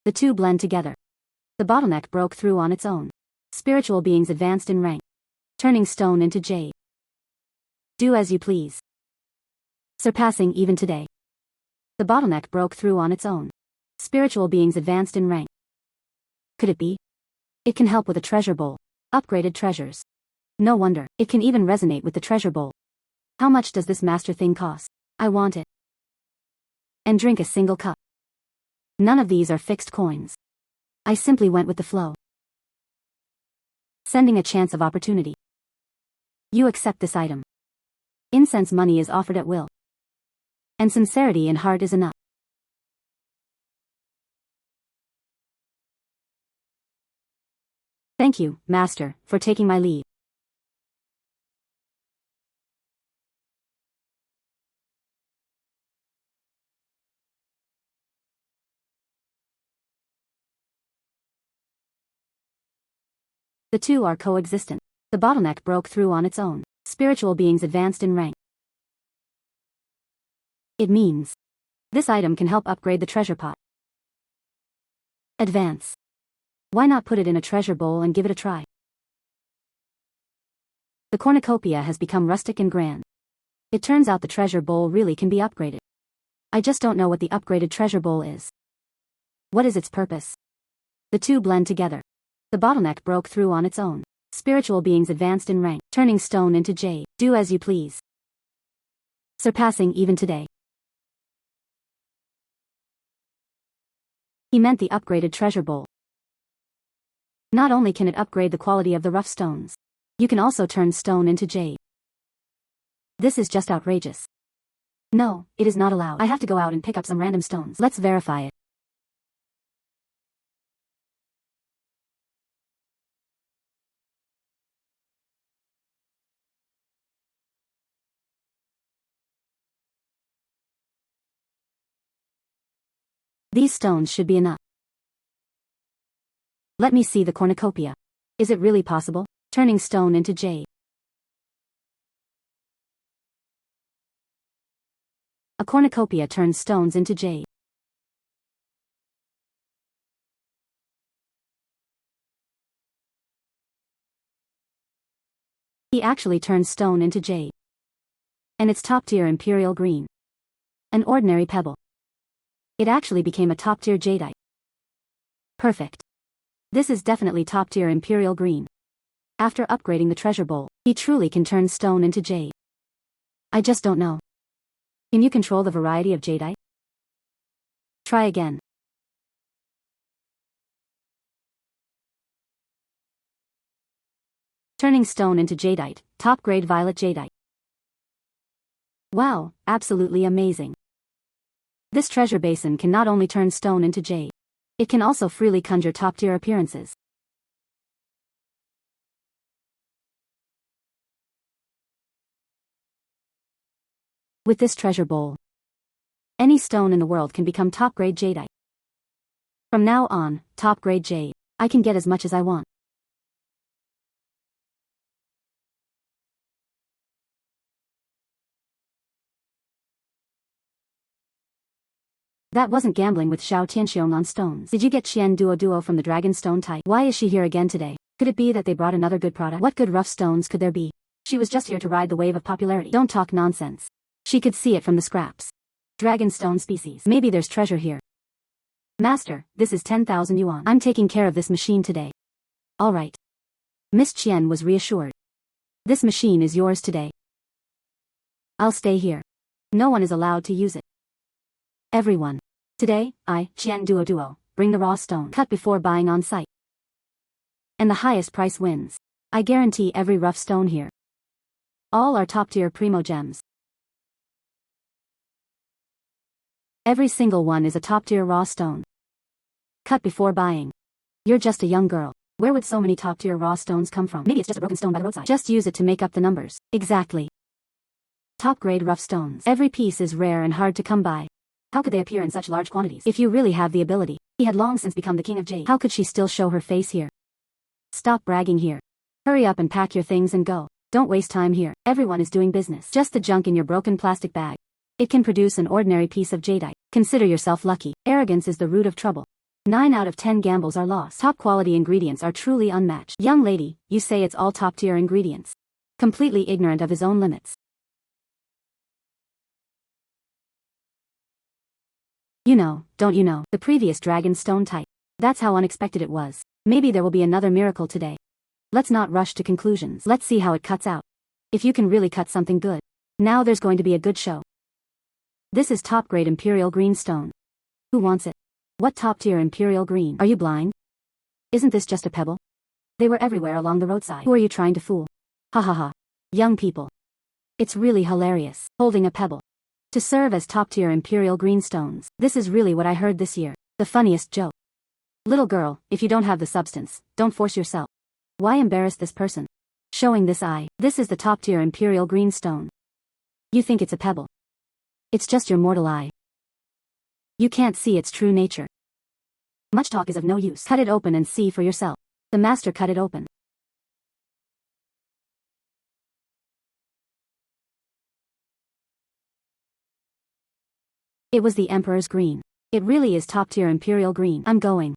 The two blend together. The bottleneck broke through on its own. Spiritual beings advanced in rank, turning stone into jade. Do as you please. Surpassing even today. The bottleneck broke through on its own. Spiritual beings advanced in rank. Could it be? It can help with a treasure bowl. Upgraded treasures. No wonder, it can even resonate with the treasure bowl. How much does this master thing cost? I want it. And drink a single cup. None of these are fixed coins. I simply went with the flow. Sending a chance of opportunity. You accept this item. Incense money is offered at will. And sincerity in heart is enough. Thank you, Master, for taking my leave. The two are coexistent. The bottleneck broke through on its own. Spiritual beings advanced in rank. It means this item can help upgrade the treasure pot. Advance. Why not put it in a treasure bowl and give it a try? The cornucopia has become rustic and grand. It turns out the treasure bowl really can be upgraded. I just don't know what the upgraded treasure bowl is. What is its purpose? The two blend together. The bottleneck broke through on its own. Spiritual beings advanced in rank, turning stone into jade. Do as you please. Surpassing even today. He meant the upgraded treasure bowl. Not only can it upgrade the quality of the rough stones, you can also turn stone into jade. This is just outrageous. No, it is not allowed. I have to go out and pick up some random stones. Let's verify it. These stones should be enough. Let me see the cornucopia. Is it really possible? Turning stone into jade. A cornucopia turns stones into jade. He actually turns stone into jade. And it's top-tier imperial green. An ordinary pebble. It actually became a top-tier jadeite. Perfect. This is definitely top-tier imperial green. After upgrading the treasure bowl, he truly can turn stone into jade. I just don't know. Can you control the variety of jadeite? Try again. Turning stone into jadeite, top-grade violet jadeite. Wow, absolutely amazing. This treasure basin can not only turn stone into jade, it can also freely conjure top-tier appearances. With this treasure bowl, any stone in the world can become top-grade jadeite. From now on, top-grade jade, I can get as much as I want. That wasn't gambling with Xiao Tianxiong on stones. Did you get Qian Duoduo from the dragon stone type? Why is she here again today? Could it be that they brought another good product? What good rough stones could there be? She was just here to ride the wave of popularity. Don't talk nonsense. She could see it from the scraps. Dragonstone species. Maybe there's treasure here. Master, this is 10,000 yuan. I'm taking care of this machine today. All right. Miss Qian was reassured. This machine is yours today. I'll stay here. No one is allowed to use it. Everyone. Today, I, Qian Duoduo, bring the raw stone. Cut before buying on site. And the highest price wins. I guarantee every rough stone here. All are top-tier primo gems. Every single one is a top-tier raw stone. Cut before buying. You're just a young girl. Where would so many top-tier raw stones come from? Maybe it's just a broken stone by the roadside. Just use it to make up the numbers. Exactly. Top-grade rough stones. Every piece is rare and hard to come by. How could they appear in such large quantities? If you really have the ability. He had long since become the king of jade. How could she still show her face here? Stop bragging here. Hurry up and pack your things and go. Don't waste time here. Everyone is doing business. Just the junk in your broken plastic bag. It can produce an ordinary piece of jadeite. Consider yourself lucky. Arrogance is the root of trouble. 9 out of 10 gambles are lost. Top quality ingredients are truly unmatched. Young lady, you say it's all top tier ingredients. Completely ignorant of his own limits. You know, don't you know, the previous dragon stone type. That's how unexpected it was. Maybe there will be another miracle today. Let's not rush to conclusions. Let's see how it cuts out. If you can really cut something good. Now there's going to be a good show. This is top-grade imperial green stone. Who wants it? What top-tier imperial green? Are you blind? Isn't this just a pebble? They were everywhere along the roadside. Who are you trying to fool? Ha ha ha. Young people. It's really hilarious. Holding a pebble. To serve as top-tier imperial green stones. This is really what I heard this year. The funniest joke. Little girl, if you don't have the substance, don't force yourself. Why embarrass this person? Showing this eye. This is the top-tier imperial green stone. You think it's a pebble. It's just your mortal eye. You can't see its true nature. Much talk is of no use. Cut it open and see for yourself. The master cut it open. It was the Emperor's green. It really is top-tier imperial green. I'm going.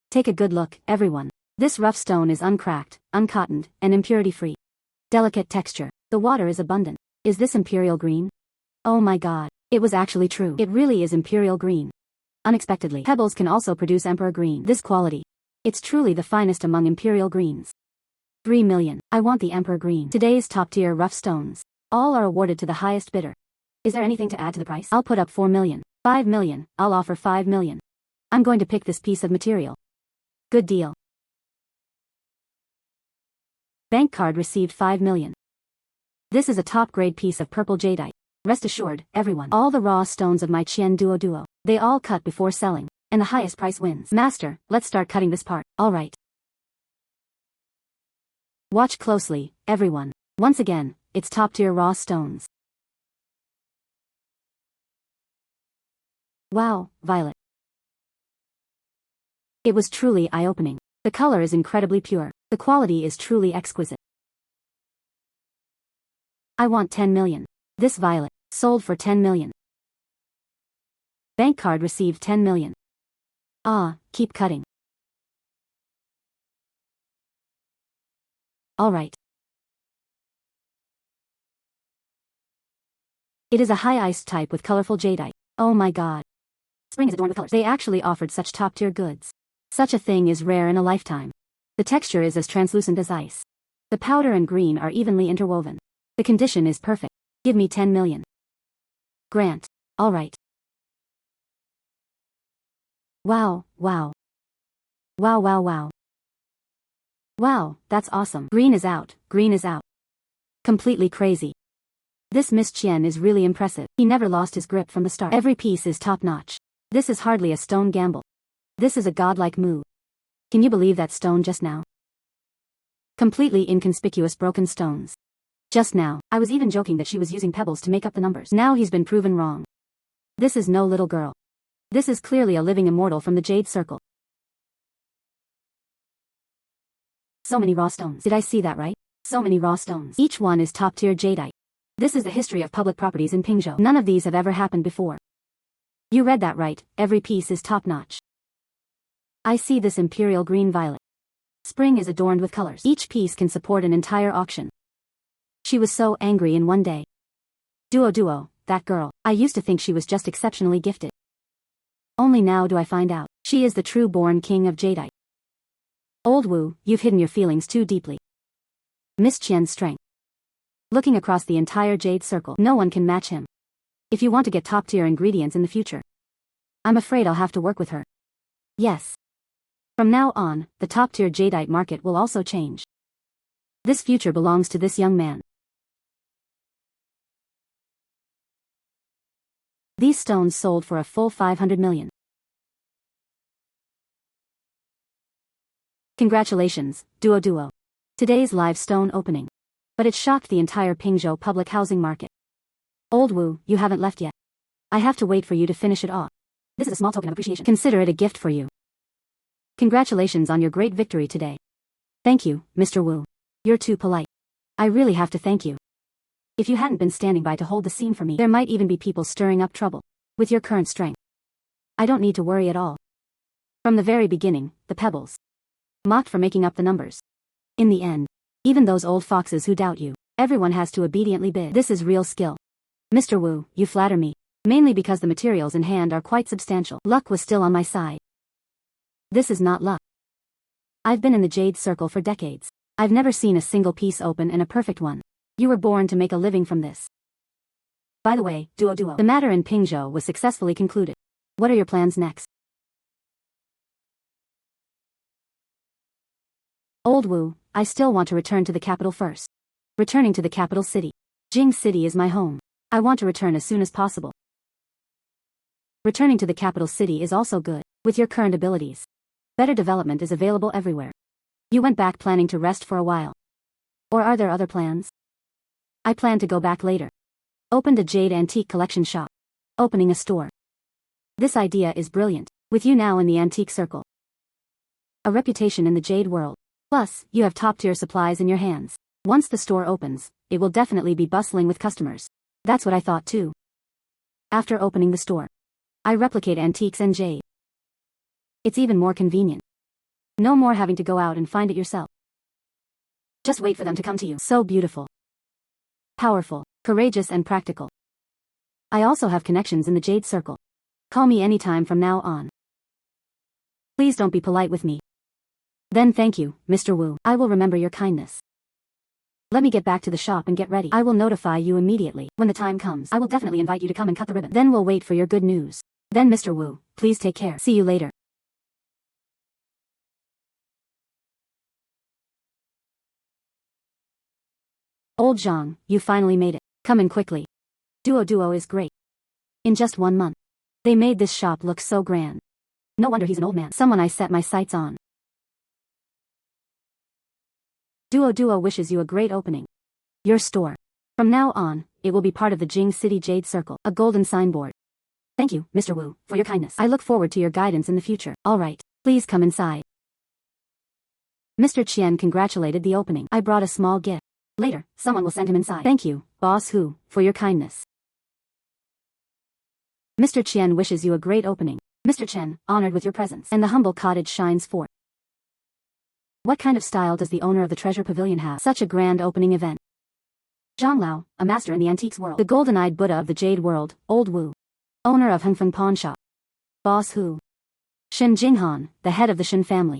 Take a good look, everyone. This rough stone is uncracked, uncottoned, and impurity-free. Delicate texture. The water is abundant. Is this imperial green? Oh my god. It was actually true. It really is imperial green. Unexpectedly. Pebbles can also produce emperor green. This quality. It's truly the finest among imperial greens. 3 million. I want the emperor green. Today's top-tier rough stones. All are awarded to the highest bidder. Is there anything to add to the price? I'll put up 4 million. 5 million. I'll offer 5 million. I'm going to pick this piece of material. Good deal. Bank card received 5 million. This is a top-grade piece of purple jadeite. Rest assured, everyone. All the raw stones of my Qian Duoduo. They all cut before selling. And the highest price wins. Master, let's start cutting this part. Alright. Watch closely, everyone. Once again, it's top-tier raw stones. Wow, violet. It was truly eye-opening. The color is incredibly pure. The quality is truly exquisite. I want 10 million. This violet, sold for 10 million. Bank card received 10 million. Ah, keep cutting. Alright. It is a high-iced type with colorful jadeite. Oh my god. Spring is adorned with colors. They actually offered such top-tier goods. Such a thing is rare in a lifetime. The texture is as translucent as ice. The powder and green are evenly interwoven. The condition is perfect. Give me 10 million. Grant. Alright. Wow, wow. Wow, wow, wow. Wow, that's awesome. Green is out, green is out. Completely crazy. This Miss Qian is really impressive. He never lost his grip from the start. Every piece is top-notch. This is hardly a stone gamble. This is a godlike move. Can you believe that stone just now? Completely inconspicuous broken stones. Just now, I was even joking that she was using pebbles to make up the numbers. Now he's been proven wrong. This is no little girl. This is clearly a living immortal from the Jade Circle. So many raw stones. Did I see that right? So many raw stones. Each one is top-tier jadeite. This is the history of public properties in Pingzhou. None of these have ever happened before. You read that right, every piece is top-notch. I see this imperial green violet. Spring is adorned with colors. Each piece can support an entire auction. She was so angry in one day. Duoduo, that girl, I used to think she was just exceptionally gifted. Only now do I find out, she is the true-born king of jadeite. Old Wu, you've hidden your feelings too deeply. Miss Qian's strength. Looking across the entire jade circle, no one can match him. If you want to get top-tier ingredients in the future, I'm afraid I'll have to work with her. Yes. From now on, the top-tier jadeite market will also change. This future belongs to this young man. These stones sold for a full 500 million. Congratulations, Duoduo. Today's live stone opening. But it shocked the entire Pingzhou public housing market. Old Wu, you haven't left yet. I have to wait for you to finish it off. This is a small token of appreciation. Consider it a gift for you. Congratulations on your great victory today. Thank you, Mr. Wu. You're too polite. I really have to thank you. If you hadn't been standing by to hold the scene for me, there might even be people stirring up trouble. With your current strength, I don't need to worry at all. From the very beginning, the pebbles mocked for making up the numbers. In the end, even those old foxes who doubt you, everyone has to obediently bid. This is real skill. Mr. Wu, you flatter me. Mainly because the materials in hand are quite substantial. Luck was still on my side. This is not luck. I've been in the jade circle for decades. I've never seen a single piece open and a perfect one. You were born to make a living from this. By the way, Duoduo, the matter in Pingzhou was successfully concluded. What are your plans next? Old Wu, I still want to return to the capital first. Returning to the capital city. Jing City is my home. I want to return as soon as possible. Returning to the capital city is also good. With your current abilities, better development is available everywhere. You went back planning to rest for a while. Or are there other plans? I plan to go back later. Opened a jade antique collection shop. Opening a store. This idea is brilliant. With you now in the antique circle. A reputation in the jade world. Plus, you have top-tier supplies in your hands. Once the store opens, it will definitely be bustling with customers. That's what I thought too. After opening the store, I replicate antiques and jade. It's even more convenient. No more having to go out and find it yourself. Just wait for them to come to you. So beautiful. Powerful, courageous and practical. I also have connections in the jade circle. Call me anytime from now on. Please don't be polite with me. Then thank you, Mr. Wu. I will remember your kindness. Let me get back to the shop and get ready. I will notify you immediately. When the time comes, I will definitely invite you to come and cut the ribbon. Then we'll wait for your good news. Then Mr. Wu, please take care. See you later. Old Zhang, you finally made it. Come in quickly. Duoduo is great. In just 1 month, they made this shop look so grand. No wonder he's an old man. Someone I set my sights on. Duoduo wishes you a great opening. Your store. From now on, it will be part of the Jing City Jade Circle. A golden signboard. Thank you, Mr. Wu, for your kindness. I look forward to your guidance in the future. Alright, please come inside. Mr. Qian congratulated the opening. I brought a small gift. Later, someone will send him inside. Thank you, Boss Hu, for your kindness. Mr. Qian wishes you a great opening. Mr. Chen, honored with your presence. And the humble cottage shines forth. What kind of style does the owner of the Treasure Pavilion have? Such a grand opening event. Zhang Lao, a master in the antiques world. The golden-eyed Buddha of the Jade world, Old Wu. Owner of Hengfeng Pawn Shop. Boss Hu. Shen Jinghan, the head of the Shen family.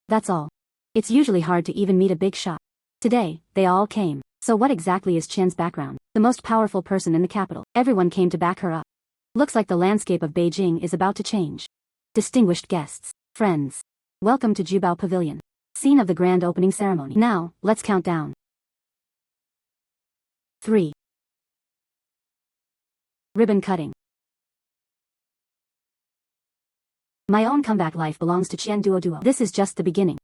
That's all. It's usually hard to even meet a big shot. Today, they all came. So what exactly is Qian's background? The most powerful person in the capital. Everyone came to back her up. Looks like the landscape of Beijing is about to change. Distinguished guests, friends. Welcome to Jubao Pavilion. Scene of the grand opening ceremony. Now, let's count down. 3. Ribbon cutting. My own comeback life belongs to Qian Duoduo. This is just the beginning.